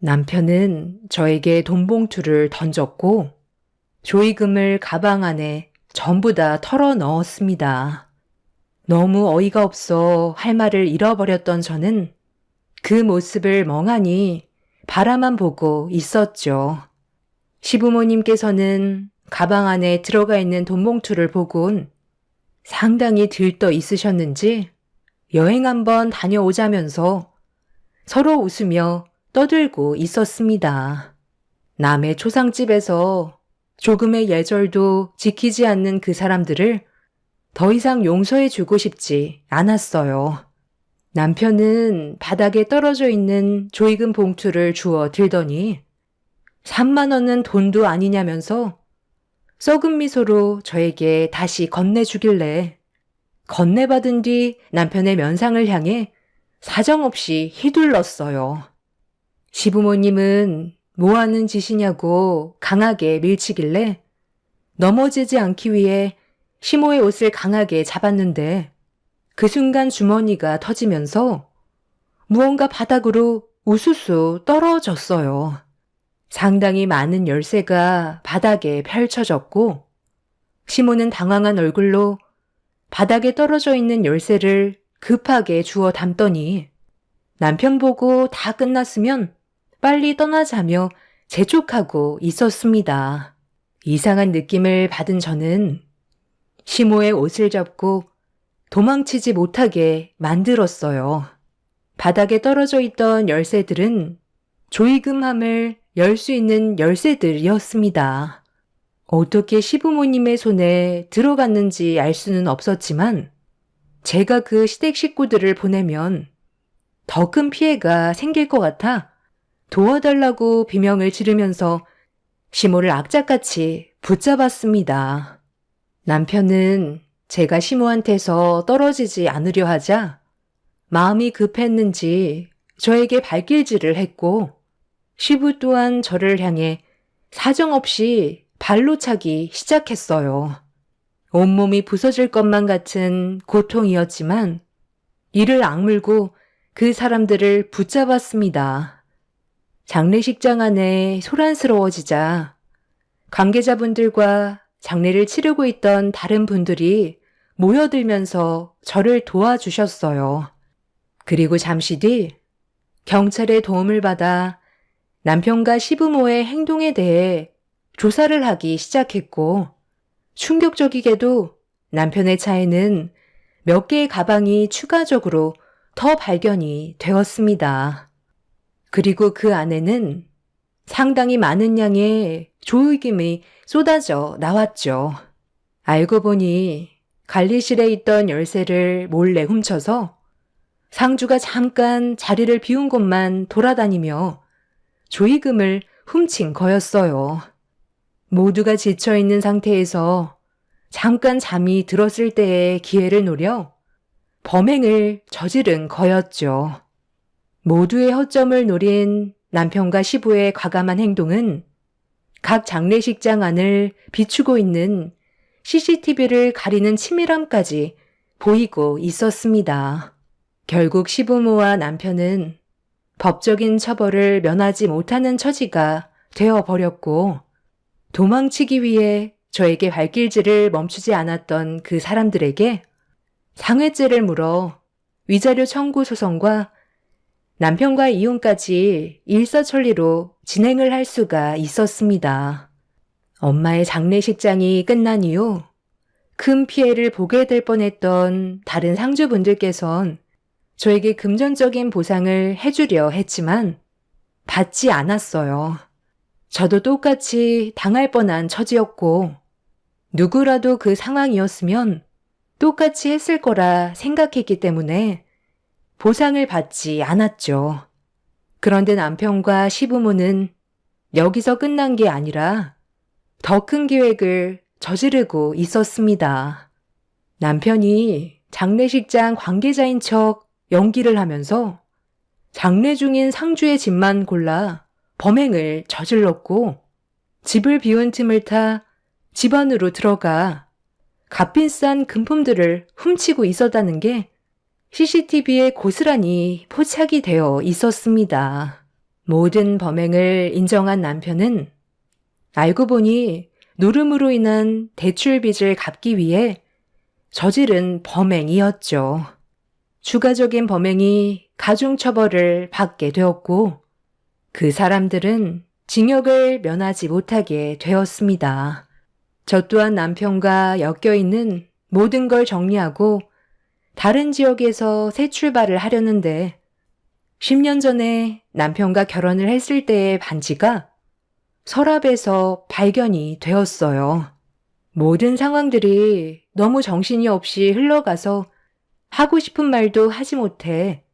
남편은 저에게 돈 봉투를 던졌고 조이금을 가방 안에 전부 다 털어 넣었습니다. 너무 어이가 없어 할 말을 잃어버렸던 저는 그 모습을 멍하니 바라만 보고 있었죠. 시부모님께서는 가방 안에 들어가 있는 돈 봉투를 보곤 상당히 들떠 있으셨는지 여행 한번 다녀오자면서 서로 웃으며 떠들고 있었습니다. 남의 초상집에서 조금의 예절도 지키지 않는 그 사람들을 더 이상 용서해주고 싶지 않았어요. 남편은 바닥에 떨어져 있는 조이금 봉투를 주워 들더니 3만 원은 돈도 아니냐면서 썩은 미소로 저에게 다시 건네주길래 건네받은 뒤 남편의 면상을 향해 사정없이 휘둘렀어요. 시부모님은 뭐 하는 짓이냐고 강하게 밀치길래 넘어지지 않기 위해 시모의 옷을 강하게 잡았는데 그 순간 주머니가 터지면서 무언가 바닥으로 우수수 떨어졌어요. 상당히 많은 열쇠가 바닥에 펼쳐졌고 시모는 당황한 얼굴로 바닥에 떨어져 있는 열쇠를 급하게 주워 담더니 남편 보고 다 끝났으면 빨리 떠나자며 재촉하고 있었습니다. 이상한 느낌을 받은 저는 시모의 옷을 잡고 도망치지 못하게 만들었어요. 바닥에 떨어져 있던 열쇠들은 조이금함을 열 수 있는 열쇠들이었습니다. 어떻게 시부모님의 손에 들어갔는지 알 수는 없었지만 제가 그 시댁 식구들을 보내면 더 큰 피해가 생길 것 같아 도와달라고 비명을 지르면서 시모를 악착같이 붙잡았습니다. 남편은 제가 시모한테서 떨어지지 않으려 하자 마음이 급했는지 저에게 발길질을 했고 시부 또한 저를 향해 사정없이 발로 차기 시작했어요. 온몸이 부서질 것만 같은 고통이었지만 이를 악물고 그 사람들을 붙잡았습니다. 장례식장 안에 소란스러워지자 관계자분들과 장례를 치르고 있던 다른 분들이 모여들면서 저를 도와주셨어요. 그리고 잠시 뒤 경찰의 도움을 받아 남편과 시부모의 행동에 대해 조사를 하기 시작했고 충격적이게도 남편의 차에는 몇 개의 가방이 추가적으로 더 발견이 되었습니다. 그리고 그 안에는 상당히 많은 양의 조의금이 쏟아져 나왔죠. 알고 보니 관리실에 있던 열쇠를 몰래 훔쳐서 상주가 잠깐 자리를 비운 곳만 돌아다니며 조의금을 훔친 거였어요. 모두가 지쳐있는 상태에서 잠깐 잠이 들었을 때의 기회를 노려 범행을 저지른 거였죠. 모두의 허점을 노린 남편과 시부의 과감한 행동은 각 장례식장 안을 비추고 있는 CCTV를 가리는 치밀함까지 보이고 있었습니다. 결국 시부모와 남편은 법적인 처벌을 면하지 못하는 처지가 되어버렸고, 도망치기 위해 저에게 발길질을 멈추지 않았던 그 사람들에게 상해죄를 물어 위자료 청구 소송과 남편과 이혼까지 일사천리로 진행을 할 수가 있었습니다. 엄마의 장례식장이 끝난 이후 큰 피해를 보게 될 뻔했던 다른 상주분들께선 저에게 금전적인 보상을 해주려 했지만 받지 않았어요. 저도 똑같이 당할 뻔한 처지였고 누구라도 그 상황이었으면 똑같이 했을 거라 생각했기 때문에 보상을 받지 않았죠. 그런데 남편과 시부모는 여기서 끝난 게 아니라 더 큰 계획을 저지르고 있었습니다. 남편이 장례식장 관계자인 척 연기를 하면서 장례 중인 상주의 집만 골라 범행을 저질렀고, 집을 비운 틈을 타 집 안으로 들어가 값비싼 금품들을 훔치고 있었다는 게 CCTV에 고스란히 포착이 되어 있었습니다. 모든 범행을 인정한 남편은 알고 보니 노름으로 인한 대출빚을 갚기 위해 저지른 범행이었죠. 추가적인 범행이 가중처벌을 받게 되었고, 그 사람들은 징역을 면하지 못하게 되었습니다. 저 또한 남편과 엮여있는 모든 걸 정리하고 다른 지역에서 새 출발을 하려는데 10년 전에 남편과 결혼을 했을 때의 반지가 서랍에서 발견이 되었어요. 모든 상황들이 너무 정신이 없이 흘러가서 하고 싶은 말도 하지 못해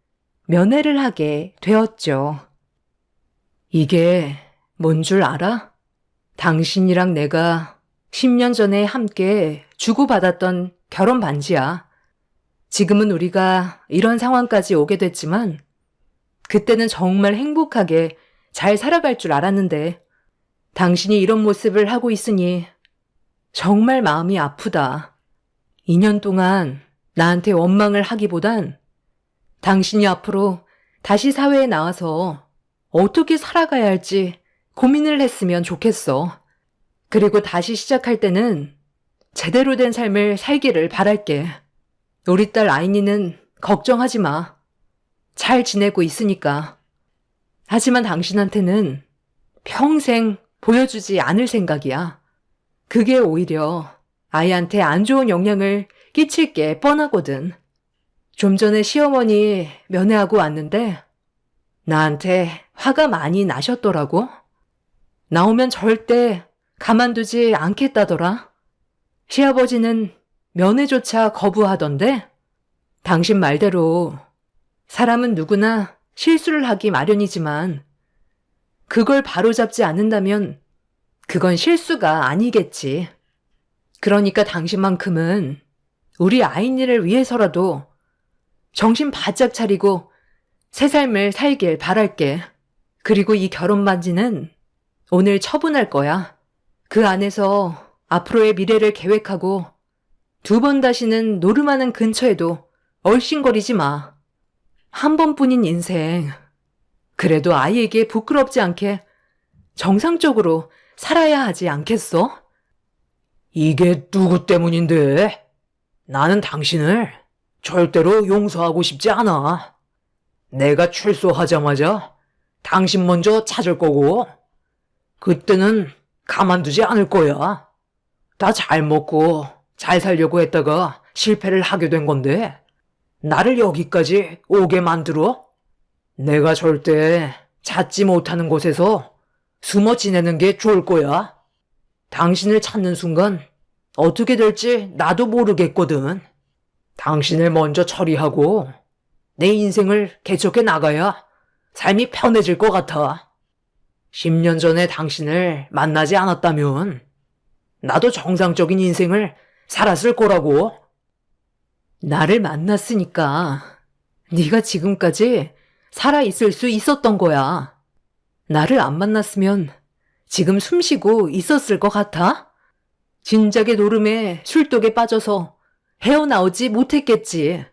면회를 하게 되었죠. 이게 뭔 줄 알아? 당신이랑 내가 10년 전에 함께 주고받았던 결혼 반지야. 지금은 우리가 이런 상황까지 오게 됐지만 그때는 정말 행복하게 잘 살아갈 줄 알았는데 당신이 이런 모습을 하고 있으니 정말 마음이 아프다. 2년 동안 나한테 원망을 하기보단 당신이 앞으로 다시 사회에 나와서 어떻게 살아가야 할지 고민을 했으면 좋겠어. 그리고 다시 시작할 때는 제대로 된 삶을 살기를 바랄게. 우리 딸 아이니는 걱정하지 마. 잘 지내고 있으니까. 하지만 당신한테는 평생 보여주지 않을 생각이야. 그게 오히려 아이한테 안 좋은 영향을 끼칠 게 뻔하거든. 좀 전에 시어머니 면회하고 왔는데 나한테 화가 많이 나셨더라고. 나오면 절대 가만두지 않겠다더라. 시아버지는 면회조차 거부하던데 당신 말대로 사람은 누구나 실수를 하기 마련이지만 그걸 바로잡지 않는다면 그건 실수가 아니겠지. 그러니까 당신만큼은 우리 아이니를 위해서라도 정신 바짝 차리고 새 삶을 살길 바랄게. 그리고 이 결혼 반지는 오늘 처분할 거야. 그 안에서 앞으로의 미래를 계획하고 2번 다시는 노름하는 근처에도 얼씬거리지 마. 한 번뿐인 인생. 그래도 아이에게 부끄럽지 않게 정상적으로 살아야 하지 않겠어? 이게 누구 때문인데? 나는 당신을 절대로 용서하고 싶지 않아. 내가 출소하자마자 당신 먼저 찾을 거고, 그때는 가만두지 않을 거야. 다 잘 먹고 잘 살려고 했다가 실패를 하게 된 건데, 나를 여기까지 오게 만들어? 내가 절대 찾지 못하는 곳에서 숨어 지내는 게 좋을 거야. 당신을 찾는 순간 어떻게 될지 나도 모르겠거든. 당신을 먼저 처리하고 내 인생을 개척해 나가야 삶이 편해질 것 같아. 10년 전에 당신을 만나지 않았다면 나도 정상적인 인생을 살았을 거라고. 나를 만났으니까 네가 지금까지 살아있을 수 있었던 거야. 나를 안 만났으면 지금 숨 쉬고 있었을 것 같아? 진작에 노름에 술독에 빠져서 헤어나오지 못했겠지.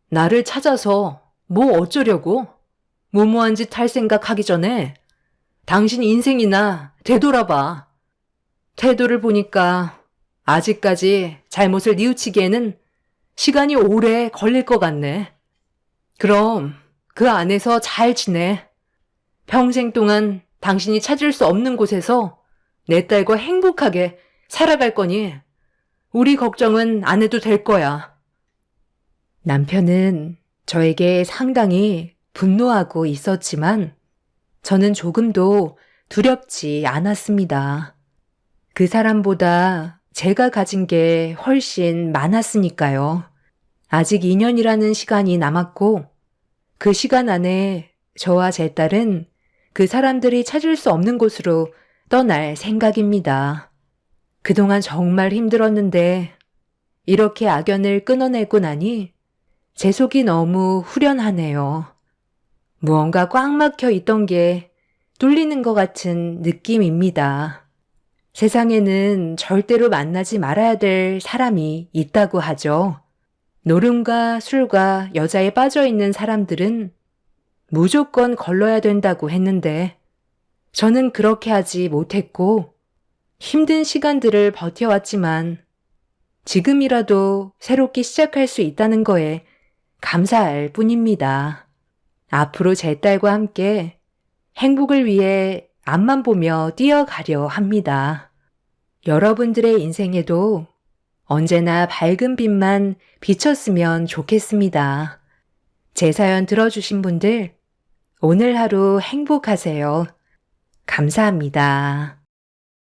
나를 찾아서 뭐 어쩌려고? 무모한 짓 할 생각하기 전에 당신 인생이나 되돌아봐. 태도를 보니까 아직까지 잘못을 뉘우치기에는 시간이 오래 걸릴 것 같네. 그럼 그 안에서 잘 지내. 평생 동안 당신이 찾을 수 없는 곳에서 내 딸과 행복하게 살아갈 거니 우리 걱정은 안 해도 될 거야. 남편은 저에게 상당히 분노하고 있었지만 저는 조금도 두렵지 않았습니다. 그 사람보다 제가 가진 게 훨씬 많았으니까요. 아직 2년이라는 시간이 남았고 그 시간 안에 저와 제 딸은 그 사람들이 찾을 수 없는 곳으로 떠날 생각입니다. 그동안 정말 힘들었는데 이렇게 악연을 끊어내고 나니 제 속이 너무 후련하네요. 무언가 꽉 막혀 있던 게 뚫리는 것 같은 느낌입니다. 세상에는 절대로 만나지 말아야 될 사람이 있다고 하죠. 노름과 술과 여자에 빠져 있는 사람들은 무조건 걸러야 된다고 했는데 저는 그렇게 하지 못했고 힘든 시간들을 버텨왔지만 지금이라도 새롭게 시작할 수 있다는 거에 감사할 뿐입니다. 앞으로 제 딸과 함께 행복을 위해 앞만 보며 뛰어가려 합니다. 여러분들의 인생에도 언제나 밝은 빛만 비쳤으면 좋겠습니다. 제 사연 들어주신 분들, 오늘 하루 행복하세요. 감사합니다.